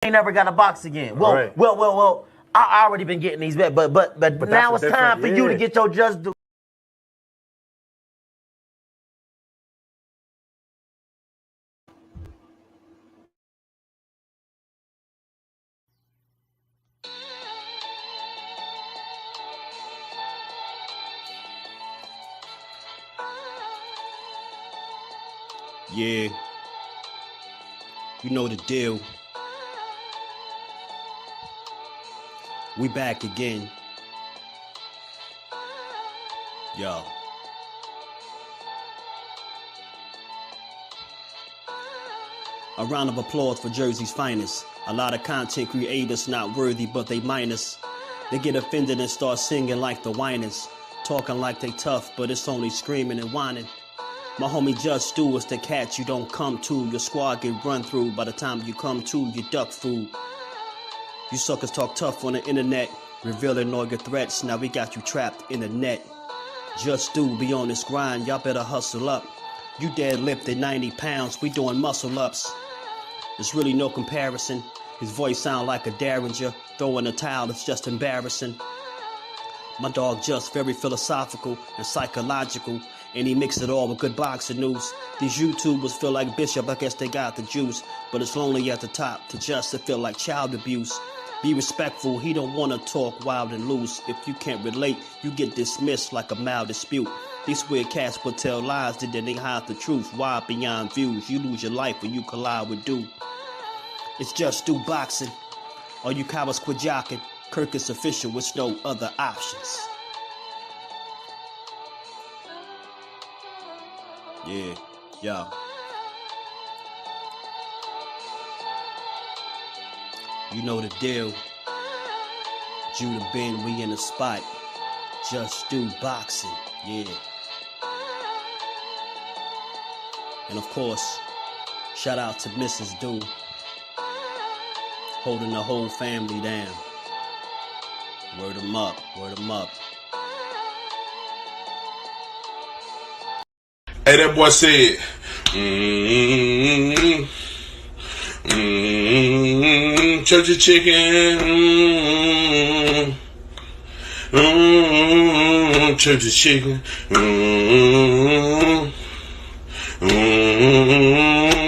ain't never got to box again. Well. I already been getting these back, but now it's time for you to get your just due. Yeah, you know the deal. We back again. Yo. A round of applause for Jersey's finest. A lot of content creators not worthy, but they minus. They get offended and start singing like the whiners. Talking like they tough, but it's only screaming and whining. My homie JusDu is the cat you don't come to. Your squad get run through. By the time you come to, you duck food. You suckers talk tough on the internet, revealing all your threats. Now we got you trapped in the net. JusDu be on this grind, y'all better hustle up. You deadlifted 90 pounds, we doing muscle ups. There's really no comparison. His voice sound like a derringer. Throwing a towel, it's just embarrassing. My dog Just very philosophical and psychological, and he mixed it all with good boxing news. These YouTubers feel like Bishop, I guess they got the juice, but it's lonely at the top to Just to feel like child abuse. Be respectful, he don't want to talk wild and loose. If you can't relate, you get dismissed like a mild dispute. These weird cats will tell lies, then they hide the truth. Why beyond views? You lose your life when you collide with dude. It's JusDueBoxing. All you cowards quit jocking. Kirk is official with no other options. Yeah, yo. You know the deal. Judah Ben, we in the spot. JusDueBoxing, yeah. And of course, shout out to Mrs. Du, holding the whole family down. Word 'em up, word 'em up. Hey, that boy said, church of chicken, church of chicken,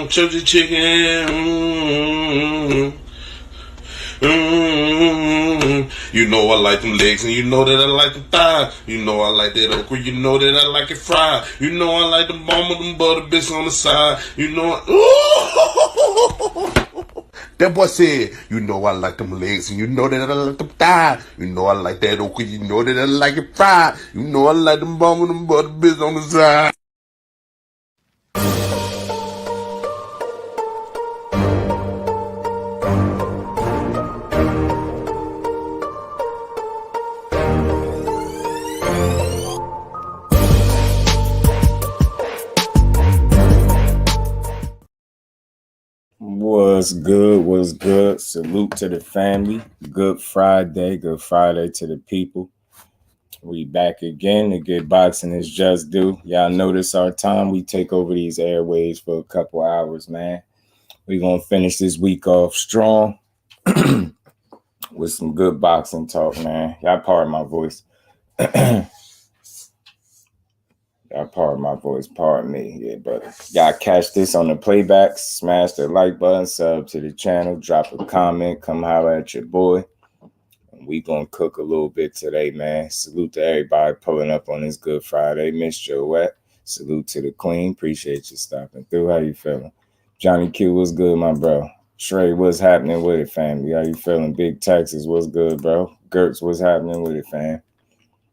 church of chicken, you know I like them legs, and you know that I like the thigh. You know I like that okra, you know that I like it fried. You know I like the bomb with them butter bits on the side. You know that boy said, you know I like them legs, and you know that I like the thigh. You know I like that okra, you know that I like it fried. You know I like them bomb with them butter bits on the side. What's good? What's good? Salute to the family. Good Friday to the people. We back again. The Good Boxing is JusDu. Y'all notice our time. We take over these airways for a couple hours, man. We're going to finish this week off strong with some good boxing talk, man. Y'all pardon my voice. Pardon me. Yeah, but y'all catch this on the playback. Smash the like button, sub to the channel, drop a comment, come holler at your boy. And we gonna cook a little bit today, man. Salute to everybody pulling up on this Good Friday. Miss Joette, salute to the queen. Appreciate you stopping through. How you feeling? Johnny Q, what's good, my bro? Trey, what's happening with it, family? How you feeling? Big Texas, what's good, bro? Gertz, what's happening with it, fam?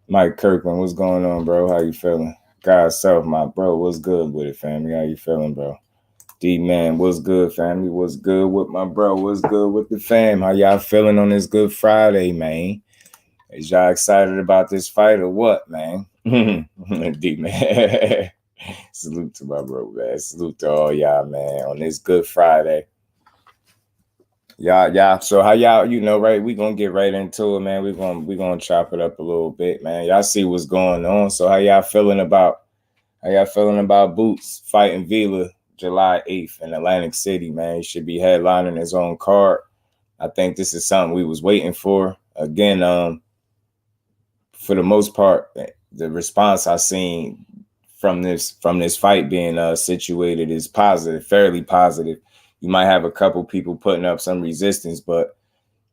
Mike Kirkland, what's going on, bro? How you feeling? God self, my bro, what's good with it, family? How you feeling, bro? D-Man, what's good, family? What's good with my bro? What's good with the fam? How y'all feeling on this Good Friday, man? Is y'all excited about this fight or what, man? D-Man. Salute to my bro, man. Salute to all y'all, man, on this Good Friday. Y'all. So how y'all, right? We gonna get right into it, man. We gonna chop it up a little bit, man. Y'all see what's going on. So how y'all feeling about Boots fighting Vila July 8th in Atlantic City, man? He should be headlining his own card. I think this is something we was waiting for. Again, for the most part, the response I seen from this fight being situated is positive, fairly positive. You might have a couple people putting up some resistance, but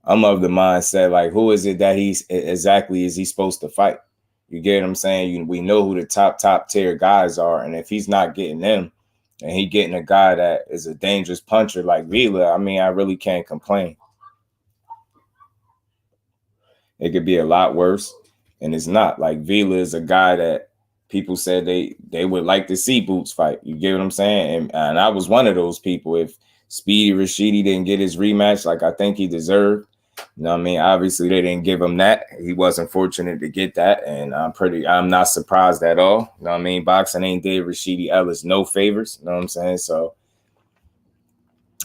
I'm of the mindset, like, who is it that is he supposed to fight? You get what I'm saying? We know who the top tier guys are, and if he's not getting them, and he getting a guy that is a dangerous puncher like Vila, I mean, I really can't complain. It could be a lot worse, and it's not. Like, Vila is a guy that people said they would like to see Boots fight. You get what I'm saying? And I was one of those people. If Speedy Rashidi didn't get his rematch like I think he deserved, you know what I mean? Obviously, they didn't give him that. He wasn't fortunate to get that, and I'm not surprised at all. You know what I mean? Boxing ain't did Rashidi Ellis no favors. You know what I'm saying? So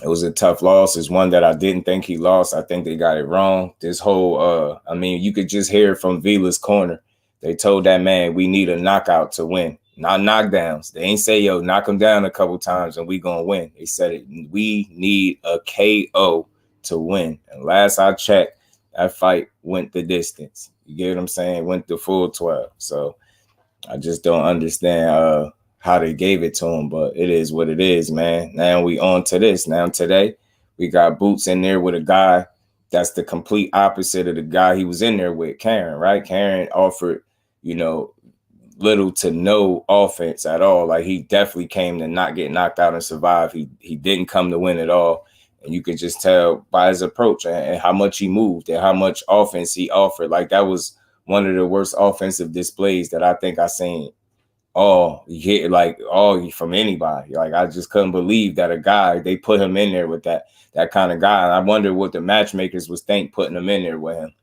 it was a tough loss. It's one that I didn't think he lost. I think they got it wrong. This whole, I mean, you could just hear it from Vila's corner. They told that man, we need a knockout to win, not knockdowns. They ain't say, yo, knock him down a couple times and we gonna win. They said, we need a KO to win. And last I checked, that fight went the distance. You get what I'm saying? Went the full 12. So I just don't understand how they gave it to him, but it is what it is, man. Now we on to this. Now today, we got Boots in there with a guy that's the complete opposite of the guy he was in there with, Karen, right? Karen offered, you know, little to no offense at all. Like, he definitely came to not get knocked out and survive. He didn't come to win at all. And you could just tell by his approach and how much he moved and how much offense he offered. Like, that was one of the worst offensive displays that I think I seen all from anybody. Like, I just couldn't believe that a guy, they put him in there with that kind of guy. And I wonder what the matchmakers was think putting him in there with him.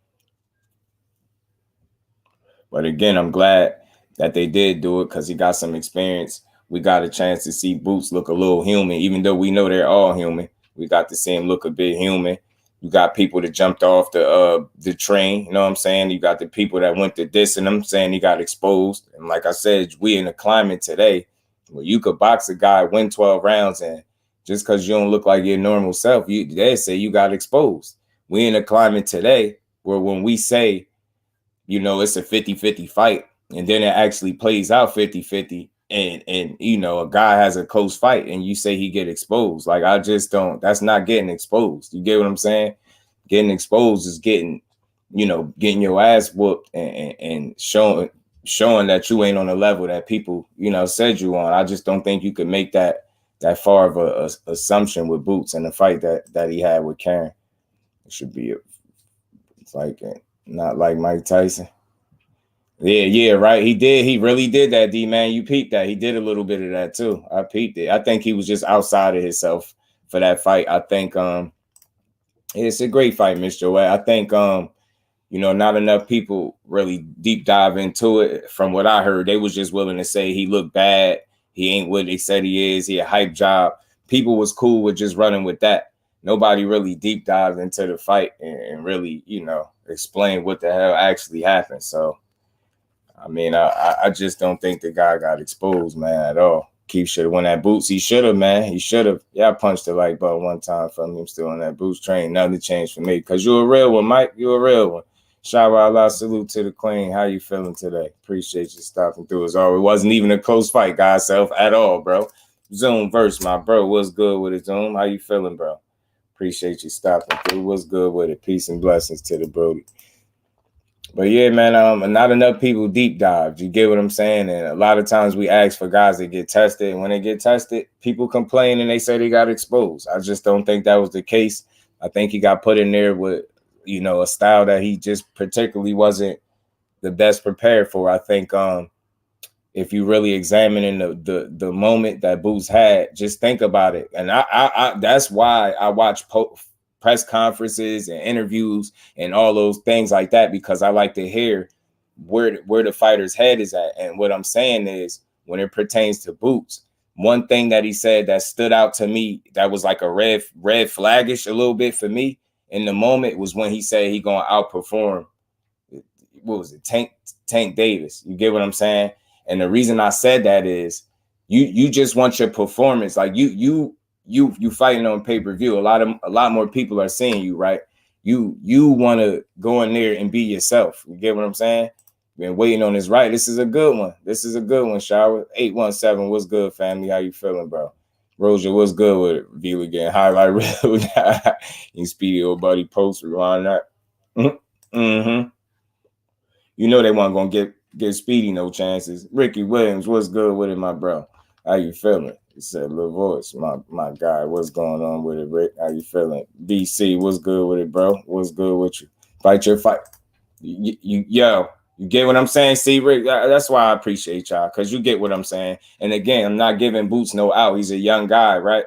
But again, I'm glad that they did do it because he got some experience. We got a chance to see Boots look a little human, even though we know they're all human. We got to see him look a bit human. You got people that jumped off the train, you know what I'm saying? You got the people that went to dissing him, saying he got exposed. And like I said, we in a climate today where you could box a guy, win 12 rounds, and just because you don't look like your normal self, they say you got exposed. We in a climate today where when we say, you know, it's a 50-50 fight, and then it actually plays out 50-50, and you know, a guy has a close fight and you say he get exposed. Like, I just don't, that's not getting exposed. You get what I'm saying? Getting exposed is getting your ass whooped and showing that you ain't on the level that people, you know, said you on. I just don't think you could make that far of a assumption with Boots in the fight that he had with Karen. It should be it's like not like Mike Tyson. Yeah, right. He really did that, D-man. You peeped that. He did a little bit of that too. I peeped it. I think he was just outside of himself for that fight. I think it's a great fight, Mr. Joey. I think you know, not enough people really deep dive into it. From what I heard, they was just willing to say he looked bad. He ain't what they said he is. He a hype job. People was cool with just running with that. Nobody really deep dived into the fight and really, you know, explain what the hell actually happened. So, I mean, I just don't think the guy got exposed, man, at all. Keith should have won that Boots. He should have, man. He should have. Yeah, I punched the like button one time from him still on that Boots train. Nothing changed for me because you're a real one, Mike. You're a real one. Shout out, salute to the queen. How you feeling today? Appreciate you stopping through as always. It wasn't even a close fight, guys, self at all, bro. Zoom verse, my bro. What's good with it, Zoom? How you feeling, bro? Appreciate you stopping through. What's good with it? Peace and blessings to the Brody. But yeah, man, not enough people deep dive. You get what I'm saying? And a lot of times we ask for guys that get tested. And when they get tested, people complain and they say they got exposed. I just don't think that was the case. I think he got put in there with, you know, a style that he just particularly wasn't the best prepared for. I think if you really examine the moment that Boots had, just think about it. And I that's why I watch press conferences and interviews and all those things like that, because I like to hear where the fighter's head is at. And what I'm saying is, when it pertains to Boots, one thing that he said that stood out to me, that was like a red flaggish a little bit for me in the moment, was when he said he gonna outperform, what was it, Tank Davis. You get what I'm saying? And the reason I said that is you just want your performance. Like you fighting on pay-per-view. A lot more people are seeing you, right? You want to go in there and be yourself. You get what I'm saying? Been waiting on this right. This is a good one. This is a good one, Shower. 817, what's good, family? How you feeling, bro? Roger, what's good with it? View again. Highlight reel. You speedy old buddy post. Rewind that. Mm-hmm. You know they weren't going to get Speedy no chances. Ricky Williams, what's good with it, my bro? How you feeling? He said, little voice, my guy. What's going on with it, Rick? How you feeling? BC, what's good with it, bro? What's good with you? Fight your fight. Yo, you get what I'm saying? See, Rick, that's why I appreciate y'all, because you get what I'm saying. And again, I'm not giving Boots no out. He's a young guy, right?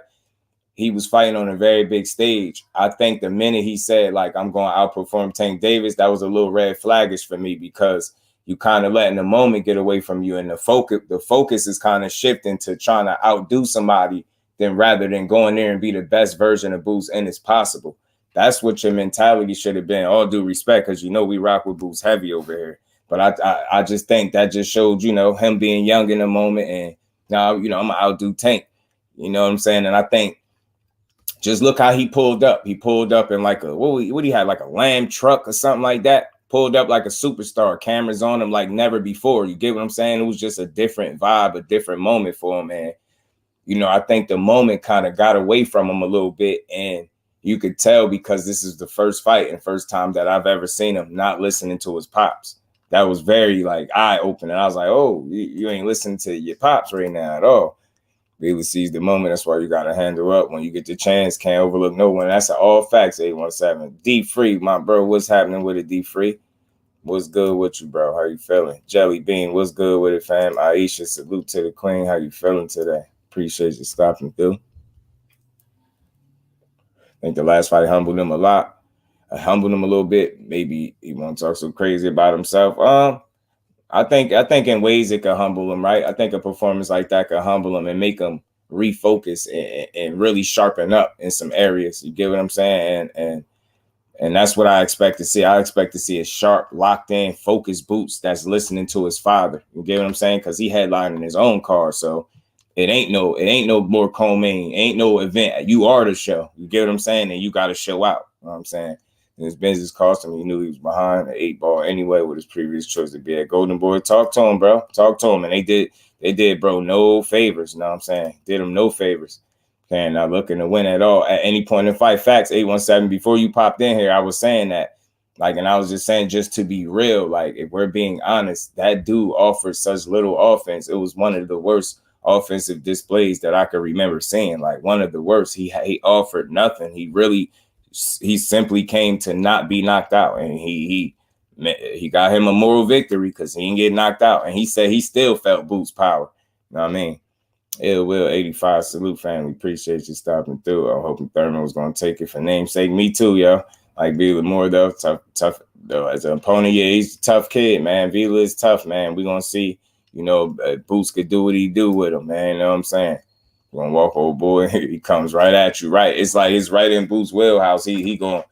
He was fighting on a very big stage. I think the minute he said, like, I'm going to outperform Tank Davis, that was a little red flaggish for me, because you kind of letting the moment get away from you. And the focus is kind of shifting to trying to outdo somebody rather than going there and be the best version of Boots Ennis possible. That's what your mentality should have been. All due respect, because, you know, we rock with Boots heavy over here. But I just think that just showed, you know, him being young in the moment. And now, you know, I'm going to outdo Tank. You know what I'm saying? And I think, just look how he pulled up. He pulled up in like what he had, like a Lamb truck or something like that. Pulled up like a superstar. Cameras on him like never before. You get what I'm saying? It was just a different vibe, a different moment for him. And, you know, I think the moment kind of got away from him a little bit. And you could tell, because this is the first fight and first time that I've ever seen him not listening to his pops. That was very like eye-opening. I was like, oh, you ain't listening to your pops right now at all. Really seize the moment. That's why you got to handle up when you get the chance. Can't overlook no one. That's all facts, 817. D-Free, my bro. What's happening with it, D-Free? What's good with you, bro? How you feeling? Jelly Bean, what's good with it, fam? Aisha, salute to the queen. How you feeling today? Appreciate you stopping through. I think the last fight humbled him a lot. I humbled him a little bit. Maybe he won't talk so crazy about himself. I think in ways it could humble him, right? I think a performance like that could humble him and make him refocus and really sharpen up in some areas. You get what I'm saying? And that's what I expect to see. I expect to see a sharp, locked in, focused Boots that's listening to his father. You get what I'm saying? Because he headlining his own card. So it ain't no more co-main, ain't no event. You are the show. You get what I'm saying? And you got to show out. You know what I'm saying? And his business cost him. He knew he was behind the 8 ball anyway with his previous choice to be at Golden Boy. Talk to him, bro. Talk to him. And they did, bro, no favors. You know what I'm saying? Did him no favors. And not looking to win at all at any point in fight. Facts, 817. Before you popped in here, I was saying that. Like, and I was just saying, just to be real, like, if we're being honest, that dude offered such little offense. It was one of the worst offensive displays that I could remember seeing. Like, one of the worst. He offered nothing. He simply came to not be knocked out, and he got him a moral victory because he didn't get knocked out. And he said he still felt Boots' power. You know what I mean? Ill Will 85, salute family. Appreciate you stopping through. I hope Thurman was gonna take it for namesake. Me too, yo. Like Vila more though, tough though. As an opponent, yeah, he's a tough kid, man. Vila is tough, man. We're gonna see, you know, Boots could do what he do with him, man. You know what I'm saying? Gonna walk, old boy. He comes right at you, right? It's like it's right in Boots' wheelhouse. He gonna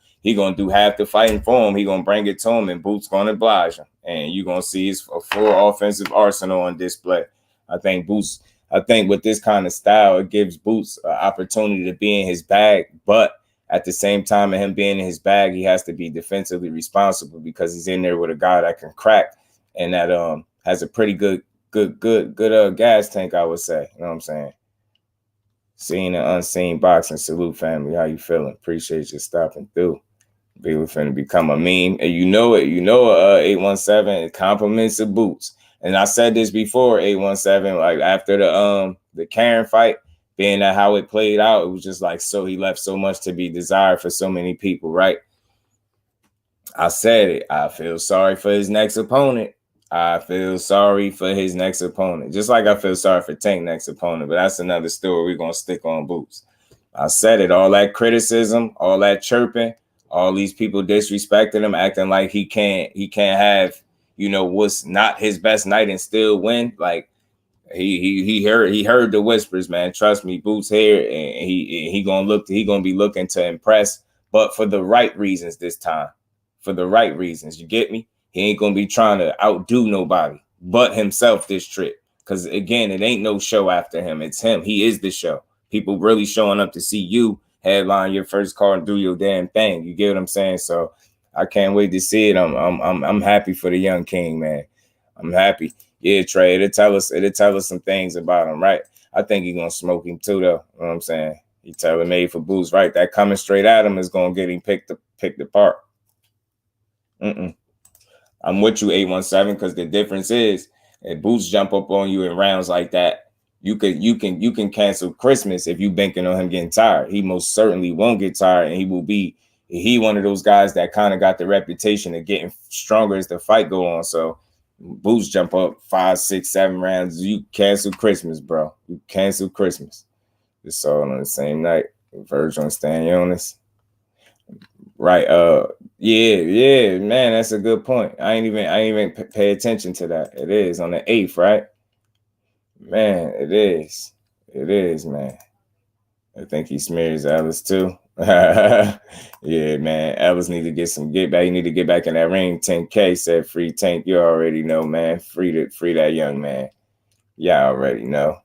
do half the fighting for him. He gonna bring it to him, and Boots gonna oblige him. And you gonna see his full offensive arsenal on display. I think with this kind of style, it gives Boots an opportunity to be in his bag, but at the same time of him being in his bag, he has to be defensively responsible because he's in there with a guy that can crack and that has a pretty good gas tank, I would say. You know what I'm saying? Seen and unseen boxing. Salute family. How you feeling? Appreciate you stopping through. Be finna become a meme. And you know it. 817 compliments of Boots. And I said this before, 817, like after the Karen fight, being that how it played out, it was just like, so he left so much to be desired for so many people, right? I said it. I feel sorry for his next opponent. Just like I feel sorry for Tank next opponent, but that's another story. We're going to stick on Boots. I said it. All that criticism, all that chirping, all these people disrespecting him, acting like he can't have, you know, what's not his best night and still win. Like he heard the whispers, man. Trust me, Boots here, and he gonna be looking to impress, but for the right reasons this time. For the right reasons, you get me? He ain't gonna be trying to outdo nobody but himself this trip. Because again, it ain't no show after him. It's him. He is the show. People really showing up to see you headline your first card and do your damn thing. You get what I'm saying? So I can't wait to see it. I'm happy for the young king, man. I'm happy. Yeah, Trey, it'll tell us some things about him, right? I think he's gonna smoke him too, though. You know what I'm saying? He tailor-made for Boots, right? That coming straight at him is gonna get him picked apart. I'm with you, 817, because the difference is if Boots jump up on you in rounds like that, you can cancel Christmas if you banking on him getting tired. He most certainly won't get tired, and he one of those guys that kind of got the reputation of getting stronger as the fight go on. So Boots jump up 5, 6, 7 rounds, you cancel Christmas, bro. You cancel Christmas. It's all on the same night. Verge on Stanionis. Right. Yeah, man, that's a good point. I ain't even pay attention to that. It is on the 8th, right? Man, it is. It is, man. I think he smears Ellis too. Yeah, man. Ellis need to get back. He need to get back in that ring. 10K said free Tank. You already know, man. Free that young man. Y'all already know.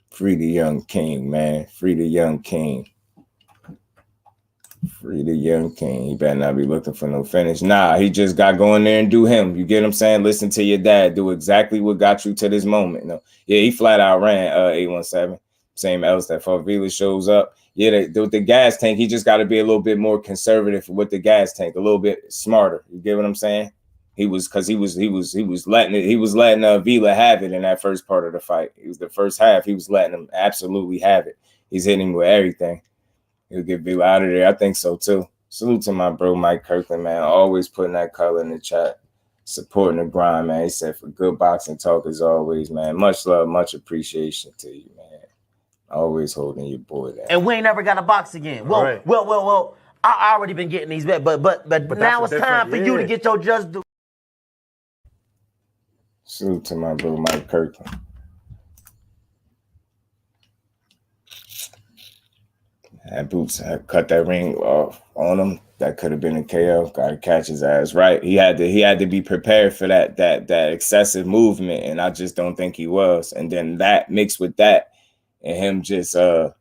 Free the young king, man. Free the young king. Free the young king. He better not be looking for no finish. Nah, he just got going there and do him. You get what I'm saying? Listen to your dad. Do exactly what got you to this moment. No, yeah, he flat out ran 817. Same else that Favila shows up. Yeah, with the gas tank, he just got to be a little bit more conservative with the gas tank, a little bit smarter. You get what I'm saying? He was letting Vila have it in that first part of the fight. It was the first half. He was letting him absolutely have it. He's hitting him with everything. He'll get Vila out of there. I think so too. Salute to my bro Mike Kirkland, man. Always putting that color in the chat, supporting the grind, man. He said for good boxing talk as always, man. Much love, much appreciation to you, man. Always holding your boy down. And we ain't never got to box again. Well, right. well. I already been getting these bets, but now it's time for you to get your just do. Salute to my bro Mike Kirkland. And Boots had cut that ring off on him. That could have been a KO. Got to catch his ass right. He had to be prepared for that excessive movement, and I just don't think he was. And then that mixed with that, and him just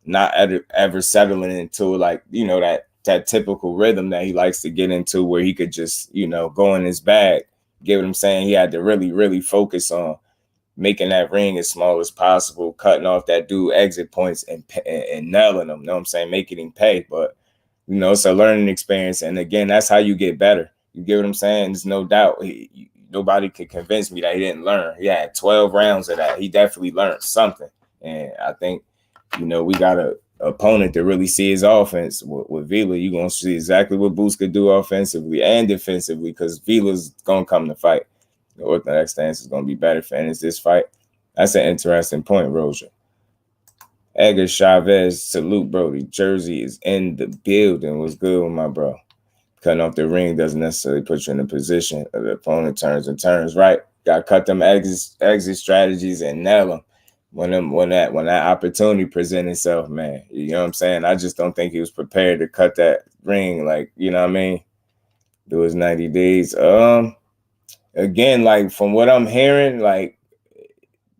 not ever settling into like that typical rhythm that he likes to get into, where he could just go in his bag. Get what I'm saying? He had to really, really focus on making that ring as small as possible, cutting off that dude exit points and nailing him. You know what I'm saying? Making him pay. But, it's a learning experience. And again, that's how you get better. You get what I'm saying? There's no doubt. Nobody could convince me that he didn't learn. He had 12 rounds of that. He definitely learned something. And I think, we got a opponent to really see his offense. With Vila, you're going to see exactly what Boots could do offensively and defensively, because Vila's going to come to fight. The orthodox stance is going to be better for Ennis this fight. That's an interesting point, Roja. Edgar Chavez, salute, Brody. Jersey is in the building. What's good with my bro? Cutting off the ring doesn't necessarily put you in a position of the opponent turns, right? Got to cut them exit strategies and nail them when that opportunity presents itself, man. You know what I'm saying? I just don't think he was prepared to cut that ring, like, you know what I mean? Do his 90 days. Again, like from what I'm hearing, like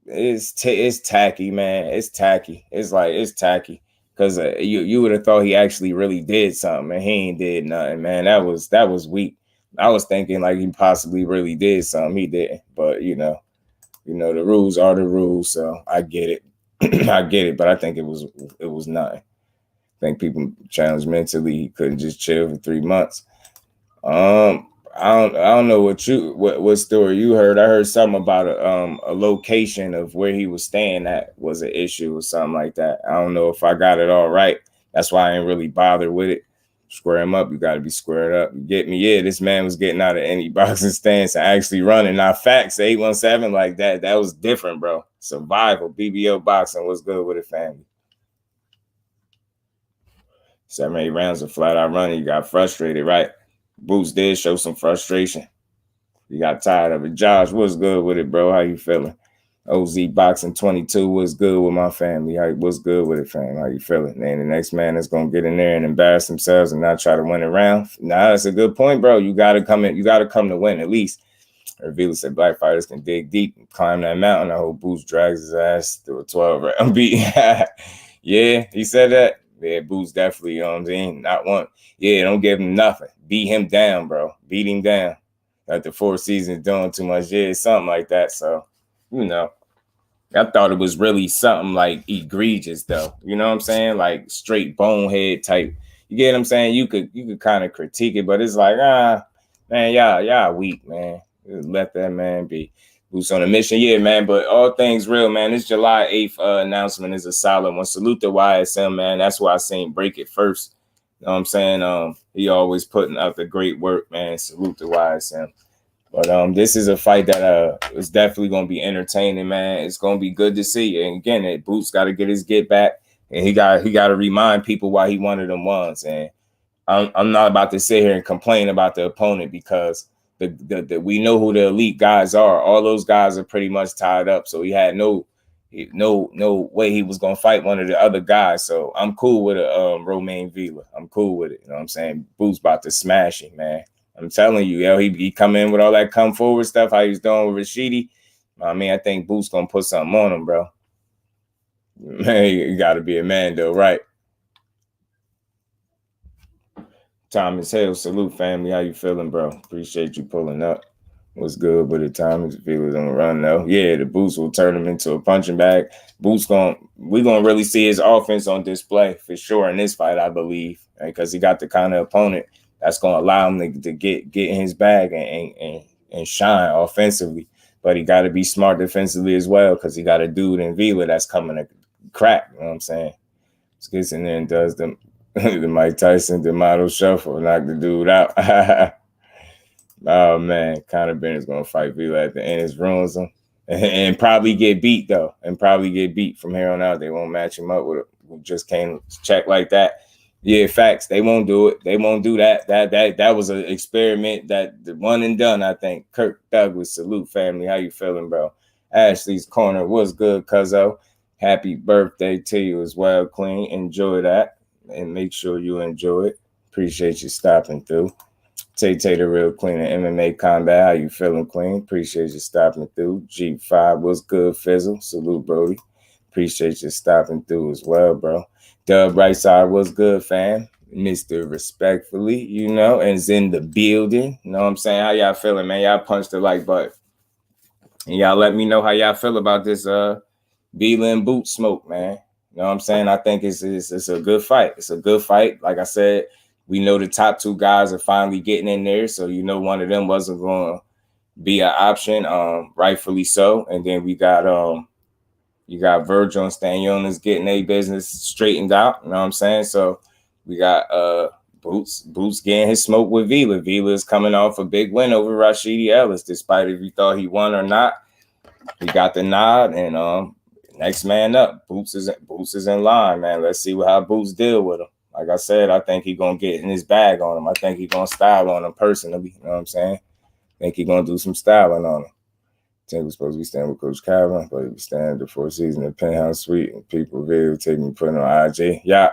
it's tacky, man. It's tacky. It's tacky because you would have thought he actually really did something, and he ain't did nothing, man. That was weak. I was thinking like he possibly really did something. He didn't, but the rules are the rules, so I get it. I get it, but I think it was nothing. I think people challenged mentally. He couldn't just chill for 3 months. I don't know what story you heard. I heard something about a location of where he was staying at was an issue or something like that. I don't know if I got it all right. That's why I ain't really bothered with it. Square him up. You got to be squared up. You get me? Yeah, this man was getting out of any boxing stance and actually running. Now, facts, 817 like that was different, bro. Survival, BBO boxing was good with a family. 7 or 8 rounds of flat out running. You got frustrated, right? Boots did show some frustration. You got tired of it. Josh, what's good with it, bro? How you feeling? OZ Boxing 22, what's good with my family? What's good with it, fam? How you feeling? And the next man is going to get in there and embarrass themselves and not try to win a round. Nah, that's a good point, bro. You got to come in. You got to come to win at least. Vila said black fighters can dig deep and climb that mountain. I hope Boots drags his ass through a 12-round beat. Yeah, he said that. Yeah, Boots definitely, you know what I'm saying? Not one. Yeah, don't give him nothing. Beat him down, bro. Beat him down. Like the 4 seasons doing too much. Yeah, something like that. So, you know, I thought it was really something like egregious, though. You know what I'm saying? Like straight bonehead type. You get what I'm saying? You could kind of critique it, but it's like, man, y'all weak, man. Let that man be. Boots on a mission, yeah, man. But all things real, man. This July 8th announcement is a solid one. Salute to YSM, man. That's why I seen break it first. You know what I'm saying? He always putting out the great work, man. Salute to YSM. But this is a fight that is definitely gonna be entertaining, man. It's gonna be good to see. And again, Boots got to get his get back, and he got to remind people why he one of them ones. And I'm not about to sit here and complain about the opponent because the we know who the elite guys are. All those guys are pretty much tied up, so he had no way he was gonna fight one of the other guys. So I'm cool with Romain Villa. I'm cool with it. You know what I'm saying? Boots about to smash him, man. I'm telling you, yo, he come in with all that come forward stuff, how he's doing with Rashidi. I mean, I think Boots gonna put something on him, bro. Man, you gotta be a man, though, right? Thomas Hill, salute, family. How you feeling, bro? Appreciate you pulling up. What's good with it, Thomas? Feelers on the run, though. Yeah, the Boots will turn him into a punching bag. We're gonna really see his offense on display for sure in this fight, I believe, because he got the kind of opponent that's going to allow him to get in his bag and shine offensively. But he got to be smart defensively as well because he got a dude in Vila that's coming to crack. You know what I'm saying? Just gets in there and does the Mike Tyson, the model shuffle, knock the dude out. Oh, man. Conor Bennett's going to fight Vila at the Ennis, ruins him. And probably get beat, though. And probably get beat from here on out. They won't match him up with just can't check like that. Yeah, facts. They won't do it. They won't do that. That was an experiment that the one and done, I think. Kirk Douglas, salute, family. How you feeling, bro? Ashley's Corner, what's good, cuzzo? Happy birthday to you as well, Queen. Enjoy that. And make sure you enjoy it. Appreciate you stopping through. Tay the Real Queen of MMA Combat. How you feeling, Queen? Appreciate you stopping through. G5, what's good, Fizzle? Salute, Brody. Appreciate you stopping through as well, bro. Dub right side, what's good, fam? Mr. Respectfully, you know, and is in the building. You know what I'm saying? How y'all feeling, man? Y'all punch the like button. And y'all let me know how y'all feel about this Vila and Boot smoke, man. You know what I'm saying? I think it's a good fight. It's a good fight. Like I said, we know the top 2 guys are finally getting in there. So, you know, one of them wasn't going to be an option, rightfully so. And then we got you got Virgil and Stanionis getting their business straightened out. You know what I'm saying? So we got Boots getting his smoke with Vila. Vila is coming off a big win over Rashidi Ellis, despite if you thought he won or not. He got the nod, and next man up. Boots is in line, man. Let's see how Boots deal with him. Like I said, I think he's going to get in his bag on him. I think he's going to style on him personally. You know what I'm saying? I think he's going to do some styling on him. I think we're supposed to be staying with Coach Calvin, but we stand the 4 season in Penthouse Suite, and people videotape me putting on IG. Yeah,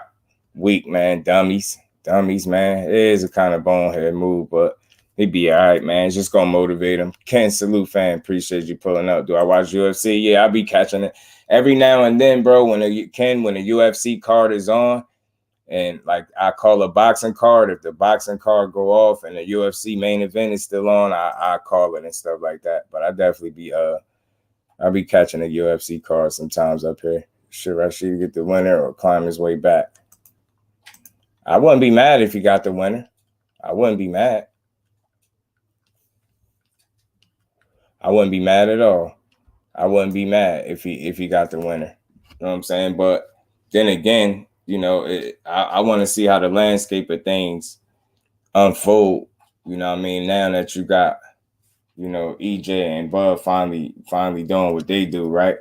weak, man. Dummies, man. It is a kind of bonehead move, but he'd be all right, man. It's just going to motivate him. Ken, salute, fan. Appreciate you pulling up. Do I watch UFC? Yeah, I'll be catching it every now and then, bro. When a UFC card is on, and like I call a boxing card, if the boxing card go off and the UFC main event is still on, I call it and stuff like that. But I definitely be I'll be catching a UFC card sometimes up here. Should Rashid get the winner or climb his way back? I wouldn't be mad if he got the winner. I wouldn't be mad. I wouldn't be mad at all. I wouldn't be mad if he got the winner. You know what I'm saying? But then again, you know, I want to see how the landscape of things unfold. You know what I mean? Now that you got, you know, EJ and Bud finally doing what they do, right?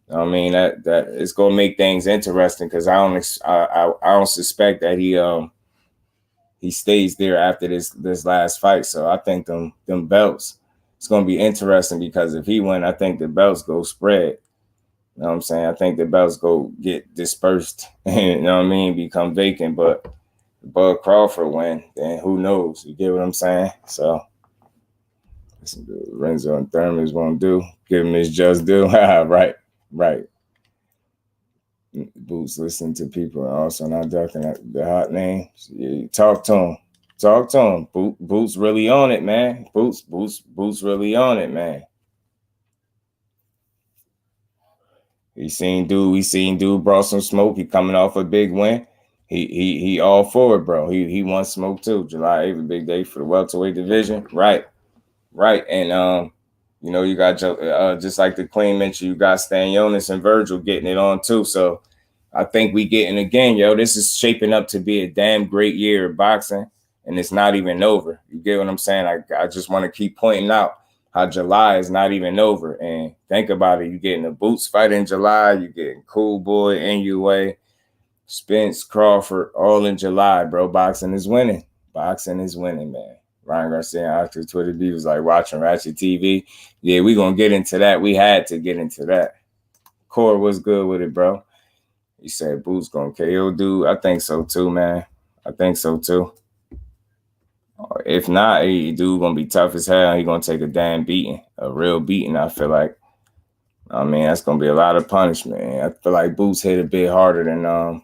You know what I mean? That it's gonna make things interesting because I don't suspect that he stays there after this last fight. So I think them belts, it's gonna be interesting because if he win, I think the belts go spread. You know what I'm saying? I think the belts go get dispersed. You know what I mean? Become vacant. But if Bud Crawford win, then who knows? You get what I'm saying? So that's what Renzo and Thurman's won't do. Give him his just due. Right. Boots listen to people and also not ducking the hot names. Yeah, talk to him. Talk to him. Boots really on it, man. Boots really on it, man. We seen dude brought some smoke. He coming off a big win. He all for it, bro. He won smoke too. July 8th, a big day for the welterweight division. Right. And you know, you got just like the Queen mentioned, you got Stanionis and Virgil getting it on too. So I think we getting again, yo. This is shaping up to be a damn great year of boxing, and it's not even over. You get what I'm saying? I just want to keep pointing out how July is not even over. And think about it. You getting a Boots fight in July. You getting Cool Boy, NUA, Spence, Crawford, all in July, bro. Boxing is winning. Boxing is winning, man. Ryan Garcia on Oscar Twitter B was like watching Ratchet TV. Yeah, we gonna get into that. We had to get into that. Core was good with it, bro. He said Boots gonna KO dude. I think so too, man. I think so too. If not, dude gonna be tough as hell. He gonna take a damn beating, a real beating. I feel like. I mean, that's gonna be a lot of punishment. I feel like Boots hit a bit harder than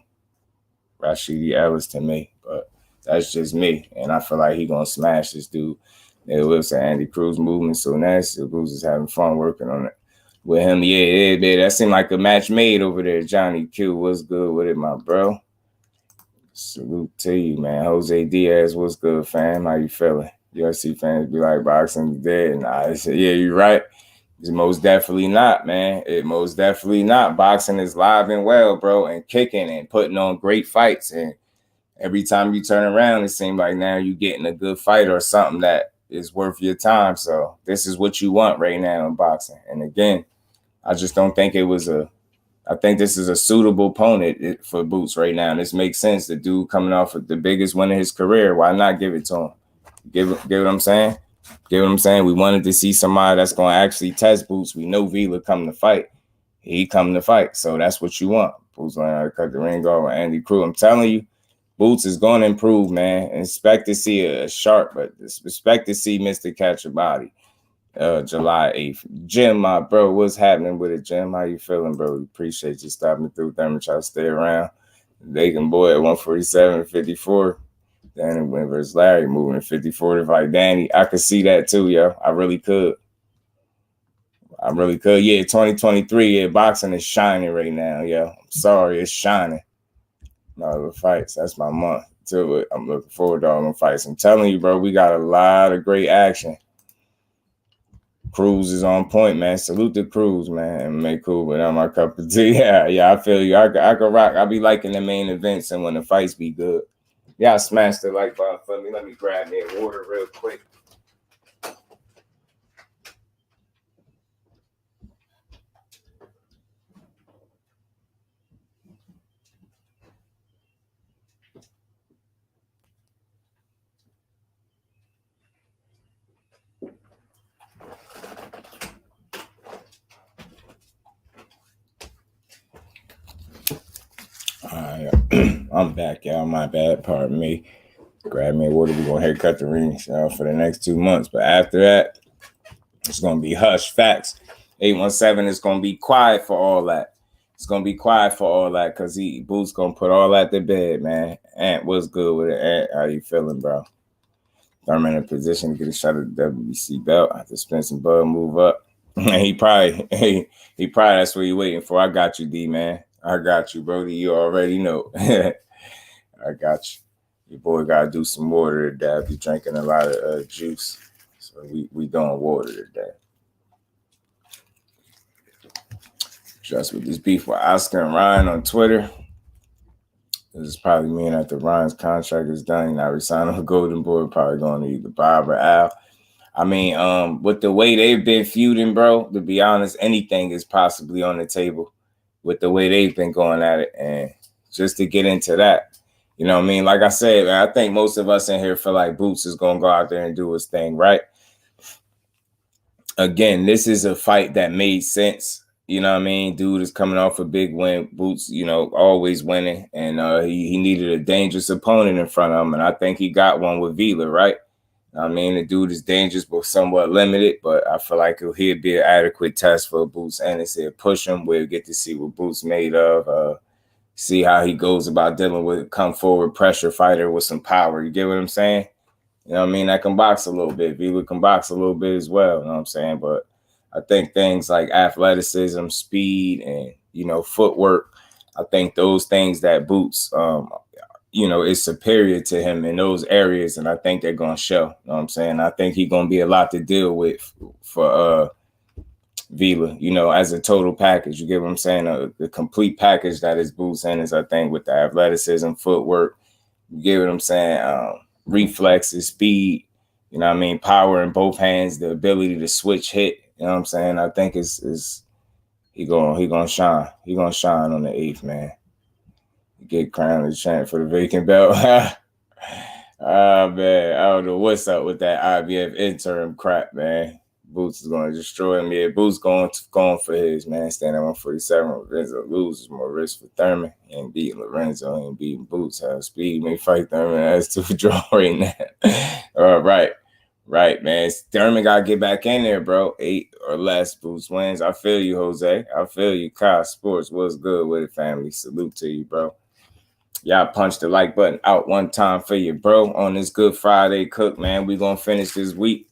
Rashidi Ellis to me, but that's just me. And I feel like he gonna smash this dude. It was an Andy Cruz movement, so nasty. Boots is having fun working on it with him. Yeah, that seemed like a match made over there. Johnny Q was good with it, my bro. Salute to you, man. Jose Diaz, what's good, fam? How you feeling? UFC fans be like, boxing's dead. Nah, I said, yeah, you're right. It's most definitely not, man. It most definitely not. Boxing is live and well, bro, and kicking and putting on great fights. And every time you turn around, it seems like now you're getting a good fight or something that is worth your time. So this is what you want right now in boxing. And again, I just don't think I think this is a suitable opponent for Boots right now. This makes sense. The dude coming off of the biggest win of his career. Why not give it to him? Get what I'm saying? Get what I'm saying? We wanted to see somebody that's going to actually test Boots. We know Vila coming to fight. He coming to fight. So that's what you want. Boots learning how to cut the ring off with Andy Cruz. I'm telling you, Boots is going to improve, man. And expect to see a sharp, but expect to see Mr. Catch a Body. July 8th. Jim, my bro, what's happening with it, Jim? How you feeling, bro? We appreciate you stopping through. Thermal, try to stay around. Dakin boy at 147.54. Danny went versus Larry, moving to 54 to fight Danny. I could see that too, yo. I really could. Yeah, 2023, yeah, boxing is shining right now, yo. I'm sorry, it's shining. No, the fights, that's my month. Too. I'm looking forward to all them fights. I'm telling you, bro, we got a lot of great action. Cruz is on point, man. Salute to Cruz, man. And make cool, but I'm my cup of tea. Yeah, I feel you. I could rock. I be liking the main events and when the fights be good. Y'all smash the like button for me. Let me grab me a water real quick. All right, I'm back, y'all. My bad, pardon me. Grab me a water. We're going to haircut the ring for the next 2 months. But after that, it's going to be hush facts. 817 is going to be quiet for all that. It's going to be quiet for all that because Boots going to put all that to bed, man. Ant, what's good with it? Ant, how you feeling, bro? Thurman in a position to get a shot at the WBC belt. I have to spend some bud, move up. he probably that's what you waiting for. I got you, D, man. I got you, Brody. You already know. I got you. Your boy got to do some water today. I be drinking a lot of juice. So we doing water today. Just with this beef with Oscar and Ryan on Twitter. This is probably mean after Ryan's contract is done. Now resigning with Golden Boy, probably going to either Bob or Al. I mean, with the way they've been feuding, bro, to be honest, anything is possibly on the table with the way they've been going at it. And just to get into that, you know what I mean? Like I said, man, I think most of us in here feel like Boots is going to go out there and do his thing, right? Again, this is a fight that made sense. You know what I mean? Dude is coming off a big win. Boots, you know, always winning. And he needed a dangerous opponent in front of him. And I think he got one with Vila, right? I mean, the dude is dangerous but somewhat limited. But I feel like he'd be an adequate test for Boots. And it's a push him. We'll get to see what Boots made of. see how he goes about dealing with a come forward pressure fighter with some power. You get what I'm saying? You know what I mean? That can box a little bit. Vila can box a little bit as well. You know what I'm saying? But I think things like athleticism, speed, and, you know, footwork, I think those things that Boots, you know, is superior to him in those areas. And I think they're going to show. You know what I'm saying? I think he's going to be a lot to deal with for Vila, you know, as a total package. You get what I'm saying? The complete package that is Boots Ennis, I think, with the athleticism, footwork, you get what I'm saying? Reflexes, speed, you know what I mean? Power in both hands, the ability to switch hit, you know what I'm saying? I think he gonna shine. He gonna shine on the 8th, man. Get crowned the champ for the vacant belt. Ah, man, I don't know what's up with that IBF interim crap, man. Boots is going to destroy him. Yeah, Boots going for his, man. Standing 147. Lorenzo loses, more risk for Thurman. He ain't beating Lorenzo. He ain't beating Boots. How speed may fight Thurman. That's too draw right now. Right, man. Thurman got to get back in there, bro. 8 or less, Boots wins. I feel you, Jose. I feel you. Kyle Sports, what's good with it, family? Salute to you, bro. Y'all punch the like button out one time for you, bro. On this Good Friday cook, man. We going to finish this week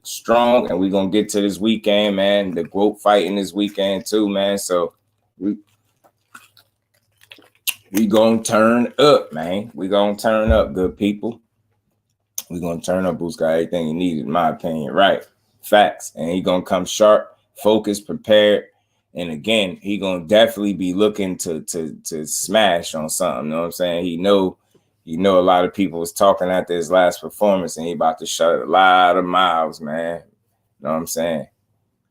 strong, and we're going to get to this weekend, man. The GOAT fighting this weekend too, man. So we going to turn up, man. We going to turn up, good people. We going to turn up. Boots got everything he needed, in my opinion. Right. Facts. And he going to come sharp, focused, prepared. And again, he going to definitely be looking to smash on something. You know what I'm saying? He know a lot of people was talking after his last performance, and he about to shut a lot of mouths, man. You know what I'm saying?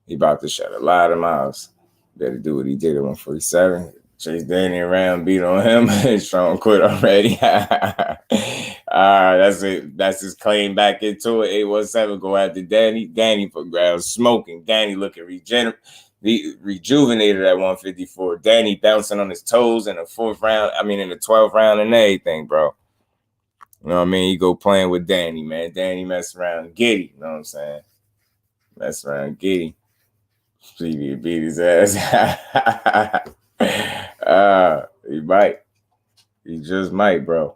He about to shut a lot of mouths. Better do what he did at 147. Chase Danny around, beat on him. Strong quit already. That's it. That's his claim back into it. 817 go after Danny. Danny for ground smoking. Danny looking rejuvenated at 154. Danny bouncing on his toes in the 4th round. I mean, in the 12th round and everything, bro. You know what I mean? You go playing with Danny, man. Danny mess around and get him. You know what I'm saying? Mess around and get him. Stevie beat his ass. He might. He just might, bro.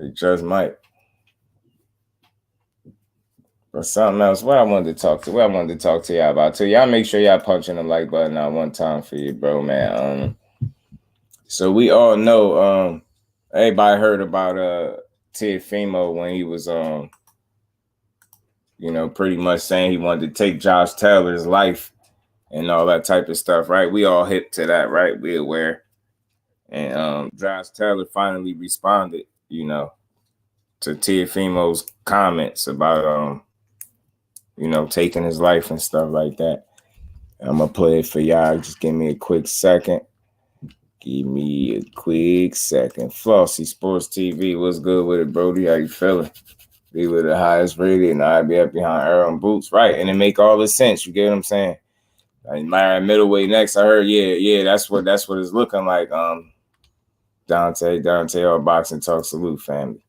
He just might. But something else. What I wanted to talk to y'all about too. Y'all make sure y'all punching the like button out one time for you, bro, man. So we all know, everybody heard about Teofimo when he was you know, pretty much saying he wanted to take Josh Taylor's life and all that type of stuff, right? We all hip to that, right? We aware. And Josh Taylor finally responded, you know, to Teofimo's comments about you know, taking his life and stuff like that. I'm gonna play it for y'all. Just give me a quick second. Flossy Sports TV, what's good with it, Brody? How you feeling? Be with the highest rated and IBF behind Aaron Boots, right? And it make all the sense. You get what I'm saying? Like Myron middleweight next. I heard, yeah, that's what it's looking like. Dante, all boxing talk. Salute, family.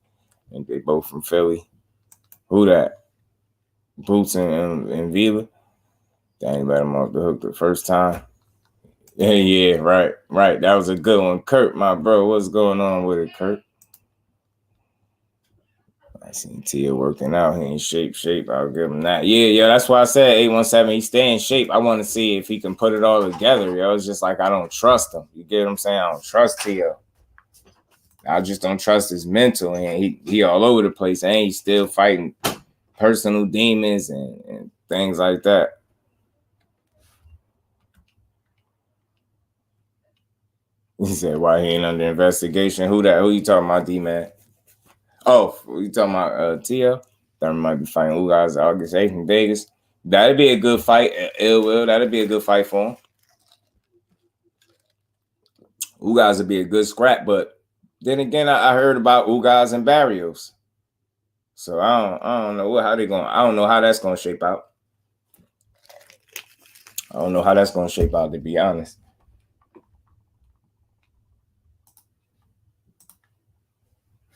And they both from Philly. Who that? Boots and Vila. They ain't let him off the hook the first time. Yeah, right. That was a good one. Kurt, my bro, what's going on with it, Kurt? I seen Tia working out. He in shape. I'll give him that. Yeah, that's why I said 817. He stay in shape. I want to see if he can put it all together, yo. It's just like I don't trust him. You get what I'm saying? I don't trust Tia. I just don't trust his mental. And he all over the place. And he's still fighting personal demons and things like that. He said, why he ain't under investigation? Who that? Who you talking about, D-Man? Oh, you talking about Tio? Thurman might be fighting Ugas August 8th in Vegas. That'd be a good fight. Ill Will, that'd be a good fight for him. Ugas would be a good scrap, but then again, I heard about Ugas and Barrios. So I don't know how they going. I don't know how that's going to shape out. To be honest.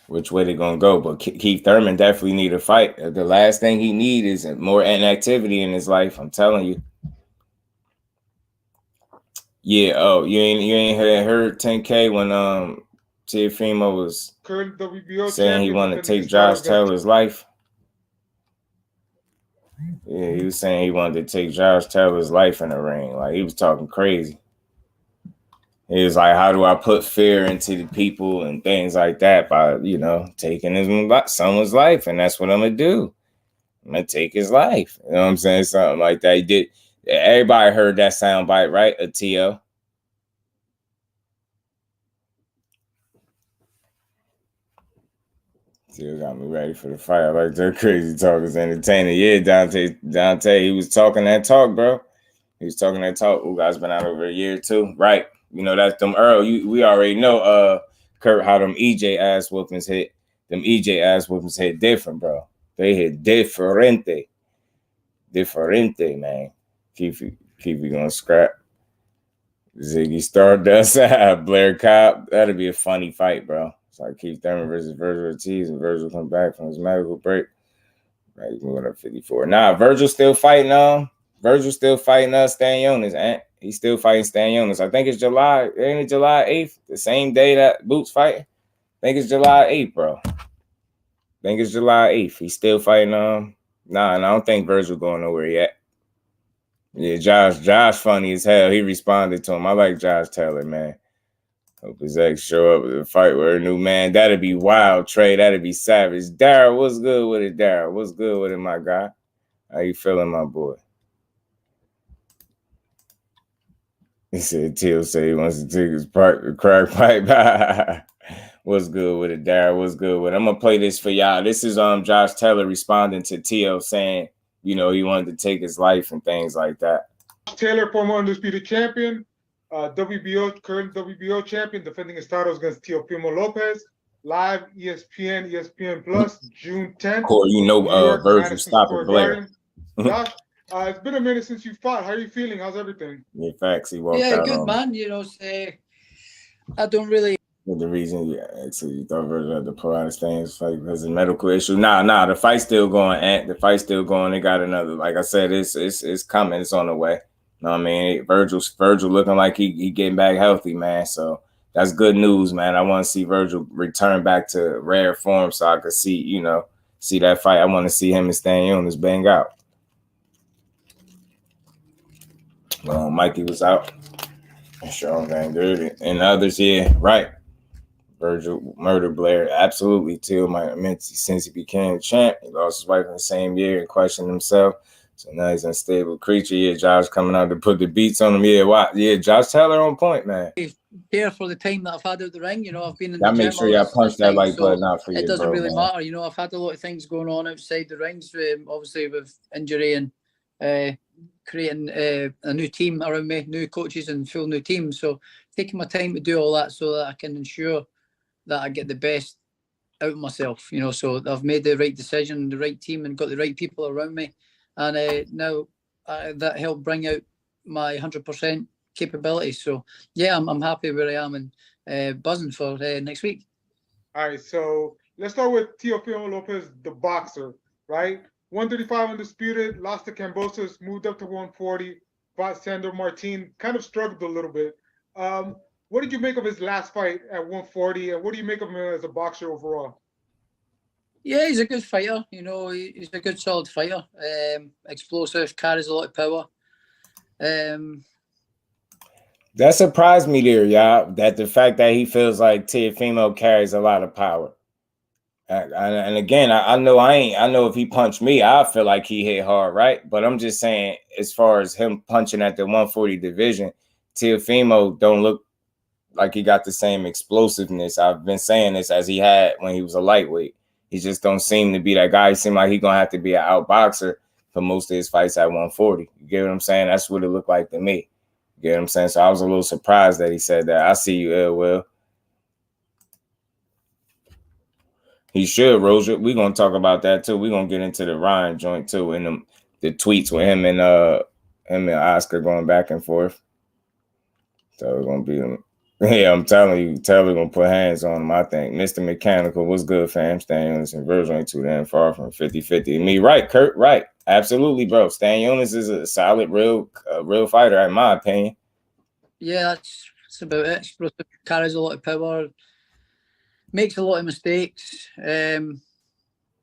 Which way they gonna go? But Keith Thurman definitely need a fight. The last thing he need is more inactivity in his life. I'm telling you. Yeah. Oh, you ain't heard 10K when Teofimo was current WBO saying he wanted to take Josh Taylor's life. Yeah, he was saying he wanted to take Josh Taylor's life in the ring. Like, he was talking crazy. He was like, how do I put fear into the people and things like that by, taking someone's life? And that's what I'm going to do. I'm going to take his life. You know what I'm saying? Something like that. He did. Everybody heard that sound bite, right? A T.O. Still got me ready for the fight. I like their crazy talk is entertaining. Yeah, Dante, he was talking that talk, bro. He was talking that talk. Guy's been out over a year too. Right. That's them Earl. We already know, Kurt, how them EJ ass whoopings hit. Them EJ ass whoopings hit different, bro. They hit differente. Differente, man. Keep you gonna scrap. Ziggy Stardust, Blair Cobb. That'd be a funny fight, bro. It's like Keith Thurman versus Virgil Ortiz, and Virgil come back from his medical break. Right, he's moving up 54. Nah, Virgil's still fighting Stan Jonas, and he's still fighting Stan Jonas. I think it's July. Ain't it July 8th? The same day that Boots fighting? I think it's July 8th, bro. I think it's July 8th. He's still fighting and I don't think Virgil going nowhere yet. Yeah, Josh funny as hell. He responded to him. I like Josh Taylor, man. Hope his ex show up with a fight with her new man. That'd be wild, Trey. That'd be savage. Daryl, what's good with it, Daryl? What's good with it, my guy? How you feeling, my boy? He said, Teal said he wants to take his crack pipe. What's good with it, Daryl? What's good with it? I'm going to play this for y'all. This is Josh Taylor responding to Teal saying, he wanted to take his life and things like that. Taylor, former undisputed champion, current WBO champion, defending his titles against Teofimo Lopez. Live ESPN Plus, June 10th. Cool, Virgil stopping Blair. Josh, it's been a minute since you fought. How are you feeling? How's everything? Yeah, facts. He walked out. Yeah, good, man. I don't really. The reason, actually, you thought Virgil had to pull out his things fight because of medical issue. Nah, the fight's still going, Ant. The fight's still going. They got another. Like I said, it's coming. It's on the way. You know what I mean? Virgil looking like he getting back healthy, man. So that's good news, man. I want to see Virgil return back to rare form so I could see that fight. I want to see him and Stan Jonas bang out. Mikey was out. Sean Van Dirty. And others, yeah, right. Virgil murdered Blair. Absolutely, too. Since he became champ, he lost his wife in the same year and questioned himself. So now he's an unstable creature. Yeah, Josh coming out to put the beats on him. Yeah, wow. Yeah, Josh Taylor on point, man. Here for the time that I've had out the ring, I've been in the gym. Make sure y'all punch that like button out for you. It doesn't really matter, I've had a lot of things going on outside the rings, obviously with injury and creating a new team around me, new coaches and full new team. So taking my time to do all that so that I can ensure that I get the best out of myself, so I've made the right decision, the right team, and got the right people around me. And now that helped bring out my 100% capability. So, yeah, I'm happy where I am and buzzing for next week. All right, so let's start with Teofimo Lopez, the boxer, right? 135 undisputed, lost to Cambosos, moved up to 140, fought Sandor Martin, kind of struggled a little bit. What did you make of his last fight at 140, and what do you make of him as a boxer overall? Yeah, he's a good fighter. He's a good, solid fighter. Explosive, carries a lot of power. That surprised me there, y'all. That the fact that he feels like Teofimo carries a lot of power. And again, I know if he punched me, I feel like he hit hard, right? But I'm just saying, as far as him punching at the 140 division, Teofimo don't look like he got the same explosiveness. I've been saying this as he had when he was a lightweight. He just don't seem to be that guy. He seemed like he's going to have to be an outboxer for most of his fights at 140. You get what I'm saying? That's what it looked like to me. You get what I'm saying? So I was a little surprised that he said that. I see you, Will. He should, Roger. We're going to talk about that, too. We're going to get into the Ryan joint, too, and the tweets with him and Oscar going back and forth. So it's going to be them. Yeah, I'm telling you, Taylor gonna put hands on him, I think. Mr. Mechanical, what's good, fam? Stan Jonas and Virgil ain't too damn far from 50-50. Me, right, Kurt, right. Absolutely, bro. Stan Jonas is a solid, real fighter, in my opinion. Yeah, that's about it. Explosive, carries a lot of power, makes a lot of mistakes,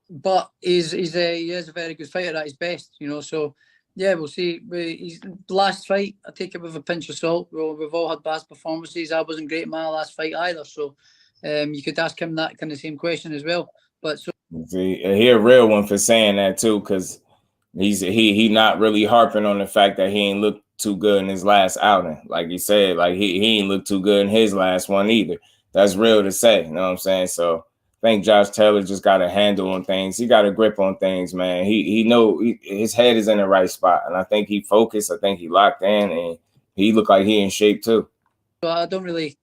but he is a very good fighter at his best, you know. So yeah, we'll see. His last fight, I take it with a pinch of salt. We've all had bad performances. I wasn't great in my last fight either, so you could ask him that kind of same question as well. But so see, he a real one for saying that too, because he not really harping on the fact that he ain't looked too good in his last outing. Like he said, like he ain't looked too good in his last one either. That's real to say, you know what I'm saying? So I think Josh Taylor just got a handle on things. He got a grip on things, man. His head is in the right spot, and I think he focused. I think he locked in, and he looked like he in shape too. So I don't really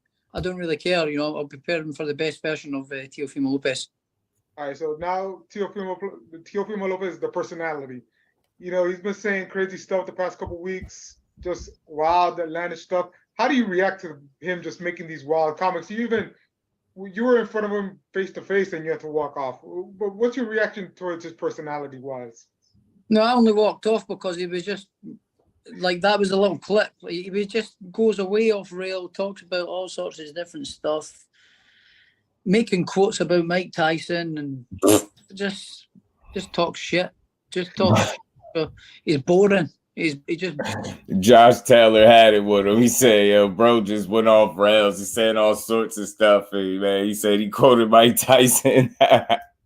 care. You know, I'll prepare him for the best version of Teofimo Lopez. All right, so now Teofimo Lopez, the personality. You know, he's been saying crazy stuff the past couple weeks, just wild, outlandish stuff. How do you react to him just making these wild comments? You were in front of him face to face and you had to walk off. But what's your reaction towards his personality wise? No, I only walked off because he was just like, that was a little clip. He just goes away off rail, talks about all sorts of different stuff, making quotes about Mike Tyson, and just talks shit. Just talks shit. So he's boring. He just. Josh Taylor had it with him. He said, "Yo, bro, just went off rails. He's saying all sorts of stuff." And, man, he said he quoted Mike Tyson.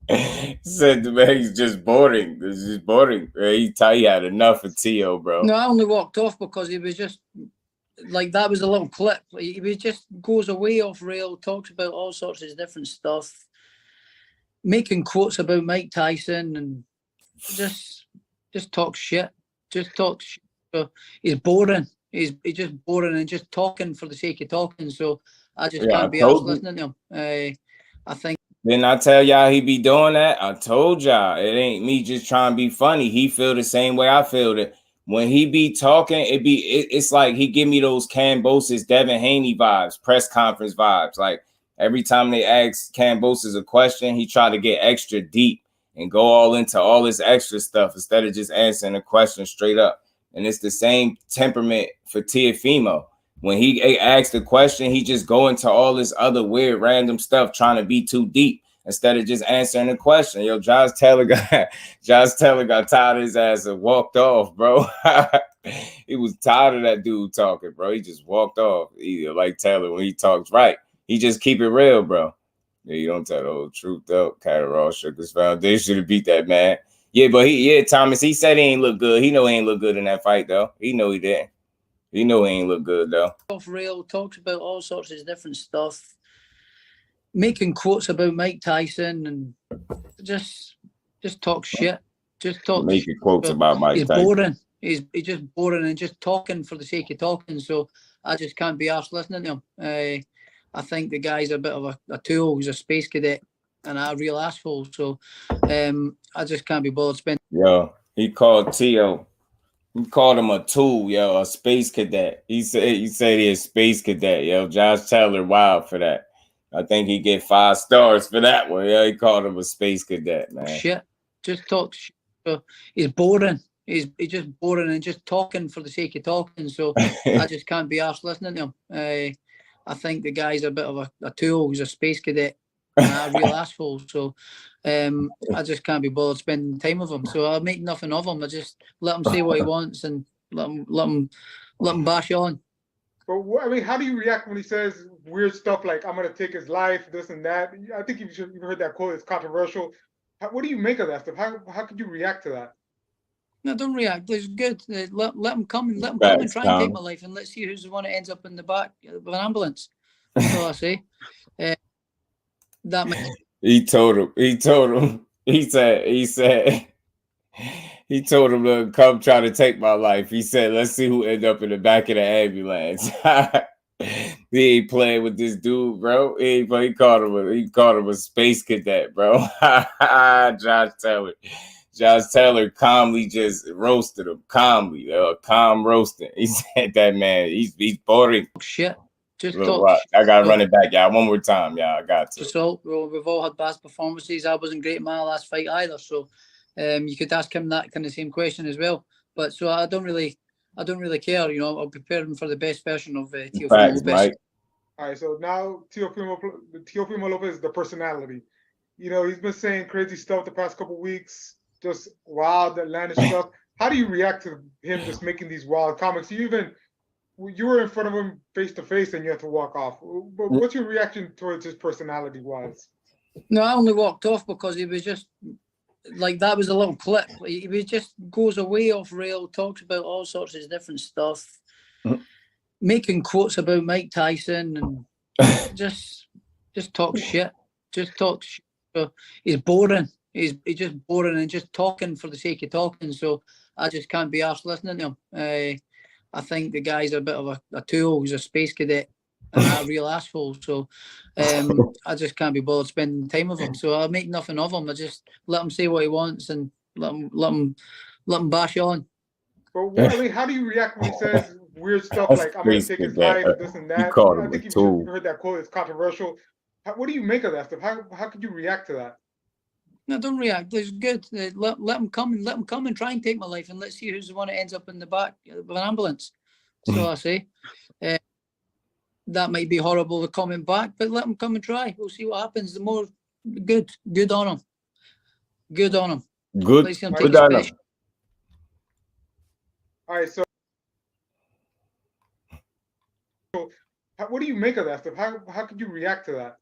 He said, "Man, he's just boring. It's just boring." He had enough of Tio, bro. No, I only walked off because he was just like, that was a little clip. He just goes away off rail, talks about all sorts of different stuff, making quotes about Mike Tyson, and just talks shit. Just talks shit. So he's boring. He's just boring and just talking for the sake of talking. So I just can't be arsed listening to him. I think. Didn't I tell y'all he be doing that? I told y'all. It ain't me just trying to be funny. He feel the same way I feel. That when he be talking, it's like he give me those Cambosis, Devin Haney vibes, press conference vibes. Like every time they ask Cambosis a question, he try to get extra deep and go all into all this extra stuff instead of just answering the question straight up. And it's the same temperament for Teofimo. When he asks the question, he just go into all this other weird random stuff, trying to be too deep instead of just answering the question. Yo, Josh Taylor got tired of his ass and walked off, bro. He was tired of that dude talking, bro. He just walked off. He, like Taylor, when he talks right, he just keep it real, bro. Yeah, you don't tell the whole truth, though. Catterall shook his foundation to beat that man. Yeah, but Thomas, he said he ain't look good. He know he ain't look good in that fight, though. He know he didn't. He know he ain't look good, though. Off rail, talks about all sorts of different stuff, making quotes about Mike Tyson, and just talks shit. Just talks. Making quotes about Mike Tyson. He's boring. He's just boring and just talking for the sake of talking. So I just can't be arsed listening to him. I think the guy's a bit of a tool. He's a space cadet and a real asshole. So I just can't be bothered spending. Yo, he called Tio. He called him a tool, yo, a space cadet. He said he's a space cadet, yo. Josh Taylor, wild for that. I think he get 5 stars for that one. Yeah, he called him a space cadet, man. Shit, just talks shit. So he's boring. He's just boring and just talking for the sake of talking. So I just can't be arsed listening to him. I think the guy's a bit of a tool. He's a space cadet and a real asshole. So I just can't be bothered spending time with him. So I make nothing of him. I just let him say what he wants and let him bash on. But I mean, how do you react when he says weird stuff like "I'm gonna take his life," this and that? I think you've heard that quote. It's controversial. What do you make of that stuff? How could you react to that? No, don't react. It's good. Let him come and try and take my life, and let's see who's the one that ends up in the back of an ambulance. That's all I say. He told him. He told him to come try to take my life. He said, "Let's see who end up in the back of the ambulance." He ain't playing with this dude, bro. He called him a space cadet, bro. Josh Taylor calmly just roasted him. Calmly, calm roasting. He said that man, he's boring. Shit. Just I gotta run it back, y'all. One more time, y'all. I got to. So we've all had bad performances. I wasn't great in my last fight either. So you could ask him that kind of same question as well. But so I don't really I don't really care. You know, I'll prepare him for the best version of Teofimo Thanks, Lopez. Mike. All right, so now Teofimo Lopez is the personality. You know, he's been saying crazy stuff the past couple weeks, just wild, outlandish stuff. How do you react to him just making these wild comments? You were in front of him face to face and you had to walk off. But what's your reaction towards his personality wise? No, I only walked off because he was just like, that was a little clip. He just goes away off rail, talks about all sorts of different stuff, making quotes about Mike Tyson, and just talks shit. Just talks shit. So he's boring. He's just boring and just talking for the sake of talking. So I just can't be arsed listening to him. I think the guy's a bit of a tool. He's a space cadet and a real asshole. So I just can't be bothered spending time with him. So I make nothing of him. I just let him say what he wants and let him bash on. But I mean, how do you react when he says weird stuff like "I'm going to take his life," this and that? I think you've heard that quote. It's controversial. What do you make of that stuff? How could you react to that? No, don't react. It's good. Let him come and try and take my life, and let's see who's the one that ends up in the back of an ambulance. So I say, that might be horrible to comment back, but let him come and try. We'll see what happens. The more good on him. Good on him. Good. Let's see him take his best. All right, so what do you make of that stuff? How could you react to that?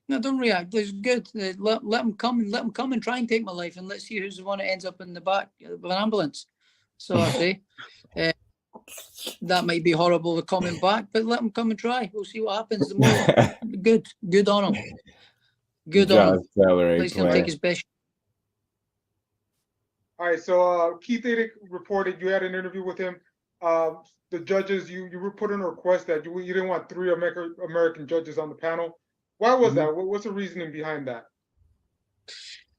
No, don't react. It's good. Let him come and try and take my life, and let's see who's the one that ends up in the back of an ambulance. So I say, that might be horrible to comment back, but let him come and try. We'll see what happens. The more good on him. Good on him. Let's see him take his best. All right, so Keith Adick reported you had an interview with him. The judges, you were put in a request that you didn't want 3 American judges on the panel. Why was that? What's the reasoning behind that?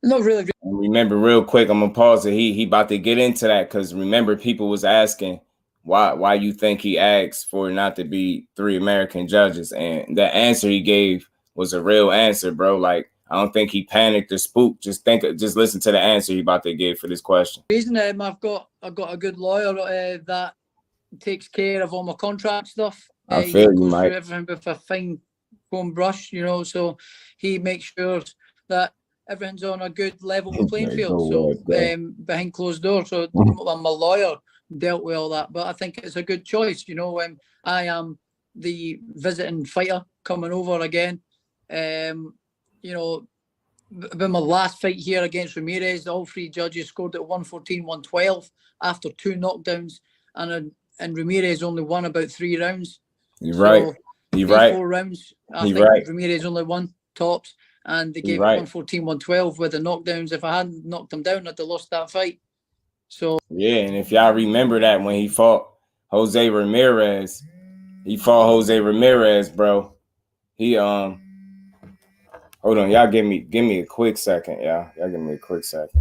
Not really. Remember, real quick, I'm gonna pause it. He about to get into that because remember, people was asking why you think he asked for not to be 3 American judges, and the answer he gave was a real answer, bro. Like, I don't think he panicked or spooked. Just listen to the answer he about to give for this question. The reason I've got a good lawyer that takes care of all my contract stuff. I feel you, goes Mike. through everything with a fine comb brush, you know. So he makes sure that everything's on a good level playing field. So behind closed doors. So my lawyer dealt with all that, but I think it's a good choice. You know, I am the visiting fighter coming over again. You know, with my last fight here against Ramirez, all 3 judges scored at 114-112 after 2 knockdowns, and Ramirez only won about 3 rounds. You're right. You're right. 4 rounds. I think Ramirez only won tops, and they gave 114-112 with the knockdowns. If I hadn't knocked him down, I'd have lost that fight. So yeah, and if y'all remember that when he fought Jose Ramirez, bro. He hold on, y'all give me a quick second, y'all. Y'all give me a quick second.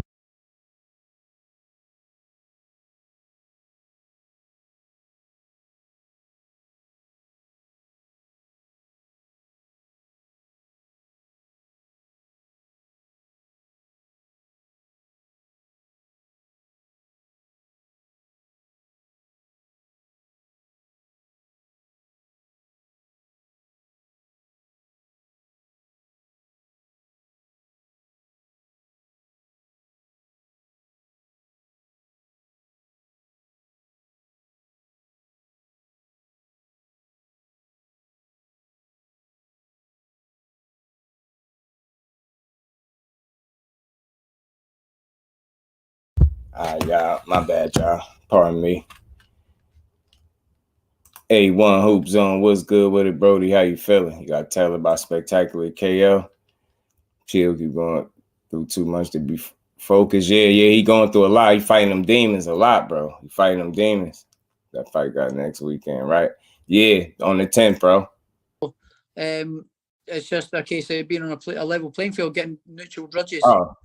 Y'all, my bad, y'all. Pardon me. A1 Hoop Zone, what's good with it, Brody? How you feeling? You got to tell about Spectacular KO. Chill, keep going through too much to be focused. Yeah, he going through a lot. He fighting them demons a lot, bro. He fighting them demons. That fight got next weekend, right? Yeah, on the 10th, bro. It's just a case of being on a level playing field, getting neutral judges. Oh.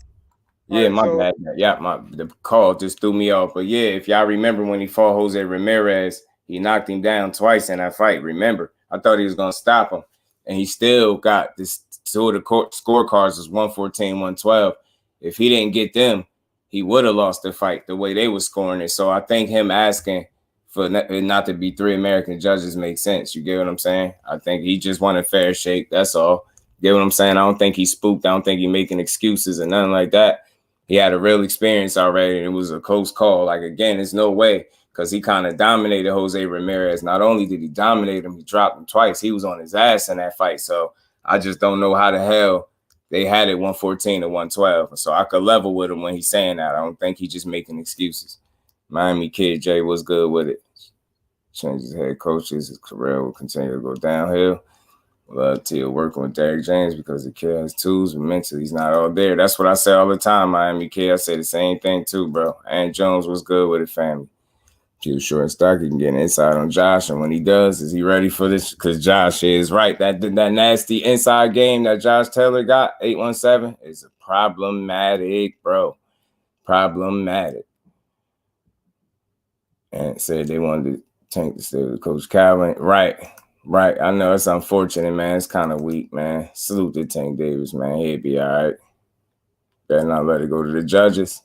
Yeah, my bad. Yeah, the call just threw me off. But yeah, if y'all remember when he fought Jose Ramirez, he knocked him down twice in that fight. Remember, I thought he was gonna stop him, and he still got this. 2 of the scorecards was 114-112. If he didn't get them, he would have lost the fight the way they were scoring it. So I think him asking for it not to be 3 American judges makes sense. You get what I'm saying? I think he just wanted fair shake. That's all. You get what I'm saying? I don't think he spooked. I don't think he making excuses or nothing like that. He had a real experience already. And it was a close call. Like, again, there's no way, because he kind of dominated Jose Ramirez. Not only did he dominate him, he dropped him twice. He was on his ass in that fight. So I just don't know how the hell they had it 114 to 112. So I could level with him when he's saying that. I don't think he's just making excuses. Miami kid, Jay, was good with it. Changes head coaches. His career will continue to go downhill. Love Teal working with Derrick James because the kid has tools, but mentally he's not all there. That's what I say all the time, Miami kid. I say the same thing too, bro. And Jones was good with it, family. Too short and stocky can get an insight on Josh, and when he does, is he ready for this? Because Josh is right. That nasty inside game that Josh Taylor got, 817, is problematic, bro. Problematic. And said they wanted to tank the stay with Coach Calvin. Right. I know it's unfortunate, man. It's kind of weak, man. Salute to Tank Davis, man. He'll be all right. Better not let it go to the judges.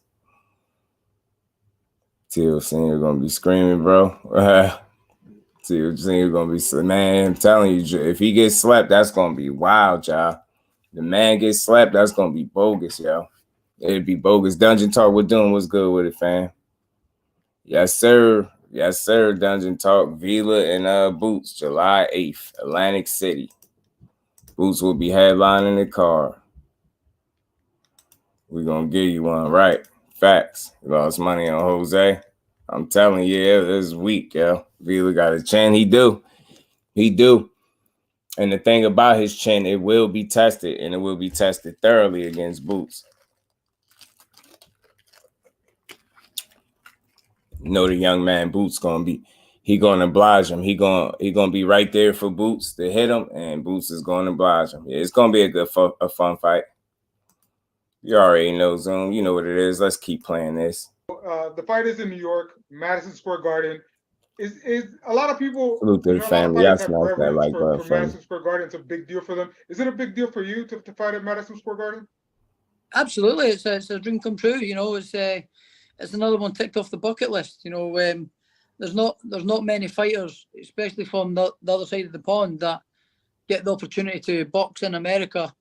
Teal Senior gonna be screaming, bro. Teal Senior gonna be, man, I'm telling you, if he gets slept, that's gonna be wild, y'all. The man gets slept, that's gonna be bogus, yo. It'd be bogus. Dungeon Talk, we're doing what's good with it, fam. Yes, sir. Yes, sir. Dungeon Talk, Vila and Boots, July 8th, Atlantic City. Boots will be headlining the card. We're going to give you one, right? Facts. You lost money on Jose. I'm telling you, it's weak, yo. Vila got a chin. He do. And the thing about his chin, it will be tested, and it will be tested thoroughly against Boots. You know the young man Boots gonna oblige him. He gonna be right there for Boots to hit him, and Boots is gonna oblige him. Yeah, it's gonna be a fun fight. You already know, Zoom. You know what it is. Let's keep playing this. The fight is in New York, Madison Square Garden. Is a lot of people? Salute to the family. I smash that like for Madison Square Garden. It's a big deal for them. Is it a big deal for you to fight at Madison Square Garden? Absolutely, it's a dream come true. You know, it's another one ticked off the bucket list. You know, there's not many fighters, especially from the other side of the pond, that get the opportunity to box in America,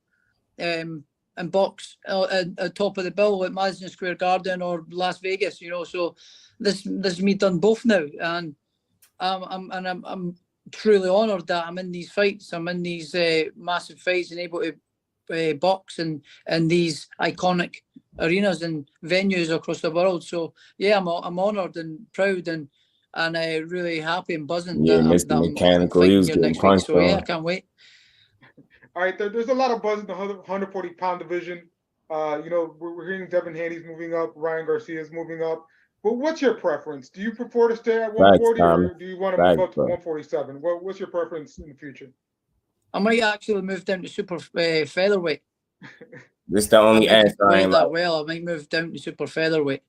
and box at top of the bill at Madison Square Garden or Las Vegas. You know, so this is me done both now, and I'm truly honoured that I'm in these fights. I'm in these massive fights and able to box in these iconic arenas and venues across the world. So yeah, I'm honoured and proud and really happy and buzzing. Yeah, Mr. Mechanical, he was getting punched. So yeah, I can't wait. All right, there's a lot of buzz in the 140-pound division. You know, we're hearing Devin Haney's moving up, Ryan Garcia's moving up. But what's your preference? Do you prefer to stay at 140 or do you want to move up to 147? What's your preference in the future? I might actually move down to super featherweight. This is the only answer I ain't that well. I might move down to super featherweight.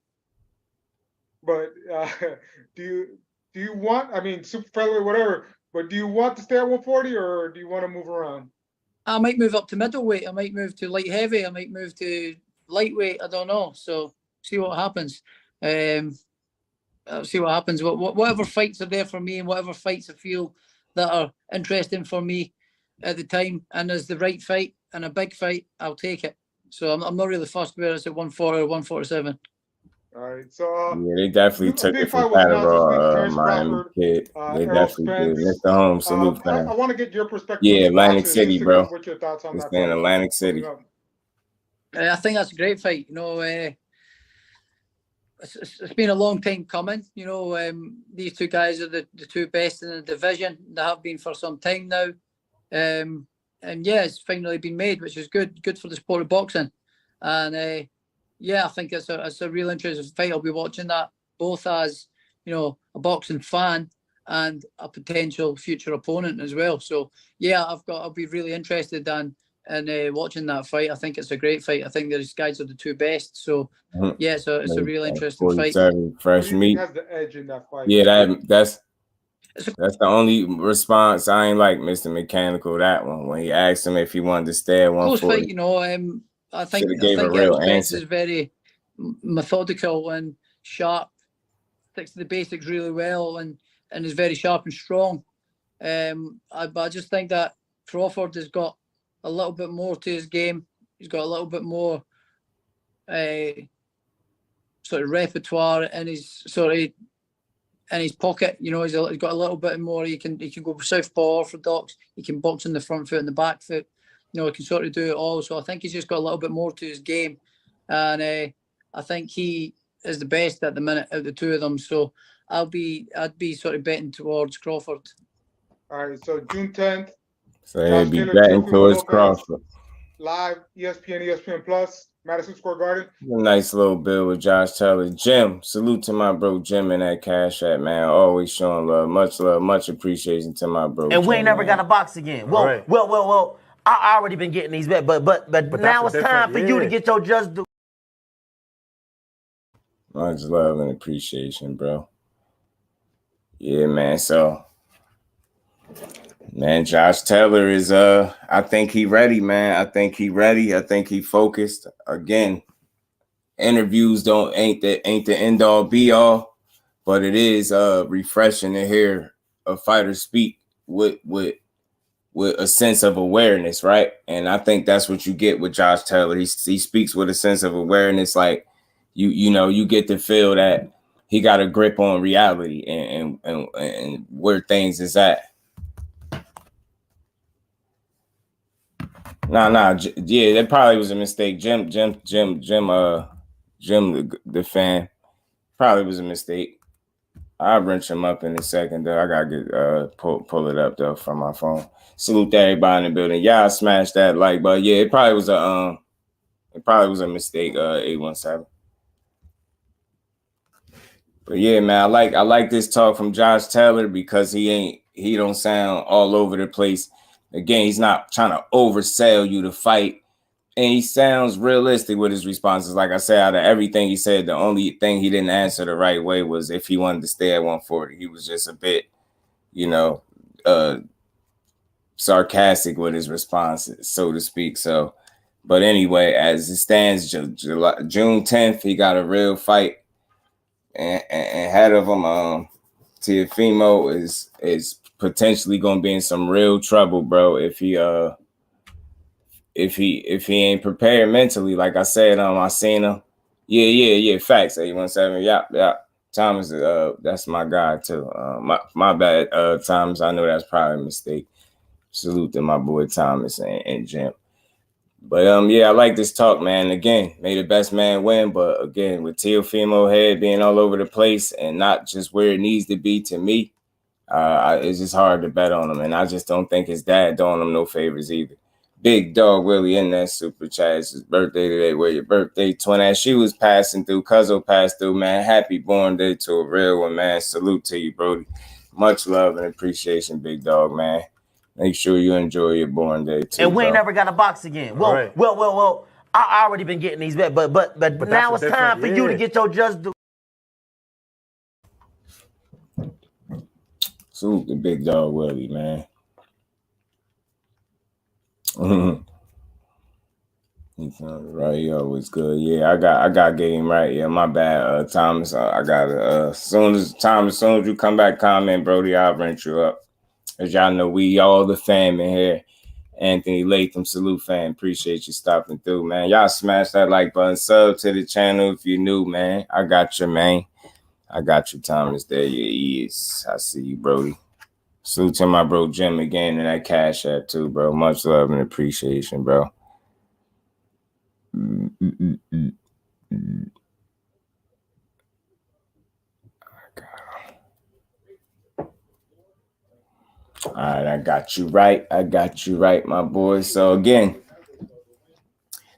But do you want? I mean, super featherweight, whatever. But do you want to stay at 140 or do you want to move around? I might move up to middleweight. I might move to light heavy. I might move to lightweight. I don't know. So see what happens. I'll see what happens. Whatever fights are there for me and whatever fights I feel that are interesting for me at the time and as the right fight and a big fight, I'll take it. So I'm not really fussed whether it's at 140 or 147. All right, so yeah, they definitely took it from Miami kid. They definitely did. Mr. Holmes, salute, man. I want to get your perspective. Yeah, Atlantic City, bro. What's your thoughts on that? It's in Atlantic City. I think that's a great fight. You know, it's been a long time coming. You know, these two guys are the two best in the division. They have been for some time now. And yeah, it's finally been made, which is good for the sport of boxing. And yeah, I think it's a real interesting fight. I'll be watching that both as, you know, a boxing fan and a potential future opponent as well. So yeah, I'll be really interested in watching that fight. I think it's a great fight. I think these guys are the two best. So yeah, so it's a really interesting fight. Fresh meat has the edge in that fight. Yeah, that's the only response. I ain't like Mr. Mechanical that one when he asked him if he wanted to stay at 140. Close fight, you know. I think a real answer. is very methodical and sharp sticks to the basics really well and is very sharp and strong. But I just think that Crawford has got a little bit more to his game. He's got a little bit more sort of repertoire in his pocket. You know, he's got a little bit more. He can go southpaw, orthodox. He can box in the front foot and the back foot. You know, he can sort of do it all. So I think he's just got a little bit more to his game, and I think he is the best at the minute out of the two of them. So I'd be sort of betting towards Crawford. All right, so June 10th. So he'd be betting towards Crawford. Live, ESPN Plus, Madison Square Garden. A nice little bill with Josh Taylor. Jim, salute to my bro Jim in that Cash App, man. Always showing love, much appreciation to my bro. And Jim, we ain't never man. got a box again. Well. I already been getting these bet, but now it's time for you to get your JusDue. Much love and appreciation, bro. Yeah, man. So, man, Josh Taylor is I think he ready, man. I think he ready. I think he focused. Again, interviews ain't the end all be all, but it is refreshing to hear a fighter speak with a sense of awareness, right? And I think that's what you get with Josh Taylor. He speaks with a sense of awareness, like you know, you get to feel that he got a grip on reality and where things is at. Yeah, that probably was a mistake. Jim, the fan, probably was a mistake. I'll wrench him up in a second, though. I gotta get pull it up though from my phone. Salute to everybody in the building. Y'all smash that like button. Yeah, it probably was a mistake. 817. But yeah, man, I like this talk from Josh Taylor because he don't sound all over the place. Again, he's not trying to oversell you to fight. And he sounds realistic with his responses. Like I said, out of everything he said, the only thing he didn't answer the right way was if he wanted to stay at 140. He was just a bit, sarcastic with his responses, so to speak. So, but anyway, as it stands, June 10th, he got a real fight. And ahead of him, Teofimo is potentially going to be in some real trouble, bro, if he ain't prepared mentally. Like I said, I seen him. Yeah. Facts. 817. Yeah. Thomas, that's my guy too. My bad. Thomas, I know that's probably a mistake. Salute to my boy Thomas and Jim. But yeah, I like this talk, man. Again, may the best man win. But again, with Teofimo head being all over the place and not just where it needs to be, to me, it's just hard to bet on him. And I just don't think his dad doing him no favors either. Big Dog Willie in that super chat. It's his birthday today. Where your birthday, twin? As she was passing through, Cuzzo passed through, man. Happy born day to a real one, man. Salute to you, Brody. Much love and appreciation, Big Dog, man. Make sure you enjoy your born day too. And we ain't never got a box again. Well. I already been getting these bet, but now it's time for you to get your JusDue. Salute to Big Dog Willie, man. He's right. He always good. Yeah, I got game right. Yeah, my bad, Thomas. I got it. As soon as you come back, comment, Brody, I'll rent you up. As y'all know, we all the fam in here. Anthony Latham, salute fam. Appreciate you stopping through, man. Y'all smash that like button. Sub to the channel if you're new, man. I got you, man. I got you, Thomas. There you is. I see you, Brody. Salute to my bro Jim again in that Cash App too, bro. Much love and appreciation, bro. All right, I got you right. My boy. So again,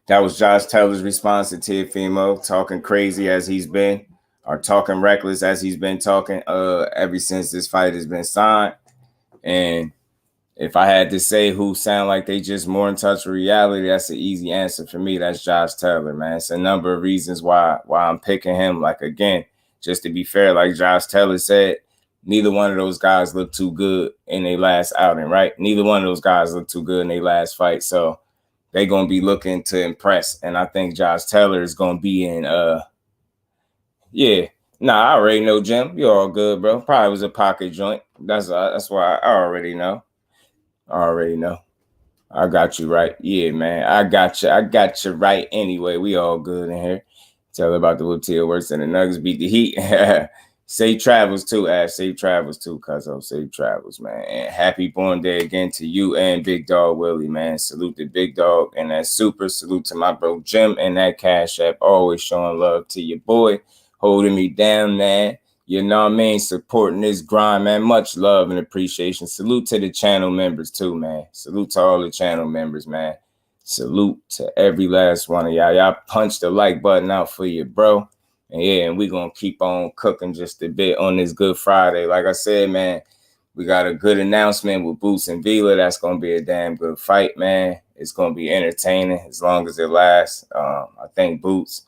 that was Josh Taylor's response to Teofimo, talking crazy as he's been, or talking reckless as he's been talking ever since this fight has been signed. And if I had to say who sound like they just more in touch with reality, that's an easy answer for me. That's Josh Taylor, man. It's a number of reasons why I'm picking him. Like, again, just to be fair, like Josh Taylor said, neither one of those guys looked too good in their last outing, right? Neither one of those guys looked too good in their last fight. So they're going to be looking to impress. And I think Josh Taylor is going to be in, Nah, I already know, Jim. You all good, bro. Probably was a pocket joint. That's why I already know. I already know. I got you right. Yeah, man. I got you. I got you right anyway. We all good in here. Tell her about the Whoop Till worse than the Nuggets beat the Heat. Safe travels too, Ash. Safe travels too, Cuzzo. Safe travels, man. And happy born day again to you and Big Dog Willie, man. Salute to Big Dog and that super. Salute to my bro Jim and that Cash App. Always showing love to your boy. Holding me down, man. You know what I mean? Supporting this grind, man. Much love and appreciation. Salute to the channel members too, man. Salute to all the channel members, man. Salute to every last one of y'all. Y'all punch the like button out for you, bro. And yeah, and we're going to keep on cooking just a bit on this Good Friday. Like I said, man, we got a good announcement with Boots and Vila. That's going to be a damn good fight, man. It's going to be entertaining as long as it lasts. I think Boots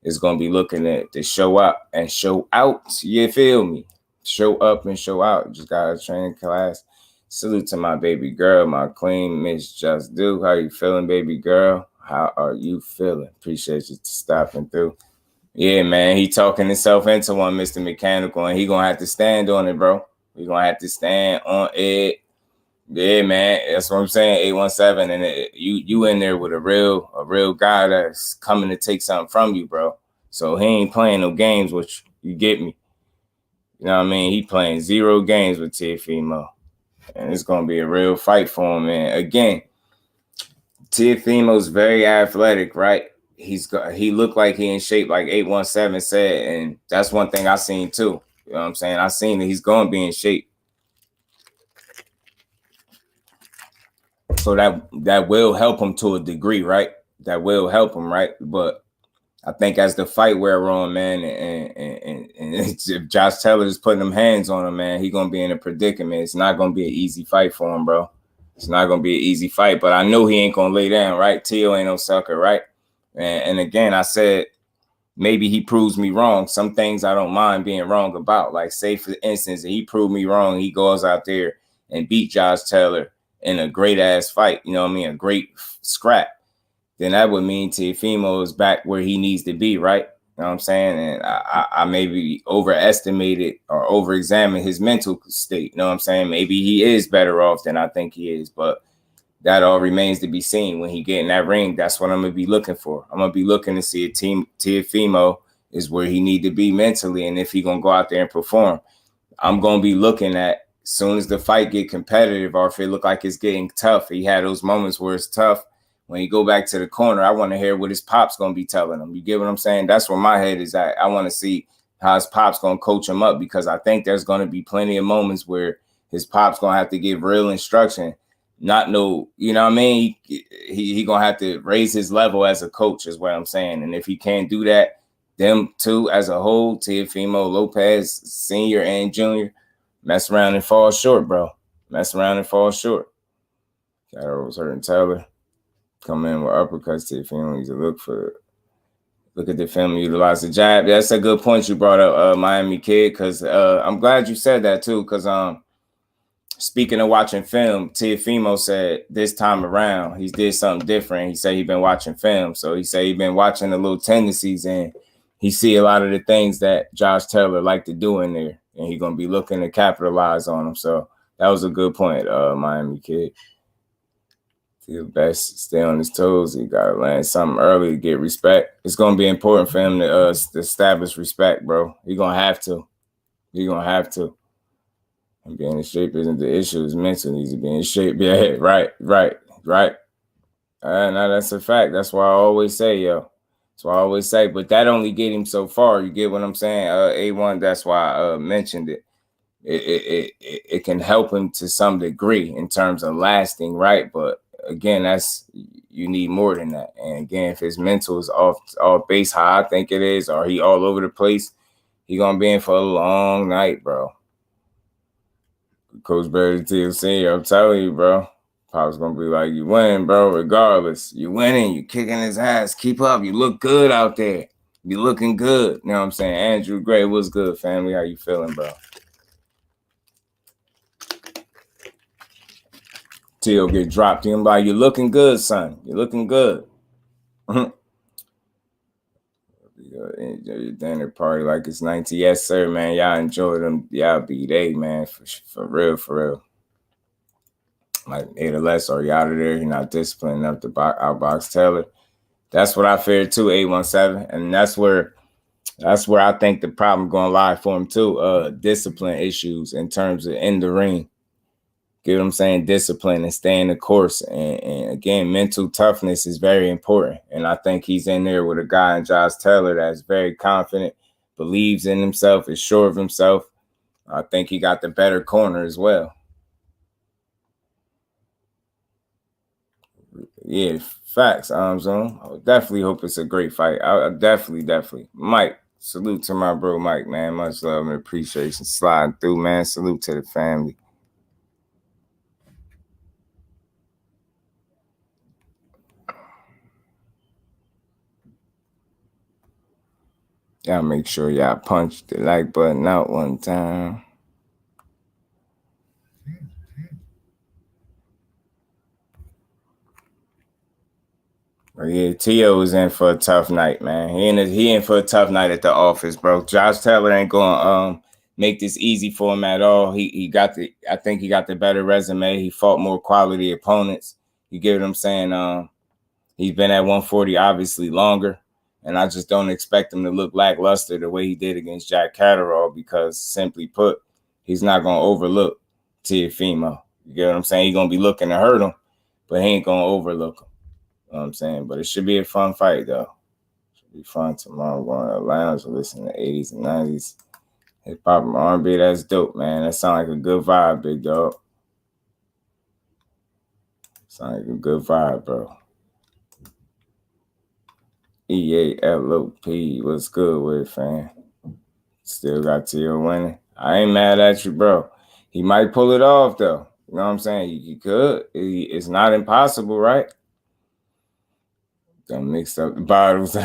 is going to be looking to show up and show out. You feel me? Show up and show out. Just got a training class. Salute to my baby girl, my queen, Miss Just Do. How you feeling, baby girl? How are you feeling? Appreciate you stopping through. Yeah, man, he talking himself into one, Mr. Mechanical, and he going to have to stand on it, bro. He going to have to stand on it. Yeah, man, that's what I'm saying. 817, and you in there with a real guy that's coming to take something from you, bro. So he ain't playing no games, which you get me. You know what I mean? He playing 0 games with Teofimo, and it's gonna be a real fight for him. And again, Teofimo's very athletic, right? He looked like he in shape, like 817 said, and that's one thing I seen too. You know what I'm saying? I seen that he's gonna be in shape. So that will help him to a degree, right? That will help him, right? But I think as the fight wear on, man, and if Josh Taylor is putting them hands on him, man, he's gonna be in a predicament. It's not gonna be an easy fight for him, bro. It's not gonna be an easy fight. But I know he ain't gonna lay down, right? Teo ain't no sucker, right? And again, I said maybe he proves me wrong. Some things I don't mind being wrong about. Like, say for instance, he proved me wrong. He goes out there and beat Josh Taylor in a great ass fight. You know what I mean? A great scrap. Then that would mean Teofimo is back where he needs to be, right? You know what I'm saying? And I maybe overestimated or overexamined his mental state. You know what I'm saying? Maybe he is better off than I think he is, but that all remains to be seen. When he get in that ring, that's what I'm going to be looking for. I'm going to be looking to see if Teofimo is where he need to be mentally, and if he going to go out there and perform. I'm going to be looking at as soon as the fight get competitive, or if it look like it's getting tough. He had those moments where it's tough. When he go back to the corner, I want to hear what his pop's going to be telling him. You get what I'm saying? That's where my head is at. I want to see how his pop's going to coach him up, because I think there's going to be plenty of moments where his pop's going to have to give real instruction. Not no, you know what I mean? He going to have to raise his level as a coach is what I'm saying. And if he can't do that, them two as a whole, Teofimo, Lopez, senior and junior, mess around and fall short, bro. Mess around and fall short. Jaron hurting Taylor. Come in with uppercuts to the film. He's a look at the film and utilize the jab. That's a good point you brought up, Miami Kid, because I'm glad you said that too. Because speaking of watching film, Teofimo said this time around he did something different. He said he been watching film, so he said he been watching the little tendencies, and he see a lot of the things that Josh Taylor like to do in there, and he gonna be looking to capitalize on them. So that was a good point, Miami Kid. Feel best, stay on his toes. He gotta land something early to get respect. It's gonna be important for him to establish respect, bro. He gonna have to. He gonna have to. And being in shape isn't the issue. It's mental. He needs to be in shape. Yeah, right. No, that's a fact. That's why I always say, yo. That's why I always say. But that only get him so far. You get what I'm saying? A1. That's why I mentioned it. It can help him to some degree in terms of lasting, right? But again, you need more than that. And again, if his mental is off base, how I think it is, or he all over the place, he gonna be in for a long night, bro. Coach Barry TLC, I'm telling you, bro. Pop's gonna be like, you winning, bro, regardless. You winning, you kicking his ass. Keep up. You look good out there. You looking good. You know what I'm saying? Andrew Gray, what's good, family? How you feeling, bro? Till get dropped. Him by you looking good, son. You looking good. Your dinner party like it's 19. Yes, sir, man. Y'all enjoy them. Y'all be they, man, for real, for real. Like, either less or you out of there. You're not disciplined enough to outbox Taylor. That's what I feared too, 817. And that's where I think the problem going to lie for him too. Discipline issues in terms of in the ring. Get what I'm saying? Discipline and staying the course. And again, mental toughness is very important. And I think he's in there with a guy in Josh Taylor that's very confident, believes in himself, is sure of himself. I think he got the better corner as well. Yeah, facts, Zone. I would definitely hope it's a great fight. I definitely. Mike, salute to my bro Mike, man. Much love and appreciation. Sliding through, man. Salute to the family. Y'all make sure y'all punch the like button out one time. But yeah, Tio is in for a tough night, man. He in for a tough night at the office, bro. Josh Taylor ain't gonna make this easy for him at all. I think he got the better resume. He fought more quality opponents. You get what I'm saying? He's been at 140 obviously longer. And I just don't expect him to look lackluster the way he did against Jack Catterall because, simply put, he's not going to overlook Teofimo. You get what I'm saying? He's going to be looking to hurt him, but he ain't going to overlook him. You know what I'm saying? But it should be a fun fight, though. It should be fun tomorrow. I'm going to the lounge and listen to 80s and 90s. Hip-hop and R&B, that's dope, man. That sounds like a good vibe, big dog. Sounds like a good vibe, bro. EALOP, what's good with it, fam? Still got Tio winning. I ain't mad at you, bro. He might pull it off, though. You know what I'm saying? You could. It's not impossible, right? Don't mix up the bottles.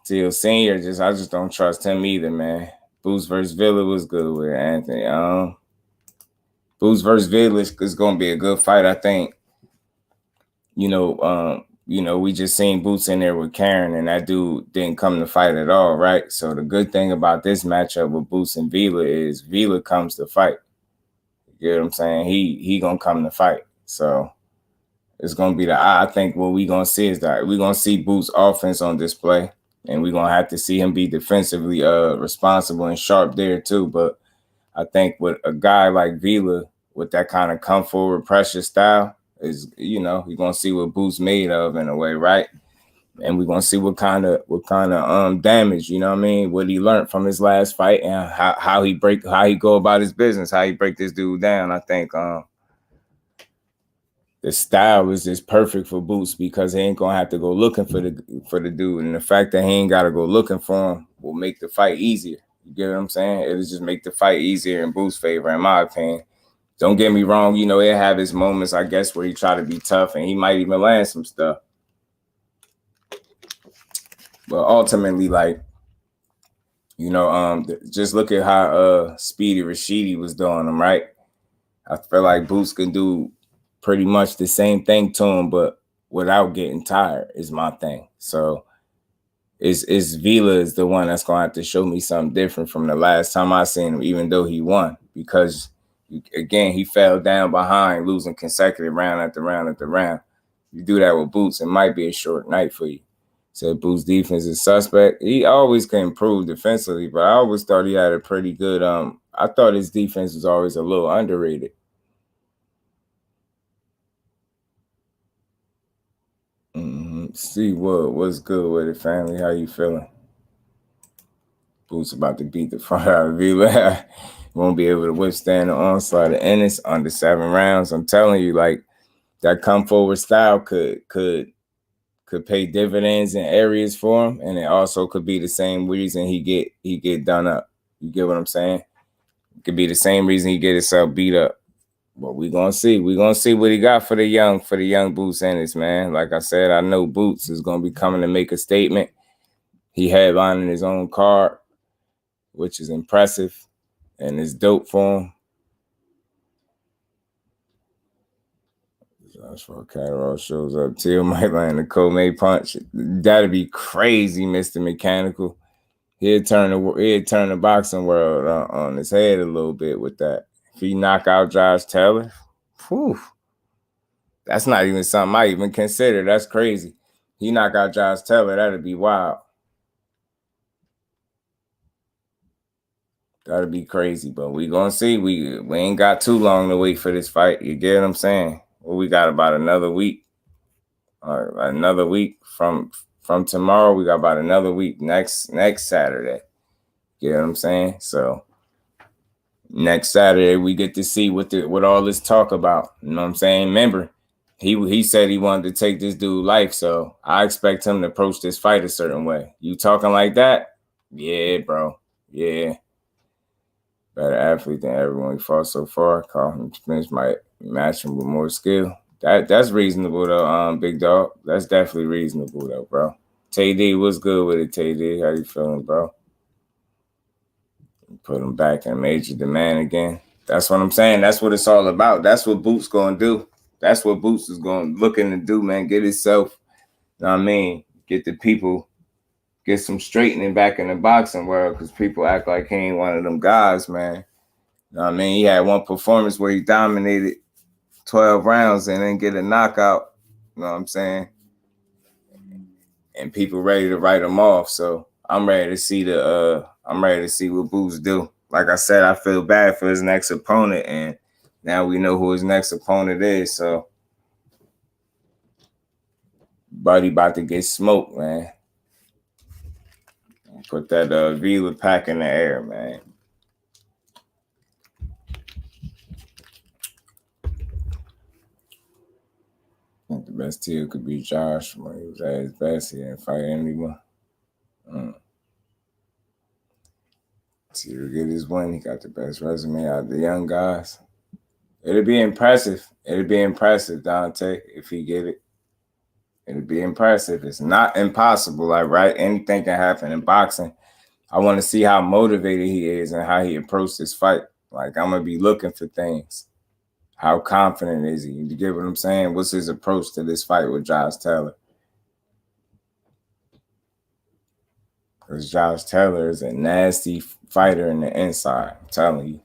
Tio Senior, I just don't trust him either, man. Boots versus Villa was good with Anthony. Boots versus Villa is going to be a good fight, I think. We just seen Boots in there with Karen, and that dude didn't come to fight at all, right? So the good thing about this matchup with Boots and Vila is Vila comes to fight. You get what I'm saying? He gonna come to fight. So it's gonna be I think what we gonna see is that we're gonna see Boots' offense on display, and we're gonna have to see him be defensively responsible and sharp there too. But I think with a guy like Vila with that kind of come forward pressure style, is you're gonna see what Boots made of in a way, right? And we're gonna see what kind of damage, you know what I mean, what he learned from his last fight and how he go about his business, how he break this dude down. I think the style is just perfect for Boots because he ain't gonna have to go looking for the dude, and the fact that he ain't gotta go looking for him will make the fight easier. You get what I'm saying? It'll just make the fight easier in Boots' favor, in my opinion. Don't get me wrong, he'll have his moments, I guess, where he try to be tough, and he might even land some stuff. But ultimately, just look at how Speedy Rashidi was doing him, right? I feel like Boots can do pretty much the same thing to him, but without getting tired is my thing. So it's Vila is the one that's going to have to show me something different from the last time I seen him, even though he won, because again, he fell down behind, losing consecutive round after round after round. You do that with Boots, it might be a short night for you. So Boots' defense is suspect. He always can improve defensively, but I always thought he had a pretty good. I thought his defense was always a little underrated. See what's good with it, family? How you feeling? Boots about to beat the front out of Vila. Won't be able to withstand the onslaught of Ennis under 7 rounds. I'm telling you, that come forward style could pay dividends in areas for him, and it also could be the same reason he get done up. You get what I'm saying? It could be the same reason he get himself beat up. But we're gonna see. We're gonna see what he got for the young Boots Ennis, man. Like I said, I know Boots is gonna be coming to make a statement. He headlining his own card, which is impressive. And it's dope for him. That's why Catterall shows up. Teal might land a co-made punch. That'd be crazy, Mr. Mechanical. he'd turn the boxing world on his head a little bit with that. If he knock out Josh Taylor, whew, that's not even something I even consider. That's crazy. He knock out Josh Taylor, that'd be wild. That'd be crazy, but we gonna see. We ain't got too long to wait for this fight. You get what I'm saying? Well, we got about another week. Another week from tomorrow. We got about another week next Saturday. You know what I'm saying? So next Saturday we get to see what all this talk about. You know what I'm saying? Remember, he said he wanted to take this dude life, so I expect him to approach this fight a certain way. You talking like that? Yeah, bro. Yeah. Better athlete than everyone he fought so far. Call him Spence might match him with more skill. That's reasonable though, big dog. That's definitely reasonable though, bro. TD, what's good with it, TD? How you feeling, bro? Put him back in major demand again. That's what I'm saying. That's what it's all about. That's what Boots gonna do. That's what Boots is looking to do, man. Get himself, you know what I mean? Get the people, get some straightening back in the boxing world, because people act like he ain't one of them guys, man. You know what I mean? He had one performance where he dominated 12 rounds and then get a knockout. You know what I'm saying? And people ready to write him off. So I'm ready to see what Boots do. Like I said, I feel bad for his next opponent, and now we know who his next opponent is. So Buddy about to get smoked, man. Put that Vila pack in the air, man. I think the best tier could be Josh when he was at his best. He didn't fight anyone. To get his win, he got the best resume out of the young guys. It'd be impressive. Dante, if he get it. It'd be impressive. It's not impossible. Like, right? Anything can happen in boxing. I want to see how motivated he is and how he approached this fight. Like, I'm going to be looking for things. How confident is he? You get what I'm saying? What's his approach to this fight with Josh Taylor? Because Josh Taylor is a nasty fighter in the inside. I'm telling you.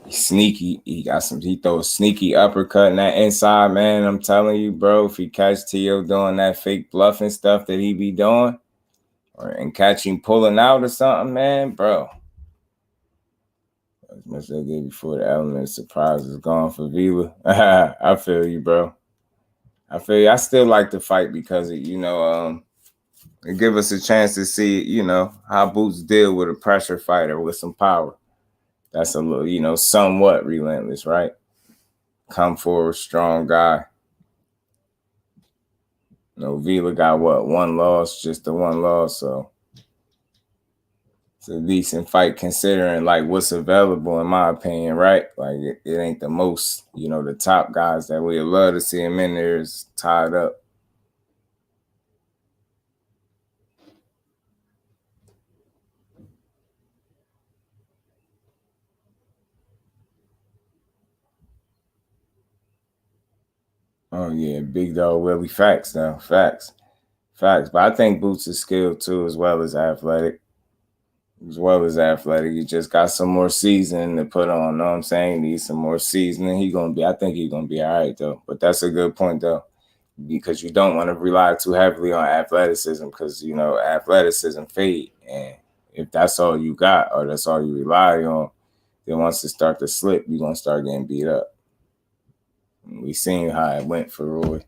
He's sneaky. He throws a sneaky uppercut in that inside, man. I'm telling you, bro, if he catch Teo doing that fake bluffing stuff that he be doing, and catch him pulling out or something, man, bro. As much as I did before, the element of surprise is gone for Vila. I feel you, bro. I feel you. I still like the fight because it give us a chance to see, how Boots deal with a pressure fighter with some power. That's a little, somewhat relentless, right? Come forward, strong guy. Vila got one loss, just the one loss, so it's a decent fight considering like what's available, in my opinion, right? Like it ain't the most, the top guys that we'd love to see him in there is tied up. Oh yeah, big dog Willie. Facts now. Facts. But I think Boots is skilled too, as well as athletic. He just got some more seasoning to put on. Know what I'm saying? He needs some more seasoning. I think he's gonna be all right though. But that's a good point though. Because you don't want to rely too heavily on athleticism, because athleticism fade. And if that's all you got or that's all you rely on, then once it start to slip, you're gonna start getting beat up. We seen how it went for Roy.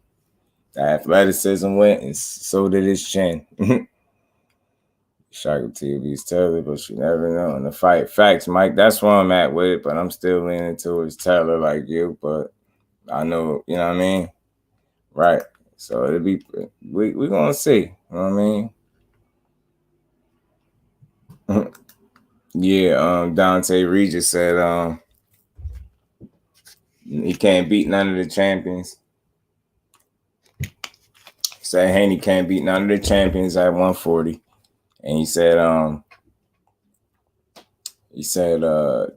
The athleticism went, and so did his chin. Shocker TV's Taylor, but you never know in the fight. Facts, Mike. That's where I'm at with it, but I'm still leaning towards Taylor like you. But I know, you know what I mean? Right. So it'll be we're gonna see. You know what I mean? Yeah, Dante Regis said he can't beat none of the champions. He said Haney can't beat none of the champions at 140. And he said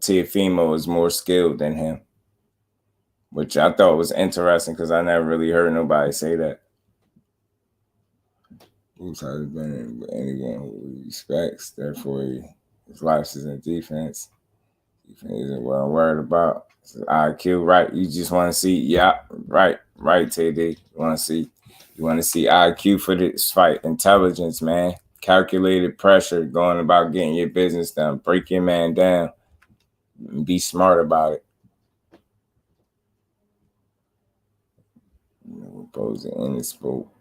Teofimo is more skilled than him. Which I thought was interesting because I never really heard nobody say that. Boots has been anyone who respects. Therefore, his life is in defense. Defense isn't what I'm worried about. It's IQ, right? You just want to see, yeah, right, TD. You want to see IQ for this fight, intelligence, man, calculated pressure, going about getting your business done, break your man down, and be smart about it. You know, Bo's in Ennis spoke.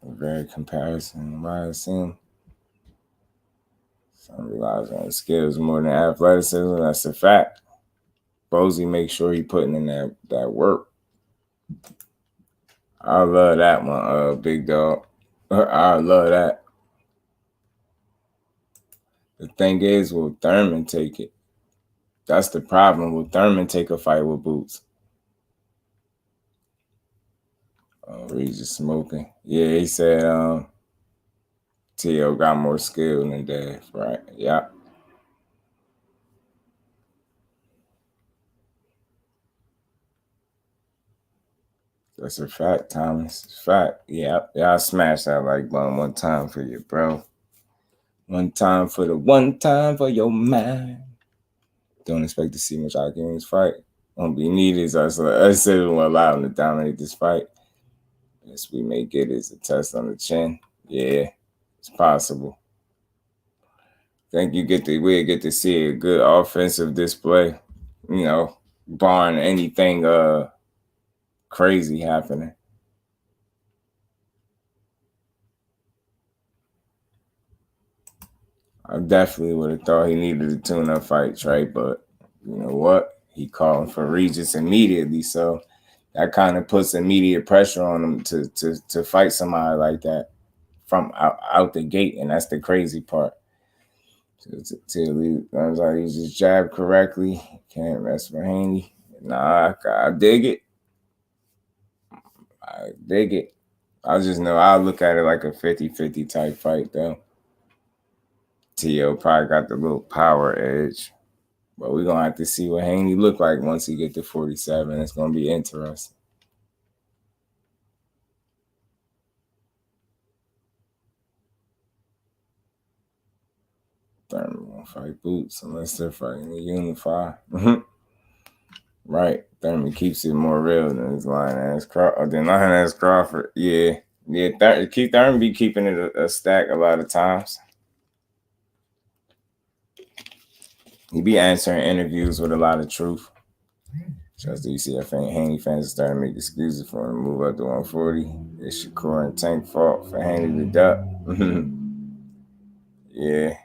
A very comparison. Why I seem some relies on skills more than athleticism. That's a fact. Bozy makes sure he putting in that work. I love that one, big dog. I love that. The thing is, will Thurman take it? That's the problem. Will Thurman take a fight with Boots? Regis smoking. Yeah, he said T.O. got more skill than Dave, right? Yeah. That's a fact, Thomas. It's a fact. Yeah, I smashed that like button one time for you, bro. One time for your mind. Don't expect to see much IQ in this fight. Won't be needed. I said it won't allow him to dominate this fight. Yes, we may get is a test on the chin. Yeah, it's possible. Think we'll get to see a good offensive display. You know, barring anything crazy happening. I definitely would have thought he needed a tune-up fight, Trey, but you know what? He called for Regis immediately, so that kind of puts immediate pressure on him to fight somebody like that from out the gate, and that's the crazy part. Till he just jabbed correctly, can't rest for Haney. Nah, I dig it. I just know I'll look at it like a 50-50 type fight, though. T.O. probably got the little power edge. But we're going to have to see what Haney look like once he get to 47. It's going to be interesting. Thurman won't fight Boots unless they're fighting the Unify. Right. Thurman keeps it more real than his lion-ass Crawford. Yeah. Thurman be keeping it a stack a lot of times. He be answering interviews with a lot of truth. Just UCF Haney fans are starting to make excuses for him to move up to 140. It's Shakur and Tank fault for Haney to duck. Yeah.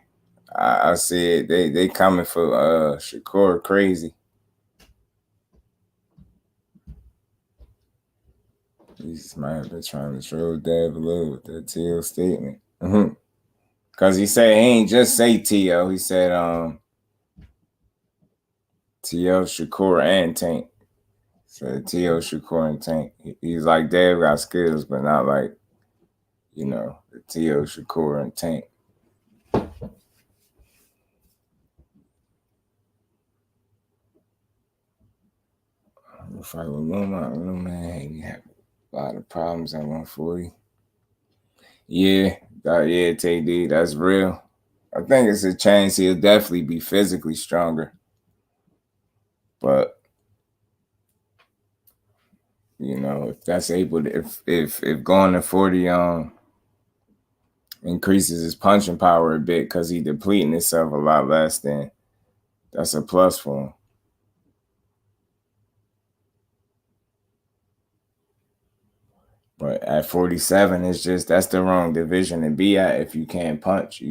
I see it. They coming for Shakur crazy. He might have been trying to troll Dave a little with that T.O. statement. Because he said he ain't just say T.O. He said T.O., Shakur, and Tank. Said T.O., Shakur, and Tank. He's like, Dave got skills, but not like, you know, the T.O., Shakur, and Tank. If I with Roiman, he have a lot of problems at 140. Yeah, TD, that's real. I think it's a chance he'll definitely be physically stronger. But you know, if that's able to, if going to 40 increases his punching power a bit because he's depleting himself a lot less, then that's a plus for him. But at 47, it's just that's the wrong division to be at if you can't punch.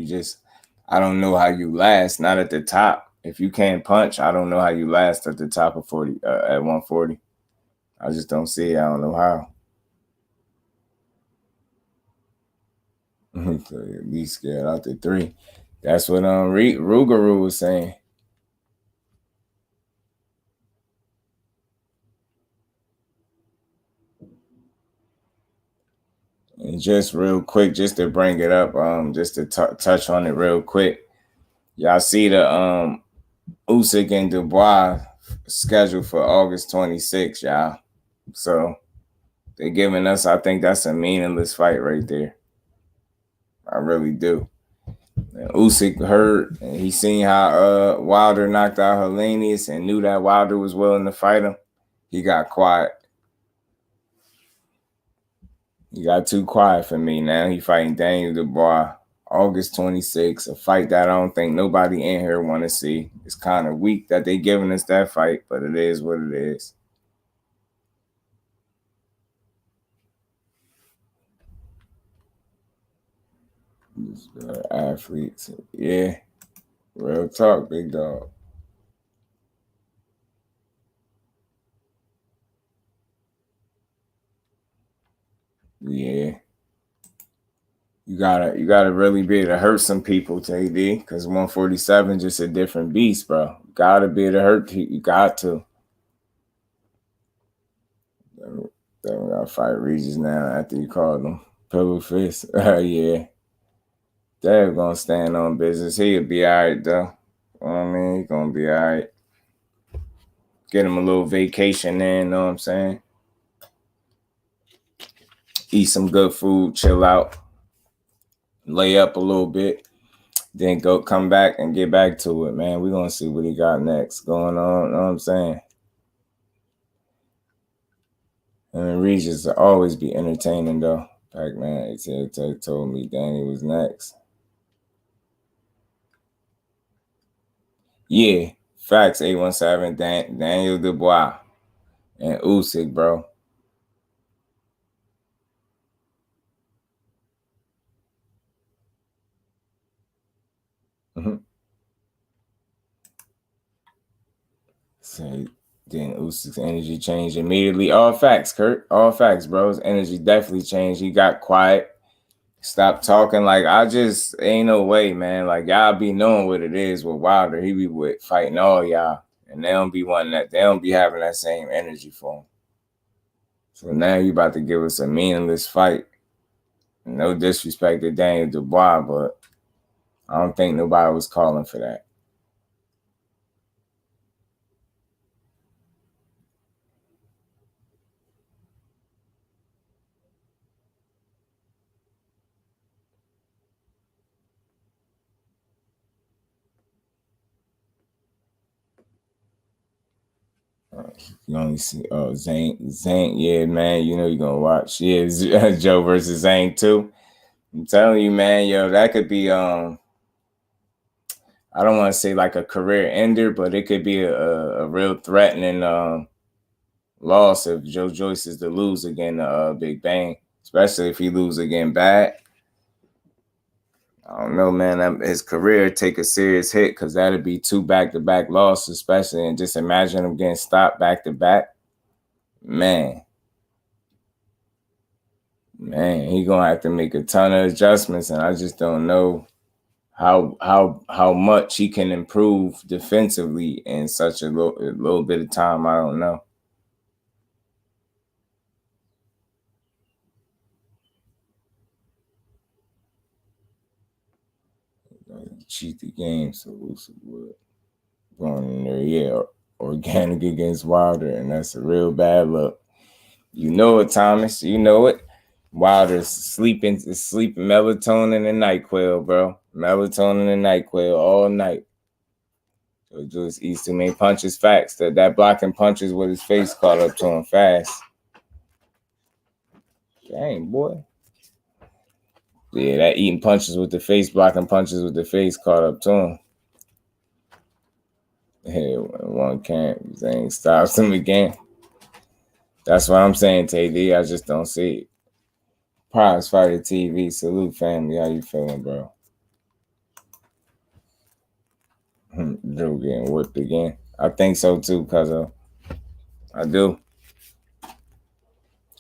I don't know how you last, not at the top. If you can't punch, I don't know how you last at the top of 40 at 140. I just don't see it. I don't know how. So at least get out to 3. That's what Rugaru was saying. And just real quick, just to bring it up, just to touch on it real quick. Y'all see the Usyk and Dubois scheduled for August 26th, y'all. So they're giving us, I think that's a meaningless fight right there. I really do. And Usyk heard, and he seen how Wilder knocked out Helenius and knew that Wilder was willing to fight him. He got quiet. He got too quiet for me now. He fighting Daniel Dubois August 26th, a fight that I don't think nobody in here want to see. It's kind of weak that they giving us that fight, but it is what it is. Athletes, yeah. Real talk, big dog. Yeah. You gotta really be able to hurt some people, JD, because 147 just a different beast, bro. You gotta be able to hurt people. You got to. Then we gotta fight Regis now after you called him pillow fist. Yeah. They're gonna stand on business. He'll be all right, though. You know what I mean? He's gonna be all right. Get him a little vacation in, you know what I'm saying? Eat some good food, chill out, lay up a little bit, then come back and get back to it, man. We're gonna see what he got next going on, you know what I'm saying? And Regis will always be entertaining, though. Pac-Man told me Danny was next. Yeah, facts, 817, Daniel Dubois and Usyk, bro. So then Usyk's energy changed immediately. All facts, Kurt. All facts, bro. His energy definitely changed. He got quiet. Stopped talking. Like, I just ain't no way, man. Like, y'all be knowing what it is with Wilder. He be with fighting all y'all. And they don't be wanting that. They don't be having that same energy for him. So now you about to give us a meaningless fight. No disrespect to Daniel Dubois, but I don't think nobody was calling for that. You only see Zane, yeah, man. You know you're gonna watch. Yeah, Joe versus Zane too. I'm telling you, man, yo, that could be I don't want to say like a career ender, but it could be a real threatening loss if Joe Joyce is to lose again to Big Bang, especially if he lose again bad. I don't know, man. His career take a serious hit because that'd be 2 back-to-back losses, especially, and just imagine him getting stopped back-to-back. Man, he gonna have to make a ton of adjustments, and I just don't know how much he can improve defensively in such a little bit of time. I don't know. Cheat the game, so Wood going in there, yeah, organic against Wilder, and that's a real bad look. You know it, Thomas. You know it. Wilder's sleeping melatonin and NyQuil, bro. Melatonin and NyQuil all night. So just eats too many punches. Facts. That blocking punches with his face caught up to him fast. Dang, boy. Yeah, that eating punches with the face, blocking punches with the face caught up to him. Yeah, one camp, Zane stops him again. That's what I'm saying, TD. I just don't see it. Prize Fighter TV. Salute, family. How you feeling, bro? Joe getting whipped again. I think so, too, cuz I do.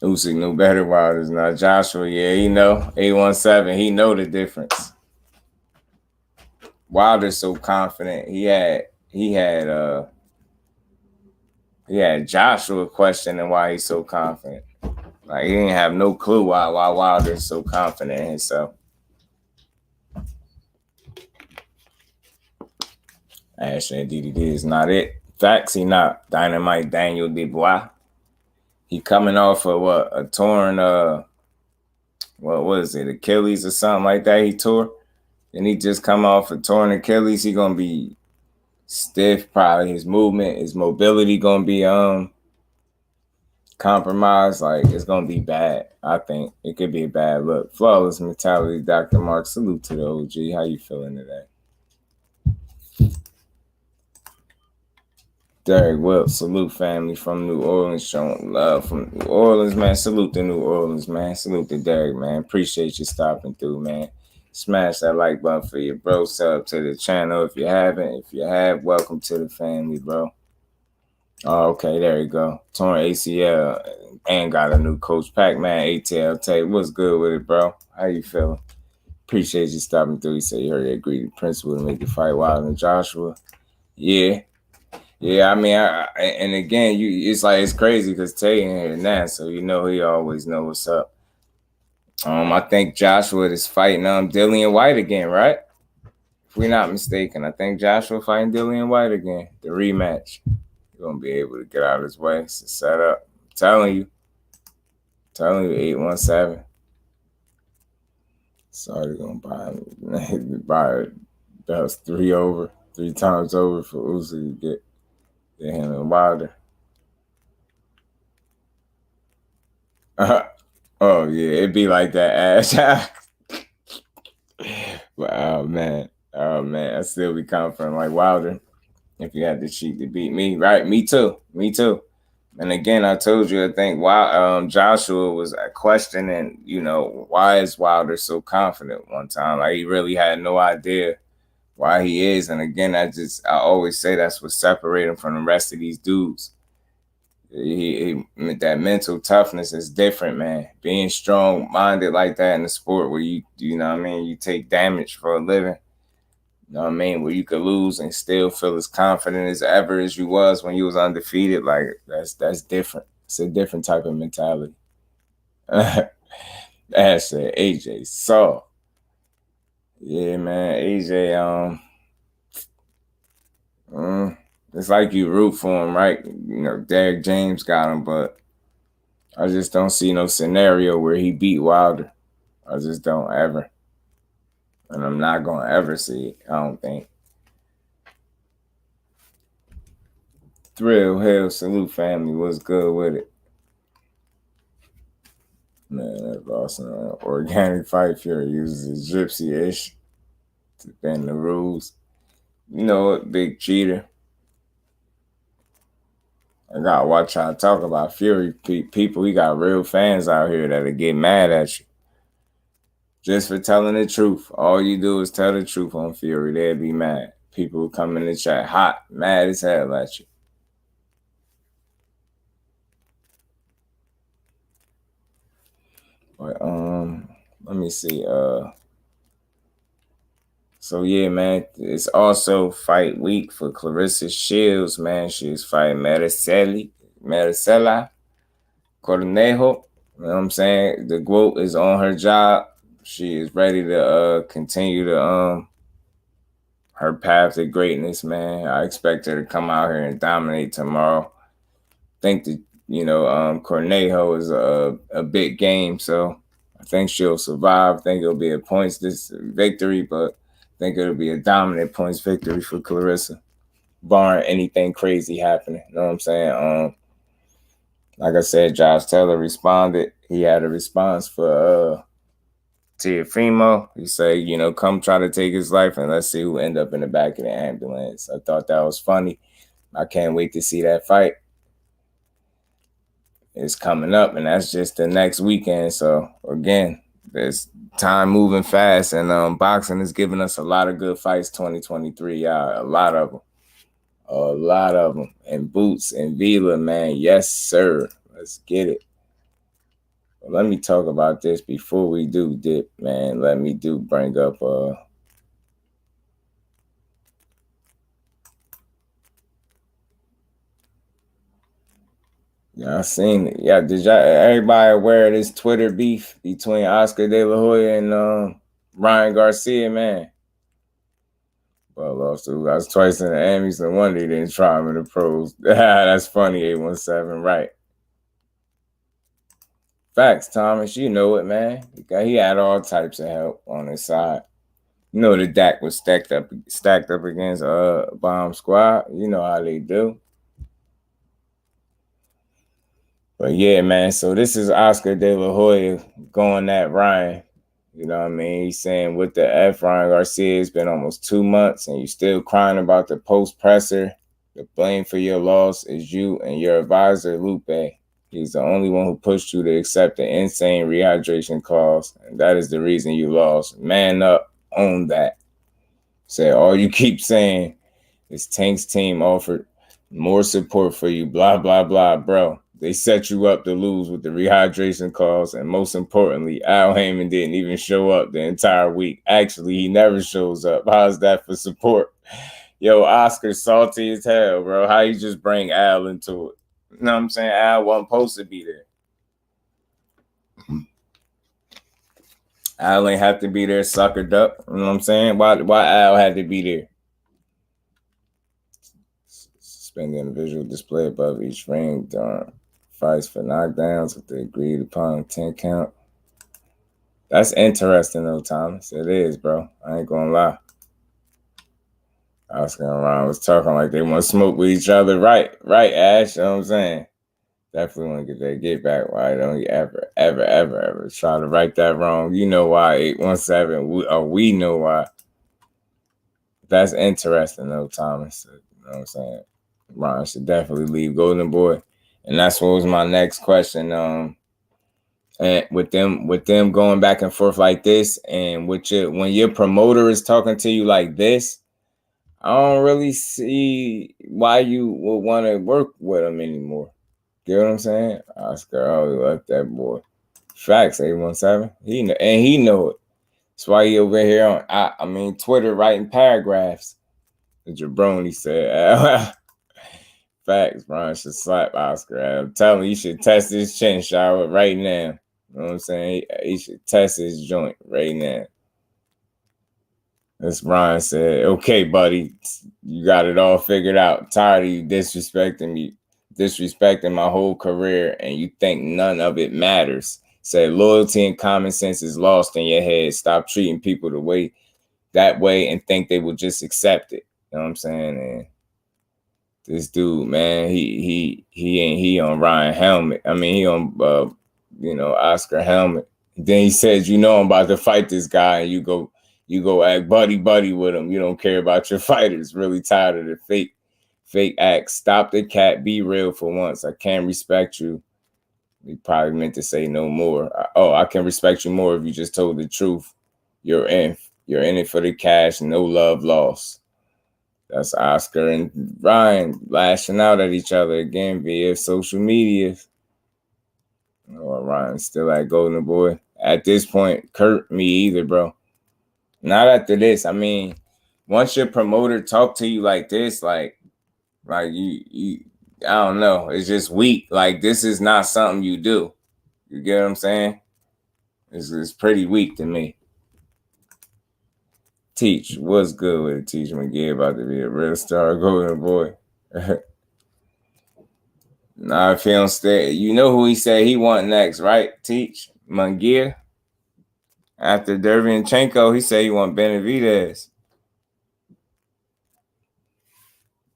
Usyk knew better Wilder's not. Joshua, yeah, he know. 817, he know the difference. Wilder's so confident. He had Joshua questioning why he's so confident. Like, he didn't have no clue why Wilder's so confident in himself. Ashley DDD is not it. Facts, he not. Dynamite Daniel Dubois. He coming off of a torn what is it, Achilles or something like that he tore. And he just come off a torn Achilles. He gonna be stiff, probably. His movement, his mobility gonna be compromised. Like, it's gonna be bad. I think it could be a bad look. Flawless mentality, Dr. Mark. Salute to the OG. How you feeling today? Derek Wills, salute family from New Orleans, showing love from New Orleans, man. Salute to New Orleans, man. Salute to Derek, man. Appreciate you stopping through, man. Smash that like button for your bro. Sub to the channel if you haven't. If you have, welcome to the family, bro. Oh, okay, there you go. Torn ACL and got a new coach. Pac-Man ATL tape. What's good with it, bro? How you feeling? Appreciate you stopping through. You said you heard the agreed principle to make the fight Wilder and Joshua. Yeah. Yeah, I mean, and again, it's like it's crazy because Tay in here now, so you know he always know what's up. I think Joshua is fighting Dillian White again, right? If we're not mistaken, I think Joshua fighting Dillian White again, the rematch. You're gonna be able to get out of his way. It's a setup. I'm telling you, 817. Sorry, gonna buy that was 3 times over for Uzi to get him and Wilder. Oh yeah, it'd be like that, Ash. But oh man, I still be confident like Wilder. If you had to cheat to beat me, right? Me too. And again, I told you, I think Joshua was questioning, why is Wilder so confident one time? Like he really had no idea why he is. And again, I always say that's what separates him from the rest of these dudes. That mental toughness is different, man. Being strong-minded like that in the sport where you know what I mean, you take damage for a living. You know what I mean? Where you could lose and still feel as confident as ever as you was when you was undefeated. Like that's different. It's a different type of mentality. Ash said AJ Saw. Yeah, man. AJ, it's like you root for him, right? Derek James got him, but I just don't see no scenario where he beat Wilder. I just don't ever. And I'm not going to ever see it, I don't think. Thrill Hill, salute family. What's good with it? Man, that's awesome. Organic Fight Fury uses his gypsy-ish to bend the rules. You know what, big cheater. I gotta watch how I talk about Fury. People, he got real fans out here that'll get mad at you. Just for telling the truth. All you do is tell the truth on Fury. They'll be mad. People who come in the chat hot, mad as hell at you. But let me see. So yeah, man, it's also fight week for Clarissa Shields, man. She's fighting Maricela Cornejo. You know what I'm saying? The GOAT is on her job. She is ready to continue to her path to greatness, man. I expect her to come out here and dominate tomorrow. I think that Cornejo is a big game, so I think she'll survive. I think it'll be a points victory, but I think it'll be a dominant points victory for Clarissa, barring anything crazy happening. You know what I'm saying? Like I said, Josh Taylor responded. He had a response for Teofimo. He said, come try to take his life and let's see who end up in the back of the ambulance. I thought that was funny. I can't wait to see that fight. It's coming up, and that's just the next weekend. So, again, there's time moving fast, and boxing is giving us a lot of good fights 2023, y'all. A lot of them. And Boots and Vila, man. Yes, sir. Let's get it. Well, let me talk about this before we do dip, man. Let me bring up yeah, I seen it. Yeah, everybody aware of this Twitter beef between Oscar Delahoya and Ryan Garcia, man? Well, lost two guys twice in the Emmys, no wonder he didn't try him in the pros. That's funny, 817, right? Facts, Thomas. You know it, man. He had all types of help on his side. You know the Dak was stacked up against Bomb Squad. You know how they do. But yeah, man. So this is Oscar Delahoya going at Ryan. You know what I mean? He's saying, with the F, Ryan Garcia, it's been almost 2 months and you still crying about the post presser. The blame for your loss is you and your advisor, Lupe. He's the only one who pushed you to accept the insane rehydration clause, and that is the reason you lost. Man up, own that. Say all you keep saying is Tank's team offered more support for you, blah, blah, blah, bro. They set you up to lose with the rehydration clause, and most importantly, Al Heyman didn't even show up the entire week. Actually, he never shows up. How's that for support? Yo, Oscar's salty as hell, bro. How you just bring Al into it? You know what I'm saying? Al wasn't supposed to be there. Al ain't have to be there, sucker duck. You know what I'm saying? Why Al had to be there? Suspending the visual display above each ring during fights for knockdowns with the agreed upon 10 count. That's interesting though, Thomas. It is, bro. I ain't gonna lie. Oscar and Ron was talking like they want to smoke with each other. Right, Ash. You know what I'm saying? Definitely want to get that get back. Why don't you ever try to right that wrong? You know why, 817. We know why. That's interesting though, Thomas. You know what I'm saying? Ron should definitely leave Golden Boy. And that's what was my next question. And with them going back and forth like this, and when your promoter is talking to you like this, I don't really see why you would want to work with him anymore. You know what I'm saying? Oscar always left that boy. Facts, 817. He know it. That's why he over here on Twitter writing paragraphs. The jabroni said. Facts, Brian should slap Oscar. I'm telling you should test his chin shower right now. You know what I'm saying? He should test his joint right now. As Ryan said, okay, buddy, you got it all figured out. Tired of you disrespecting my whole career, and you think none of it matters. Said loyalty and common sense is lost in your head. Stop treating people that way and think they will just accept it. You know what I'm saying? And this dude, man, he on Ryan helmet. I mean, he on Oscar helmet. Then he says, I'm about to fight this guy, and you go act buddy with him. You don't care about your fighters. Really tired of the fake acts. Stop the cat. Be real for once. I can't respect you. He probably meant to say no more. I can respect you more if you just told the truth. You're in it for the cash. No love lost. That's Oscar and Ryan lashing out at each other again via social media. Ryan's still at Golden Boy. At this point, Kurt, me either, bro. Not after this. I mean, once your promoter talk to you like this, like you I don't know. It's just weak. Like, this is not something you do. You get what I'm saying? It's pretty weak to me. Teach, what's good with it? Teach McGee about to be a real star Golden Boy. Nah, if he don't stay, you know who he said he want next, right? Teach Munguia. After Derevyanchenko, he said he want Benavidez.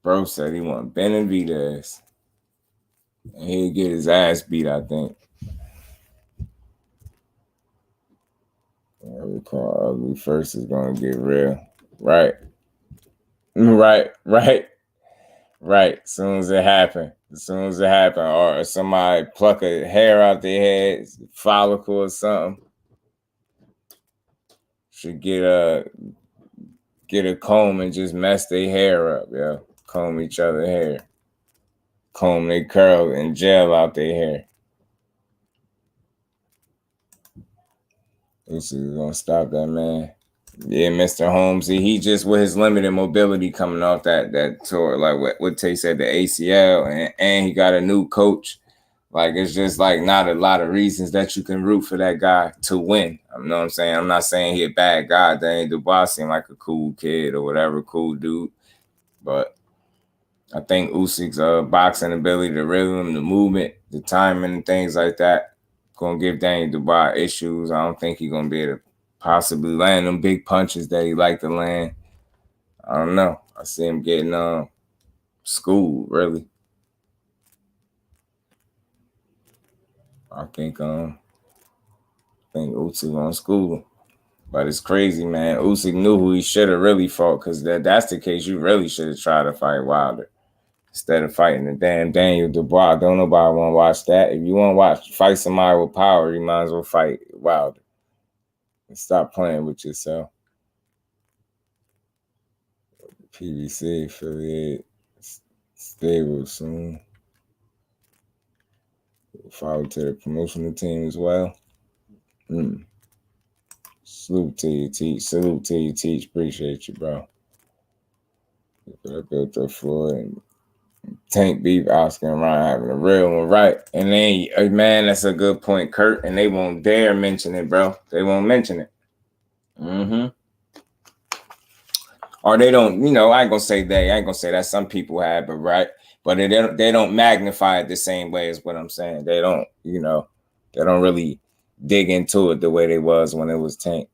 Bro said he want Benavidez. And he'll get his ass beat, I think. We call ugly first is gonna get real. Right. Soon as it happen. Or somebody pluck a hair out their head, follicle or something. Should get a comb and just mess their hair up, yeah. Comb each other's hair. Comb their curl and gel out their hair. This is gonna stop that, man. Yeah, Mr. Holmes, he just with his limited mobility coming off that tour, like what Tay said, the ACL, and he got a new coach. Like, it's just like not a lot of reasons that you can root for that guy to win. You know what I'm saying? I'm not saying he a bad guy. Daniel Dubois seemed like a cool kid or whatever, cool dude. But I think Usyk's boxing ability, the rhythm, the movement, the timing, and things like that gonna give Daniel Dubois issues. I don't think he's gonna be able to possibly land them big punches that he like to land. I don't know. I see him getting schooled, really. I think Usyk gonna school him. But it's crazy, man. Usyk knew who he should have really fought, because that's the case. You really should have tried to fight Wilder instead of fighting the damn Daniel Dubois. Don't nobody want to watch that. If you want to fight somebody with power, you might as well fight Wilder. And stop playing with yourself. PBC affiliate stable soon. Follow to the promotional team as well. Salute to you, Teach. Salute to you, Teach. Appreciate you, bro. I built the floor and Tank Beef, Oscar, and Ryan having a real one, right? And then, man, that's a good point, Kurt. And they won't dare mention it, bro. They won't mention it. Or they don't, I ain't gonna say they. I ain't gonna say that. Some people have, but right. But they don't magnify it the same way as what I'm saying. They don't, they don't really dig into it the way they was when it was Tank.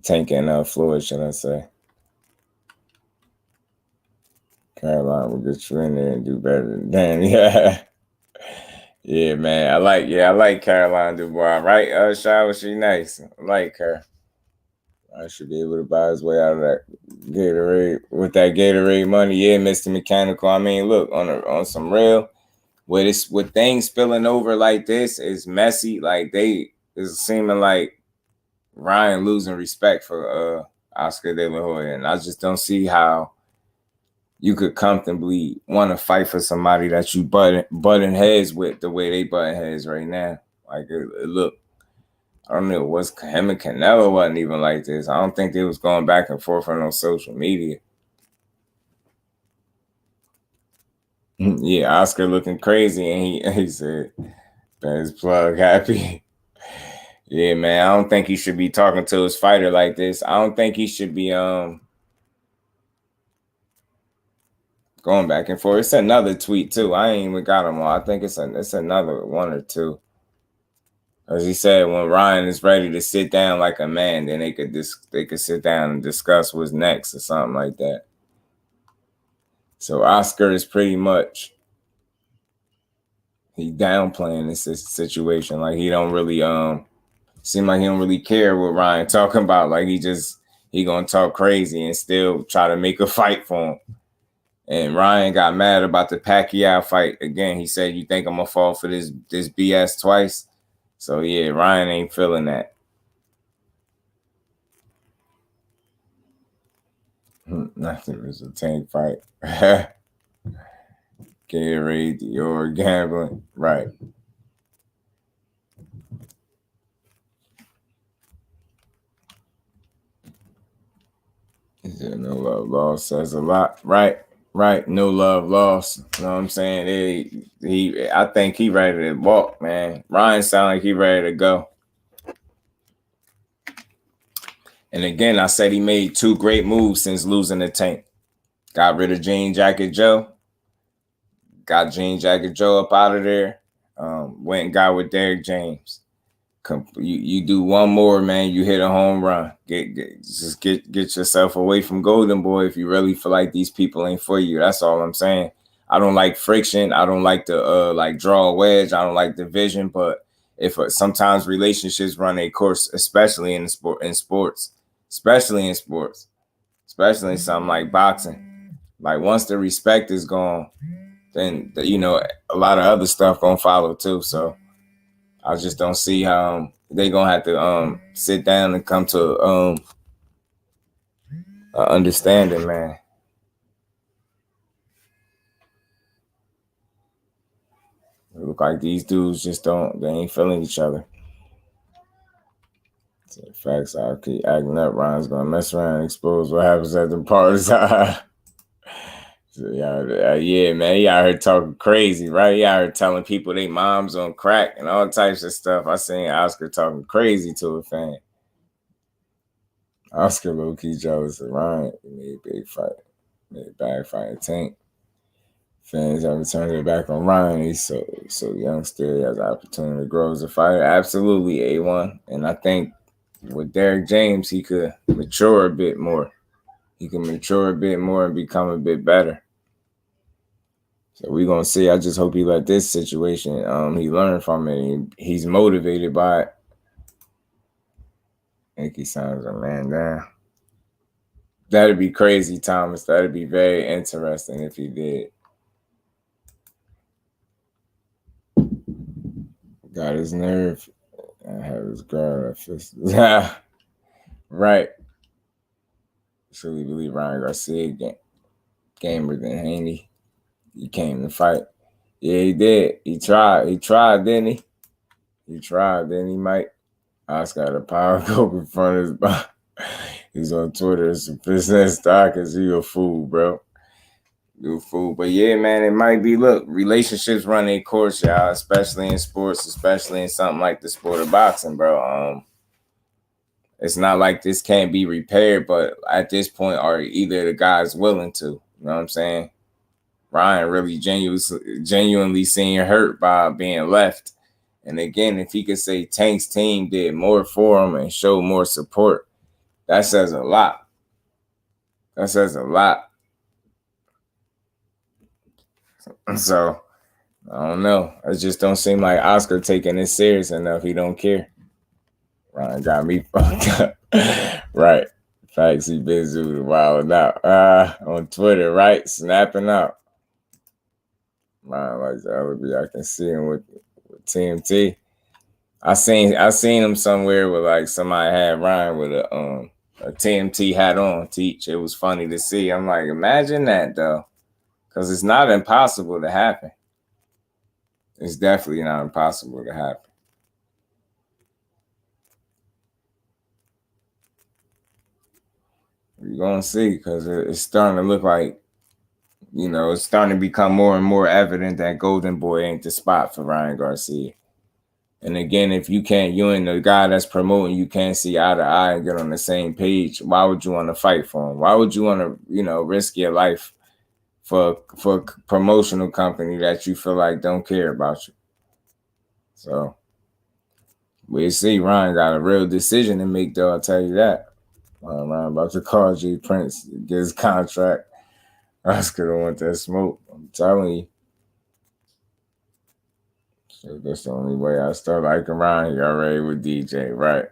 Tank and Floyd, should I say. Caroline will get you in there and do better than Dan. Yeah. Yeah, man. I like Caroline Dubois, right? Shaw, she nice. I like her. I should be able to buy his way out of that Gatorade with that Gatorade money. Yeah, Mr. Mechanical. I mean, look, on some real, with things spilling over like this, is messy. Like it's seeming like Ryan losing respect for Oscar De La Hoya, and I just don't see how you could comfortably want to fight for somebody that you butting heads with the way they butting heads right now. Like, look. I don't know, him and Canelo wasn't even like this. I don't think they was going back and forth on social media. Yeah, Oscar looking crazy, and he said, his plug happy. Yeah, man, I don't think he should be talking to his fighter like this. I don't think he should be going back and forth. It's another tweet too. I ain't even got them all. I think it's another one or two. As he said, when Ryan is ready to sit down like a man, then they could sit down and discuss what's next or something like that. So Oscar is pretty much he downplaying this situation. Like he don't really seem like he don't really care what Ryan talking about. Like he gonna talk crazy and still try to make a fight for him. And Ryan got mad about the Pacquiao fight again. He said, "You think I'm gonna fall for this BS twice?" So, yeah, Ryan ain't feeling that. Nothing was a Tank fight. Gatorade, Dior, gambling. Right. Is there no love lost? Says a lot. Right. No love lost. You know what I'm saying? I think he ready to walk, man. Ryan sound like he ready to go. And again, I said he made 2 great moves since losing the Tank. Got rid of Jean Jacket Joe. Got Jean Jacket Joe up out of there. Went and got with Derrick James. You do one more, man. You hit a home run. Get yourself away from Golden Boy if you really feel like these people ain't for you. That's all I'm saying. I don't like friction. I don't like to draw a wedge. I don't like division. But if sometimes relationships run a course, especially in sports, especially in something like boxing. Like once the respect is gone, then a lot of other stuff gonna follow too. So I just don't see how they gonna have to sit down and come to understanding, man. It look like these dudes they ain't feeling each other. So facts, I'll keep acting up. Ryan's gonna mess around and expose what happens at the parties. So, yeah, man, he out here talking crazy, right? He out here telling people they moms on crack and all types of stuff. I seen Oscar talking crazy to a fan. Oscar low-key jealous of Ryan. He made a big fight. Made a bad fight. Tank. Fans have turned their back on Ryan. He's so young still. He has the opportunity to grow as a fighter. Absolutely, A1. And I think with Derek James, he could mature a bit more. He can mature a bit more and become a bit better. So we're going to see. I just hope he let this situation, he learned from it. He's motivated by it. I think he sounds a man down. That'd be crazy, Thomas. That'd be very interesting if he did. Got his nerve. I have his guard. Right. Truly believe Ryan Garcia gamer than Haney. He came to fight. Yeah, he did. He tried, didn't he? He tried, didn't he, Mike? Oscar had a power go in front of his body. He's on Twitter. It's a business stock because he a fool, bro. You a fool. But yeah, man, it might be, look, relationships run their course, y'all, especially in sports, especially in something like the sport of boxing, bro. It's not like this can't be repaired, but at this point, are either the guys willing to? You know what I'm saying? Ryan really genuinely seeing hurt by being left. And again, if he could say Tank's team did more for him and show more support, that says a lot. That says a lot. So, I don't know. It just don't seem like Oscar taking it serious enough. He don't care. Ryan got me fucked up. Right. Facts, he been zooted wilding out. On Twitter, right? Snapping out. Ryan like that. I can see him with TMT. I seen him somewhere with like somebody had Ryan with a TMT hat on. Teach. It was funny to see. I'm like, imagine that though. Because it's not impossible to happen. It's definitely not impossible to happen. We're going to see, because it's starting to look like, it's starting to become more and more evident that Golden Boy ain't the spot for Ryan Garcia. And again, if you and the guy that's promoting, you can't see eye to eye and get on the same page, why would you want to fight for him? Why would you want to, risk your life for a promotional company that you feel like don't care about you? So we'll see. Ryan got a real decision to make, though, I'll tell you that. Ryan about to call G Prince, get his contract. Oscar don't want that smoke. I'm telling you. So that's the only way I start liking Ryan. He already with DJ, right?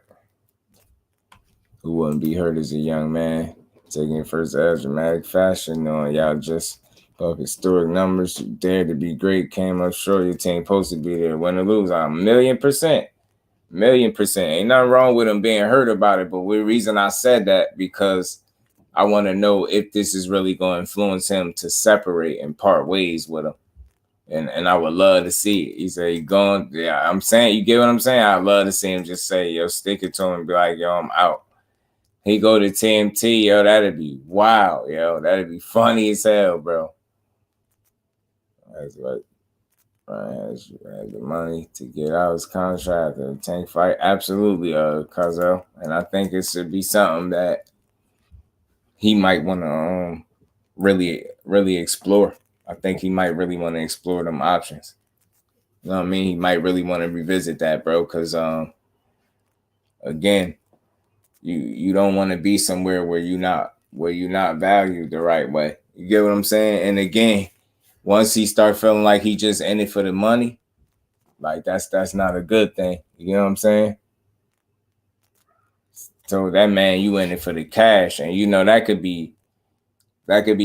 Who wouldn't be hurt as a young man? Taking first as dramatic fashion, knowing y'all just up historic numbers. You dare to be great, came up short. Your team supposed to be there. Win or lose, 1,000,000%. 1,000,000%. Ain't nothing wrong with him being hurt about it. But the reason I said that, because I want to know if this is really going to influence him to separate and part ways with him. And I would love to see it. He said, he gone. Yeah, I'm saying, you get what I'm saying? I'd love to see him just say, yo, stick it to him and be like, yo, I'm out. He go to TMT, yo, that'd be wild, yo. That'd be funny as hell, bro. That's like, Ryan has the money to get out his contract and Tank fight. Absolutely, Cuzzo. And I think it should be something that he might want to really, really explore. I think he might really want to explore them options. You know what I mean? He might really want to revisit that, bro. Because again, you don't want to be somewhere where you're not valued the right way. You get what I'm saying? And again, once he start feeling like he just in it for the money, like that's not a good thing. You know what I'm saying? So that man, you in it for the cash, and that could be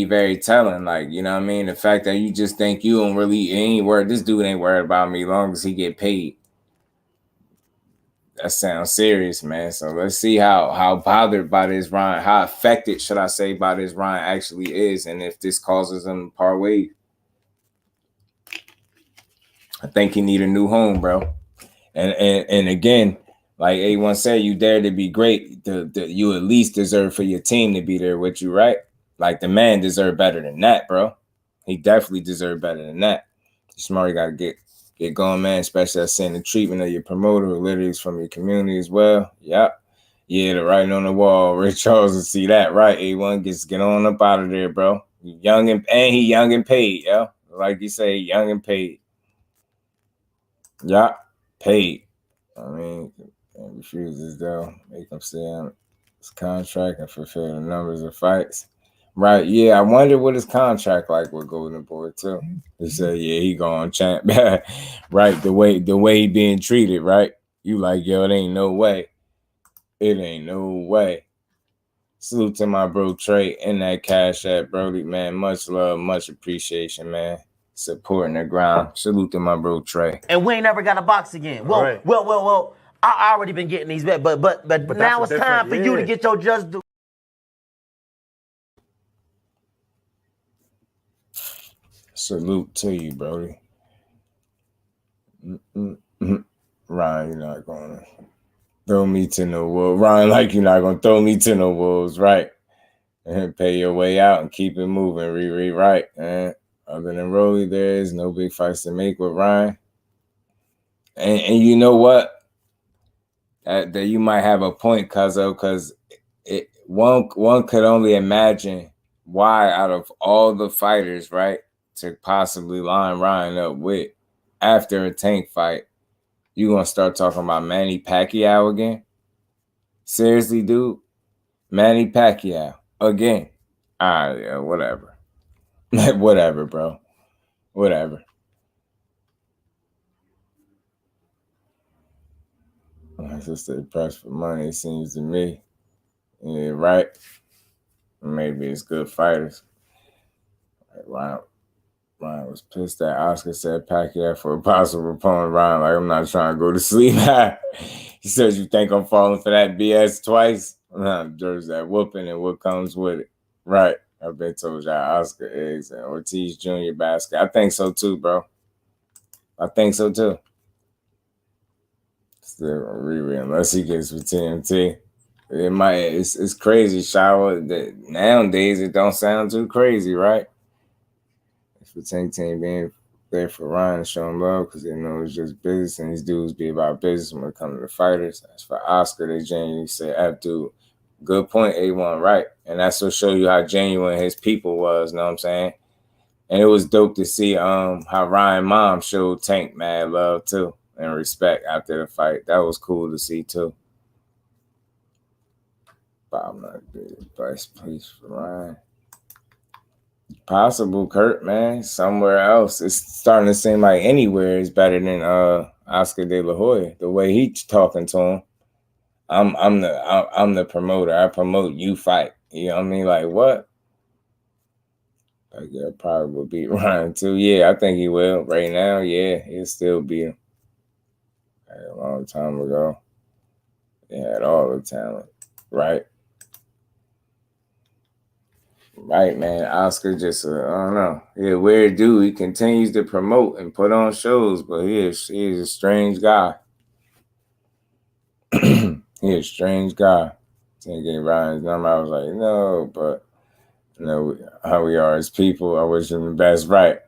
very telling. Like, you know what I mean? The fact that you just think you don't really ain't worried. This dude ain't worried about me as long as he get paid. That sounds serious, man. So let's see how bothered by this Ryan, how affected, should I say, by this Ryan actually is, and if this causes him to part ways. I think he need a new home, bro. And again, like A1 said, you dare to be great. You at least deserve for your team to be there with you, right? Like, the man deserved better than that, bro. He definitely deserved better than that. You smart, you got to get going, man, especially seeing the treatment of your promoter who literally is from your community as well. Yep. Yeah, the writing on the wall. Ray Charles will see that, right? A1 get on up out of there, bro. He young and paid, yo. Like you say, young and paid. Yeah, paid. I mean, and refuses though. Make him stay on his contract and fulfill the numbers of fights. Right, yeah. I wonder what his contract like with Golden Boy too. He said, yeah, he going champ. Right, the way he being treated, right? You like, yo, it ain't no way. It ain't no way. Salute to my bro Trey and that Cash App, Brody, man. Much love, much appreciation, man. Supporting the ground. Salute to my bro Trey. And we ain't never got to box again. Well, well. I already been getting these bets, but now it's time for you to get your just do. Salute to you, Brody. Ryan, you're not going to throw me to no wolves. Ryan, like you're not going to throw me to no wolves, right? And pay your way out and keep it moving, Riri, right? And other than Rolly, there is no big fights to make with Ryan. And you know what? That you might have a point, Cuzzo, because one could only imagine why out of all the fighters, right, to possibly line Ryan up with after a Tank fight, you gonna start talking about Manny Pacquiao again? Seriously, dude? Manny Pacquiao again? Yeah, whatever. Whatever, bro. Whatever. I just stay pressed for money, it seems to me. Yeah, right? Maybe it's good fighters. Ryan was pissed that Oscar said Pacquiao for a possible opponent. Ryan, like, I'm not trying to go to sleep. He says, you think I'm falling for that BS twice? There's that whooping and what comes with it. Right. I've been told y'all Oscar eggs and Ortiz Jr. basket. I think so too, bro. I think so too. Still Riri, unless he gets with TMT. It's crazy, Shower. That nowadays it don't sound too crazy, right? It's for Tank Team being there for Ryan and show him love because they know it's just business and these dudes be about business when it comes to the fighters. As for Oscar, they genuinely said, dude, good point, A1, right? And that's what show you how genuine his people was, know what I'm saying? And it was dope to see how Ryan mom showed Tank mad love too and respect after the fight. That was cool to see too. But I'm not good advice, please, for Ryan. Possible, Kurt, man. Somewhere else. It's starting to seem like anywhere is better than Oscar Delahoya. The way he's talking to him. I'm the promoter. I promote, you fight. You know what I mean? Like what? Like yeah, probably will beat Ryan too. Yeah, I think he will. Right now, yeah, he'll still beat him. A long time ago. He had all the talent. Right? Right, man. Oscar just, I don't know. He's a weird dude. He continues to promote and put on shows, but he's a strange guy. He's a strange guy. Didn't get Ryan's number. I was like, no, but you know how we are as people. I wish him the best. Right.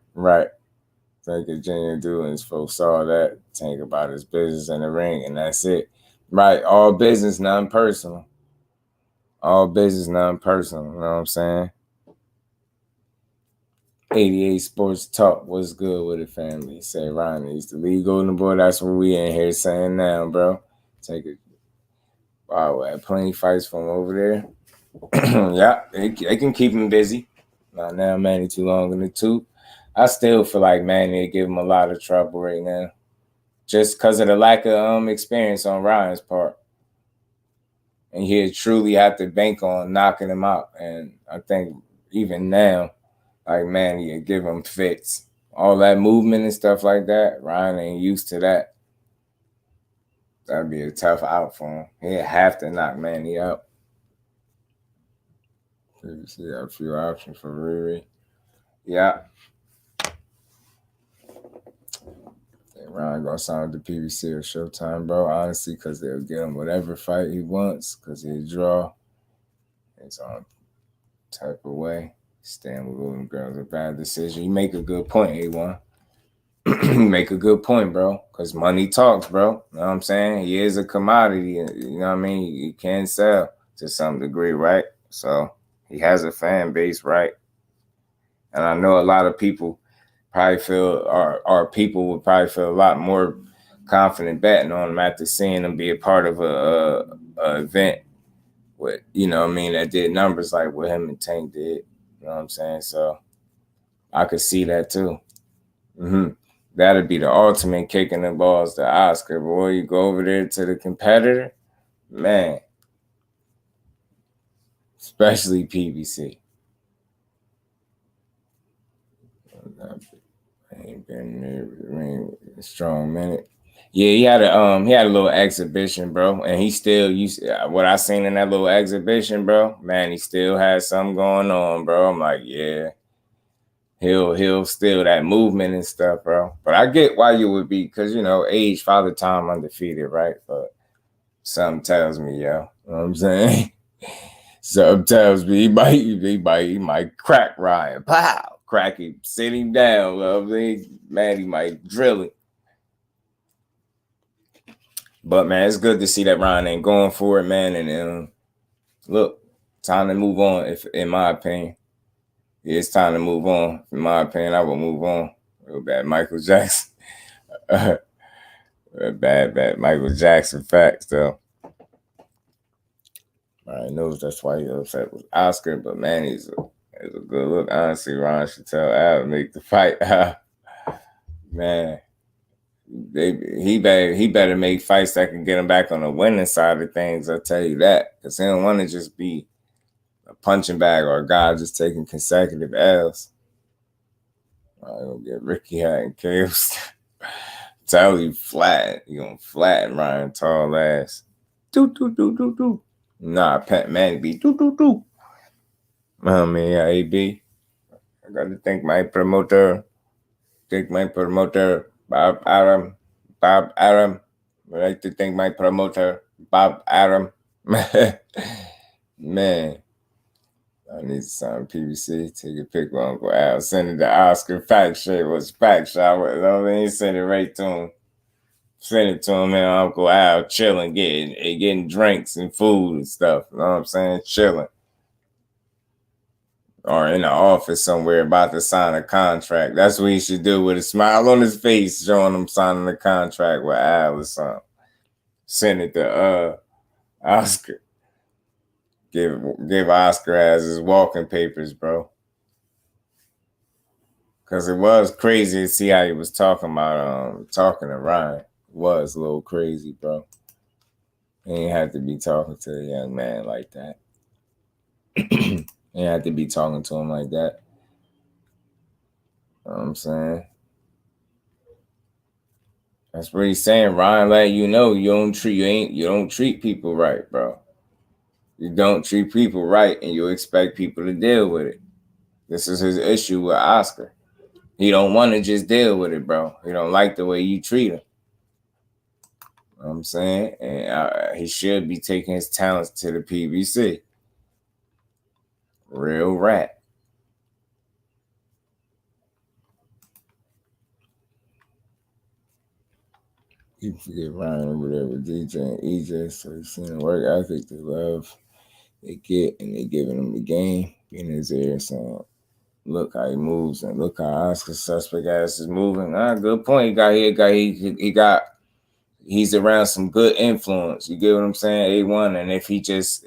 Think a genuine dude and his folks saw that. Think about his business in the ring, and that's it. Right. All business, non-personal. All business, non-personal. You know what I'm saying? 88 Sports Talk. What's good with the family? Say Ryan needs to leave Golden Boy. That's what we in here saying now, bro. Take it. Wow, we had plenty fights from over there. Yeah, they can keep him busy. Not now, Manny too long in the tooth. I still feel like Manny give him a lot of trouble right now. Just because of the lack of experience on Ryan's part. And he'll truly have to bank on knocking him out. And I think even now, like, man, you give him fits. All that movement and stuff like that, Ryan ain't used to that. That'd be a tough out for him. He'd have to knock Manny out. See a few options for Riri. Yeah. Ryan gonna sign with the PBC or Showtime, bro. Honestly, because they'll get him whatever fight he wants, because he'll draw his own type of way. Stand with Golden Girls, a bad decision. You make a good point, A1. You make a good point, bro. Because money talks, bro. You know what I'm saying? He is a commodity. You know what I mean? You can sell to some degree, right? So he has a fan base, right? And I know a lot of people probably feel, our people would probably feel a lot more confident betting on him after seeing him be a part of a event with, you know what I mean, that did numbers like what him and Tank did. You know what I'm saying? So I could see that too. That'd be the ultimate kick in the balls to Oscar. Boy, you go over there to the competitor, man. Especially PBC. Ain't been there a strong minute. Yeah, he had a little exhibition, bro, and he still what I seen in that little exhibition, bro. Man, he still has something going on, bro. I'm like, yeah, he'll still that movement and stuff, bro. But I get why you would be, because you know, age, Father Time undefeated, right? But something tells me, yo, you know what I'm saying? Something tells me he might crack Ryan. Pow! Crack him, sit him down. Man, he might drill him. But man, it's good to see that Ryan ain't going for it, man. And look, time to move on. If in my opinion, yeah, it's time to move on. In my opinion, I will move on. Real bad, Michael Jackson. bad, Michael Jackson facts though. I knows that's why he upset with Oscar, but man, he's a good look. Honestly, Ron should tell Al to make the fight. Man, he better make fights that can get him back on the winning side of things. I'll tell you that, because he don't want to just be a punching bag or a guy just taking consecutive L's. I'm gonna get Ricky Hatton kills. Tell you flat, you gonna flatten Ryan tall ass. Do. Nah, Pat Manny be do. I mean, yeah, AB. I gotta thank my promoter. Bob Aram. I like to thank my promoter, Bob Aram. Man, I need to sign PBC. Take a pic with Uncle Al. Send it to Oscar. Fact shit was fact shot. You know what I mean? Send it right to him. Send it to him and Uncle Al chilling, getting drinks and food and stuff. You know what I'm saying? Chilling. Or in the office somewhere about to sign a contract. That's what he should do, with a smile on his face, showing him signing a contract with Al or something. Send it to Oscar. Give Oscar as his walking papers, bro. Because it was crazy to see how he was talking to Ryan. It was a little crazy, bro. He ain't have to be talking to a young man like that. He ain't have to be talking to him like that. You know what I'm saying? That's what he's saying. Ryan let you know you don't treat people right, bro. You don't treat people right, and you expect people to deal with it. This is his issue with Oscar. He don't want to just deal with it, bro. He don't like the way you treat him. You know what I'm saying? And he should be taking his talents to the PBC. Real rat. You forget Ryan over there with DJ and EJ, so he's seen the work ethic, the love they get, and they giving him the game in his ear, saying, look how he moves and look how Oscar's suspect ass is moving. Good point. He's around some good influence. You get what I'm saying? A1. And if he just,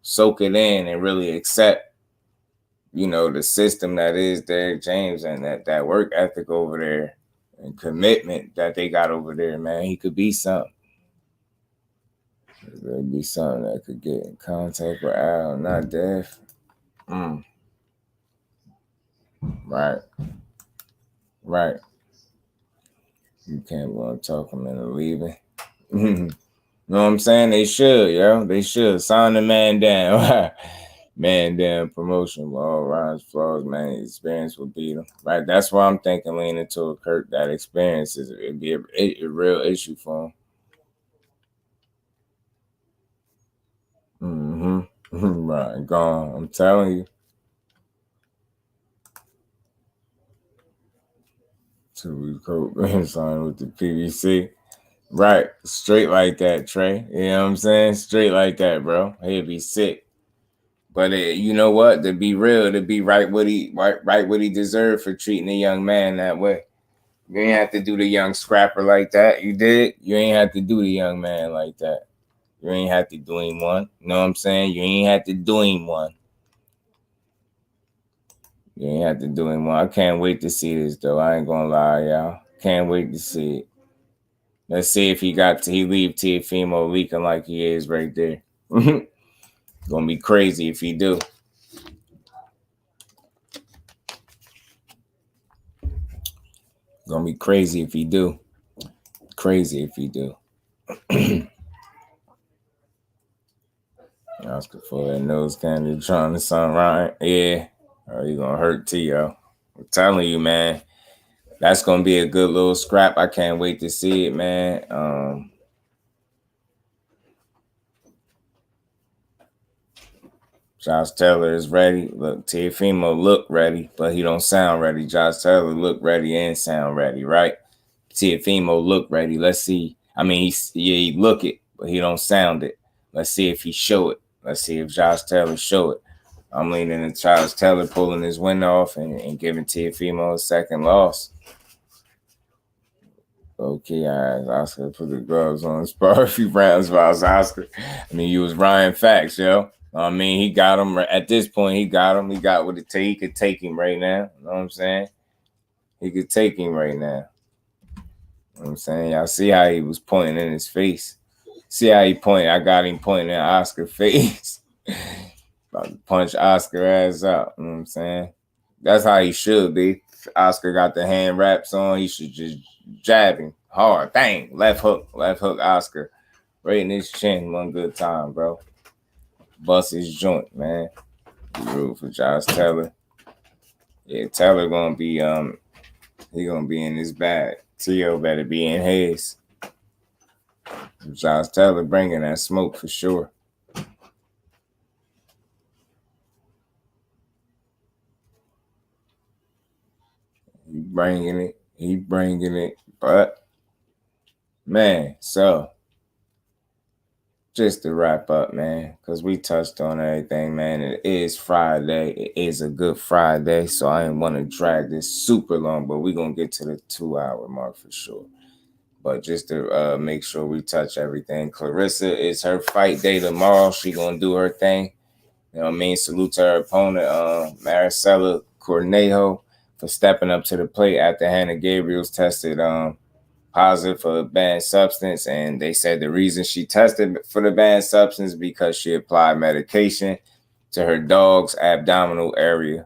soak it in and really accept, the system that is Derrick James and that work ethic over there and commitment that they got over there, man, he could be something. There'd be something that could get in contact with Al, not deaf. Right. You can't go and talk them into leaving. You know what I'm saying? They should, yo. They should. Sign the man down. Man down promotion with all Ryan's flaws, man. His experience will beat him. Right? That's why I'm thinking leaning to Kirk. That experience it'd be a real issue for him. Right, gone. I'm telling you. So we cope sign with the PVC. Right. Straight like that, Trey. You know what I'm saying? Straight like that, bro. He'd be sick. But you know what? To be real, to be right what he deserved for treating a young man that way. You ain't have to do the young scrapper like that. You did. You ain't have to do the young man like that. You ain't have to do him one. You know what I'm saying? You ain't have to do him one. You ain't have to do him one. I can't wait to see this though. I ain't gonna lie, y'all. Can't wait to see it. Let's see if he leave Teofimo leaking like he is right there. Gonna be crazy if he do. Gonna be crazy if he do. Crazy if he do. Oscar for that nose candy trying to sound right. Yeah. Oh, you gonna hurt Tio. I'm telling you, man. That's gonna be a good little scrap. I can't wait to see it, man. Josh Taylor is ready. Look, Teofimo look ready, but he don't sound ready. Josh Taylor look ready and sound ready, right? Teofimo look ready. Let's see. I mean, he look it, but he don't sound it. Let's see if he show it. Let's see if Josh Taylor show it. I'm leaning to Josh Taylor pulling his win off and giving Teofimo a second loss. Okay, all right. Oscar put the gloves on. Spar a few rounds about Oscar. I mean, you was Ryan Facts, yo. I mean, he got him at this point. He got him. He got what it take. He could take him right now. You know what I'm saying? He could take him right now. You know what I'm saying? Y'all see how he was pointing in his face. See how he pointed. I got him pointing in Oscar's face. About to punch Oscar ass out. You know what I'm saying? That's how he should be. Oscar got the hand wraps on. He should just jab him hard. Bang. Left hook Oscar. Right in his chin one good time, bro. Bust his joint, man. Be rude for Josh Taylor. Yeah, Taylor gonna be he gonna be in his bag. Tio better be in his. Josh Taylor bringing that smoke for sure. He bringing it. But man, so just to wrap up, man, because we touched on everything, man. It is Friday. It is a good Friday, so I didn't want to drag this super long, but we're going to get to the 2-hour mark for sure. But just to make sure we touch everything. Clarissa, it's her fight day tomorrow. She going to do her thing. You know what I mean? Salute to her opponent, Maricela Cornejo, for stepping up to the plate after Hannah Gabriel's tested positive for a banned substance, and they said the reason she tested for the banned substance because she applied medication to her dog's abdominal area,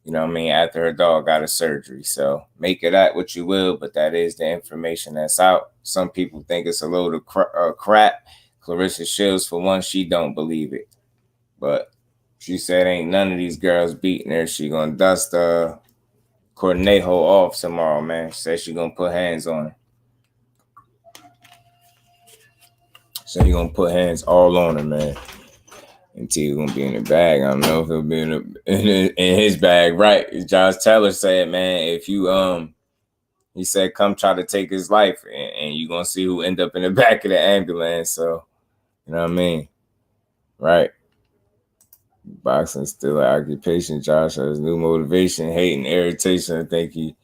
you know what I mean, after her dog got a surgery. So make it at what you will, but that is the information that's out. Some people think it's a load of crap. Clarissa Shields, for one, she don't believe it, but she said ain't none of these girls beating her. She gonna dust Cornejo off tomorrow, man. She said she gonna put hands on her. So you're going to put hands all on him, man. Until he's going to be in the bag. I don't know if he'll be in his bag. Right. Josh Taylor said, man, if you, he said, come try to take his life. And you're going to see who end up in the back of the ambulance. So, you know what I mean? Right. Boxing still an occupation. Josh has new motivation, hate, and irritation. I think he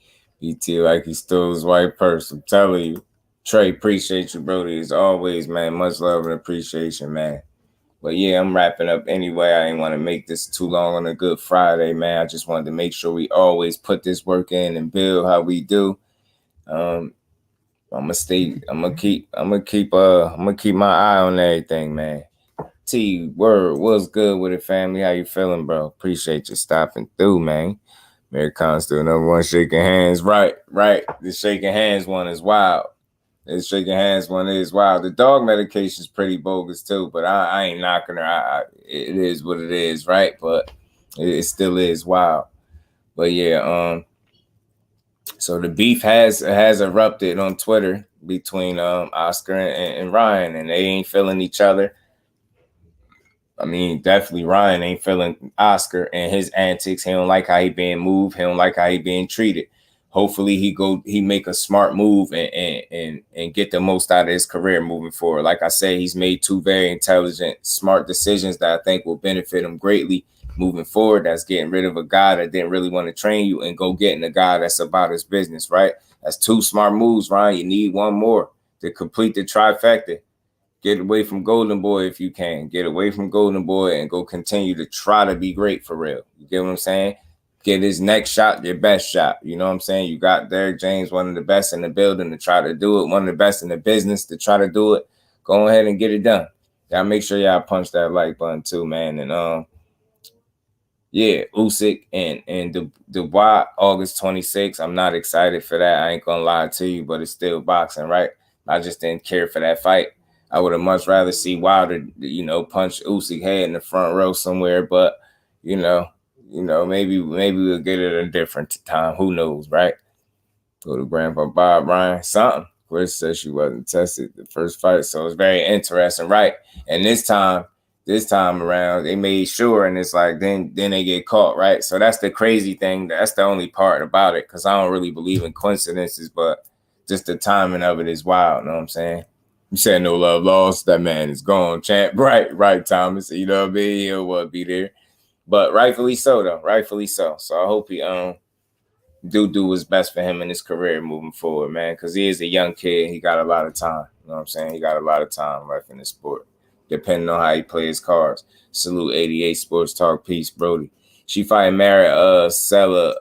feel like he stole his white purse. I'm telling you. Trey, appreciate you, Brody, as always, man. Much love and appreciation, man. But yeah, I'm wrapping up anyway. I didn't want to make this too long on a Good Friday, man. I just wanted to make sure we always put this work in and build how we do. I'm gonna keep my eye on everything, man. T, word, what's good with it, family? How you feeling, bro? Appreciate you stopping through, man. Mary Conn still number one shaking hands. Right. The shaking hands one is wild. The shaking hands one is wild. The dog medication is pretty bogus too, but I ain't knocking her. It is what it is, right? But it still is wild. But yeah, so the beef has erupted on Twitter between Oscar and Ryan, and they ain't feeling each other. I mean, definitely Ryan ain't feeling Oscar and his antics. He don't like how he being moved. He don't like how he being treated. hopefully he make a smart move and get the most out of his career moving forward. Like I said, he's made 2 very intelligent, smart decisions that I think will benefit him greatly moving forward. That's getting rid of a guy that didn't really want to train you and go getting a guy that's about his business, right? That's 2 smart moves, Ryan. You need one more to complete the trifecta. Get away from Golden Boy if you can. Get away from Golden Boy and go continue to try to be great for real. You get what I'm saying? Get his next shot, your best shot. You know what I'm saying? You got Derrick James, one of the best in the building to try to do it, one of the best in the business to try to do it. Go ahead and get it done. Y'all make sure y'all punch that like button too, man. And yeah, Usyk and Dubois, August 26th. I'm not excited for that. I ain't gonna lie to you, but it's still boxing, right? I just didn't care for that fight. I would have much rather see Wilder, punch Usyk head in the front row somewhere, but maybe we'll get it at a different time. Who knows, right? Go to Grandpa Bob Ryan, something. Chris said she wasn't tested the first fight, so it's very interesting, right? And this time around, they made sure, and it's like then they get caught, right? So that's the crazy thing. That's the only part about it, because I don't really believe in coincidences, but just the timing of it is wild. You know what I'm saying? You said no love lost. That man is gone, champ. Right, Thomas. You know what I mean? He'll be there. But rightfully so, though. Rightfully so. So I hope he do what's best for him in his career moving forward, man. Because he is a young kid. He got a lot of time. You know what I'm saying? He got a lot of time left in the sport, depending on how he plays cards. Salute 88 Sports Talk. Peace, Brody. She fighting Maricela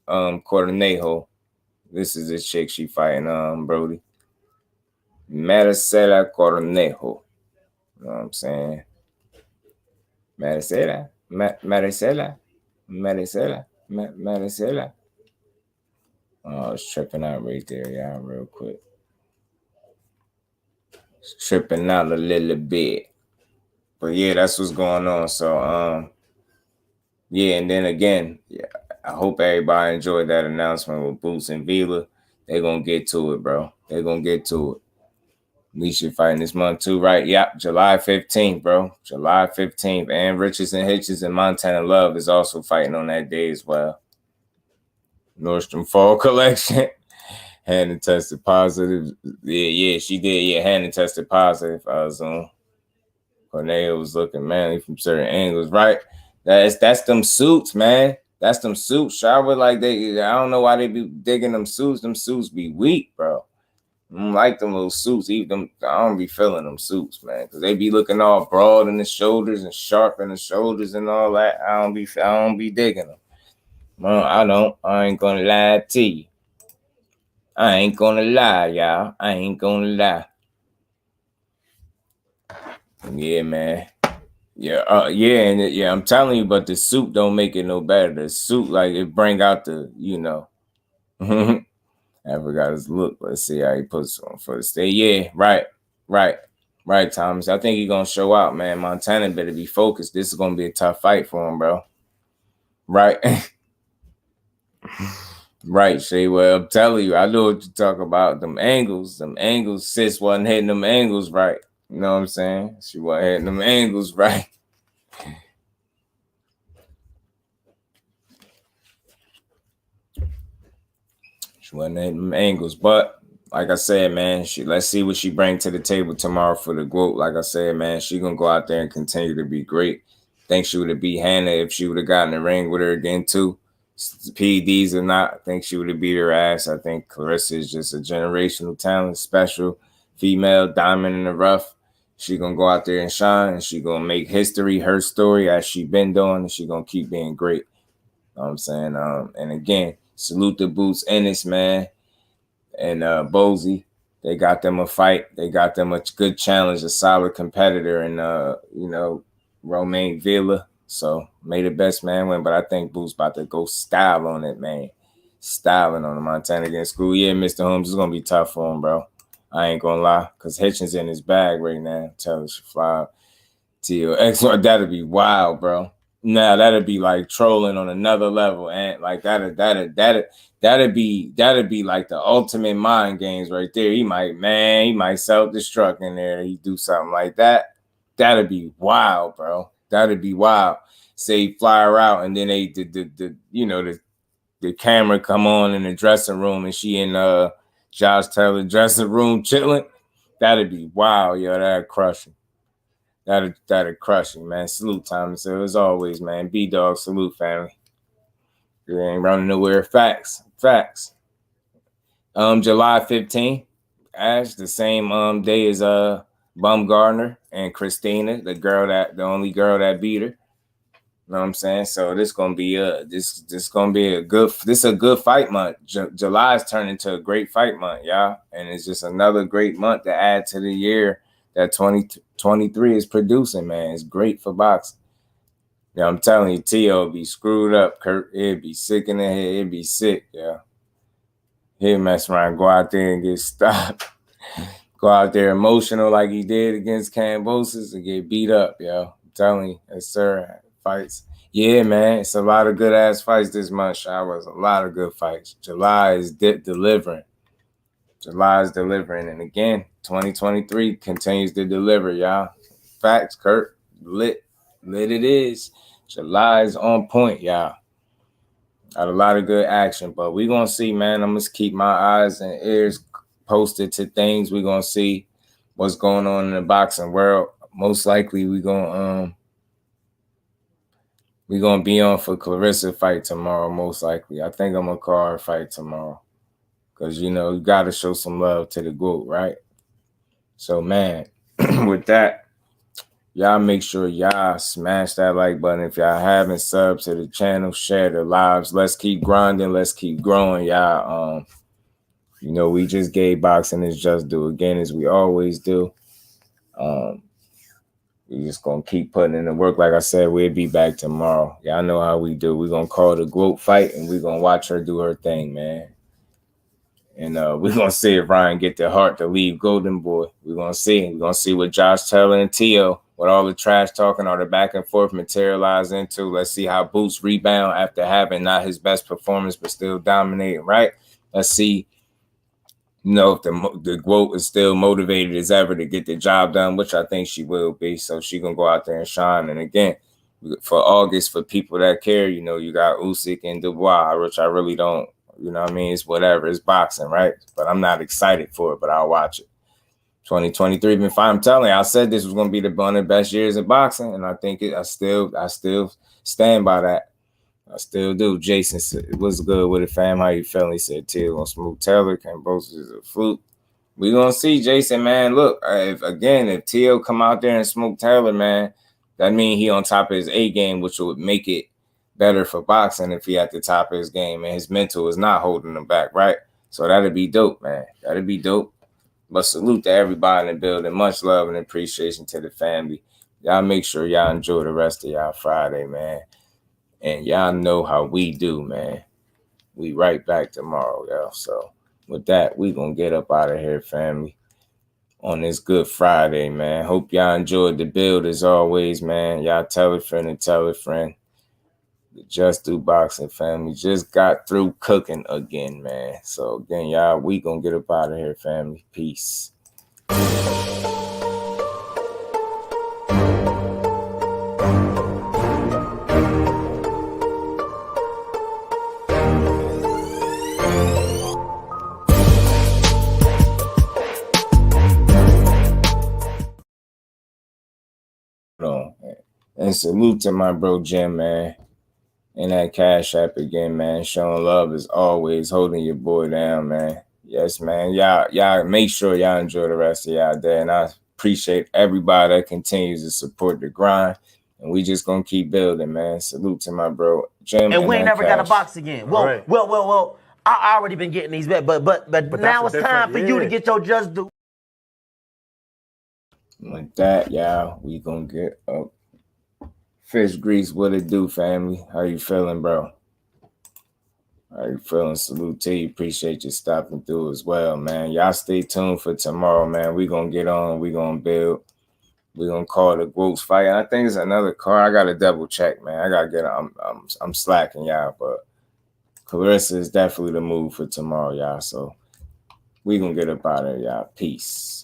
Cornejo. This is the chick she fighting, Brody. Maricela Cornejo. You know what I'm saying? Maricela. Oh, it's tripping out right there, y'all, real quick. It's tripping out a little bit. But yeah, that's what's going on. So, yeah, and then again, yeah, I hope everybody enjoyed that announcement with Boots and Vila. They're going to get to it, bro. They're going to get to it. Alicia fighting this month too, right? Yep, July 15th, bro. July 15th. And Richardson Hitchens and Montana Love is also fighting on that day as well. Nordstrom Fall Collection. Hannah tested positive. Yeah, she did. Yeah, Hannah tested positive. I was on. Cornelia was looking manly from certain angles, right? That's them suits, man. That's them suits. Shower like I don't know why they be digging them suits. Them suits be weak, bro. I don't like them little suits. Even I don't be feeling them suits, man, because they be looking all broad in the shoulders and sharp in the shoulders and all that. I don't be digging them. No, I don't. I ain't gonna lie to you. I ain't gonna lie, y'all. I ain't gonna lie. Yeah, man. Yeah, I'm telling you, but the suit don't make it no better. The suit, like, it bring out the, I forgot his look. Let's see how he puts on for the stay. Yeah, right, Thomas. I think he's gonna show out, man. Montana better be focused. This is gonna be a tough fight for him, bro. Right. Right, Shay. Well, I'm telling you, I know what you talk about. Them angles, sis wasn't hitting them angles right. You know what I'm saying? She wasn't hitting them angles right. She wasn't hitting them angles, but like I said, man, let's see what she brings to the table tomorrow for the GOAT. Like I said, man, she gonna go out there and continue to be great. Think she would have beat Hannah if she would have gotten the ring with her again too. PEDs or not, I think she would have beat her ass. I think Clarissa is just a generational talent, special female diamond in the rough. She gonna go out there and shine, and she gonna make history, her story, as she been doing, and she gonna keep being great. You know what I'm saying? And again, salute the Boots Ennis, man, and Bozy. They got them a fight. They got them a good challenge, a solid competitor, and Romain Villa. So may the best man win, but I think Boots about to go style on it, man. Styling on the Montana against School. Yeah, Mr. Holmes, it's gonna be tough for him, bro. I ain't gonna lie, because Hitchens in his bag right now. Tell us fly TOX. That'd be wild, bro. Now that'd be like trolling on another level, and like that'd be like the ultimate mind games right there. He might self-destruct in there. He do something like that. That'd be wild, bro. That'd be wild. Say fly her out, and then the the camera come on in the dressing room and she in Josh Taylor dressing room chilling, that'd be wild, yo. That'd crush him. That'd crush him, man. Salute, Thomas. So as always, man. B-Dog, salute, family. You ain't running nowhere. Facts. July 15th, Ash, the same day as Bumgarner and Christina, the only girl that beat her. You know what I'm saying? So this gonna be a good fight month. July is turning into a great fight month, y'all, and it's just another great month to add to the year that 2023 is producing. Man, it's great for boxing. Yeah, I'm telling you, Tio be screwed up. Kurt, it'd be sick in the head. It'd be sick, yeah. He'll mess around, go out there and get stopped. Go out there emotional like he did against Kambosos and get beat up, yo. I'm telling you, yes, sir. Fights. Yeah, man. It's a lot of good ass fights this month, Showers. A lot of good fights. July is delivering. And again, 2023 continues to deliver, y'all. Facts, Kurt. Lit it is. July is on point, y'all. Got a lot of good action, but we're going to see, man. I'm going to keep my eyes and ears posted to things. We're going to see what's going on in the boxing world. Most likely, we're going to be on for Clarissa fight tomorrow, most likely. I think I'm going to call her fight tomorrow because, you know, you got to show some love to the GOAT, right? So, man, with that, y'all make sure y'all smash that like button. If y'all haven't subbed to the channel, share the lives. Let's keep grinding. Let's keep growing, y'all. You know, we just gave boxing is just do again, as we always do. We just gonna keep putting in the work. Like I said, we'll be back tomorrow. Y'all know how we do. We're gonna call the GOAT fight and we're gonna watch her do her thing, man. And we're gonna see if Ryan get the heart to leave Golden Boy. We're gonna see. We're gonna see what Josh Taylor and Tio, what all the trash talking or the back and forth materialize into. Let's see how Boots rebound after having not his best performance, but still dominating, right? Let's see, you know, if the GOAT is still motivated as ever to get the job done, which I think she will be. So she gonna go out there and shine. And again, for August, for people that care, you know, you got Usyk and Dubois, which I really don't. You know what I mean? It's whatever. It's boxing, right? But I'm not excited for it, but I'll watch it. 2023 been fine. I'm telling you, I said this was going to be one of the best years of boxing, and I think I still stand by that. I still do. Jason said, what's good with it, fam? How you feeling? He said, Till on Smooth Taylor, Kambosos is a fluke. We going to see, Jason, man. Look, if Till come out there and Smooth Taylor, man, that means he on top of his A game, which would make it better for boxing if he at the top of his game and his mental is not holding him back, right? So that'd be dope, man. That'd be dope. But salute to everybody in the building. Much love and appreciation to the family. Y'all make sure y'all enjoy the rest of y'all Friday, man. And y'all know how we do, man. We right back tomorrow, y'all. So with that, we gonna get up out of here, family, on this Good Friday, man. Hope y'all enjoyed the build as always, man. Y'all tell a friend and tell a friend. The Just Do Boxing family just got through cooking again, man. So again, y'all, we gonna get up out of here, family. Peace. And salute to my bro Jim, man. And that Cash App again, man. Showing love as always, holding your boy down, man. Yes, man. Y'all make sure y'all enjoy the rest of y'all day. And I appreciate everybody that continues to support the grind. And we just gonna keep building, man. Salute to my bro Jim. And we ain't never got a box again. Well, Right. well. I already been getting these back, but now it's time for you to get your Just Do. With that, y'all, we gonna get up. Fish Grease, what it do, family? How you feeling, bro? How you feeling? Salute to you. Appreciate you stopping through as well, man. Y'all stay tuned for tomorrow, man. We gonna get on. We gonna build. We gonna call the GOAT's fight. And I think it's another car. I gotta double check, man. I gotta get. I'm slacking, y'all, but Clarissa is definitely the move for tomorrow, y'all. So we gonna get up out of here, y'all. Peace.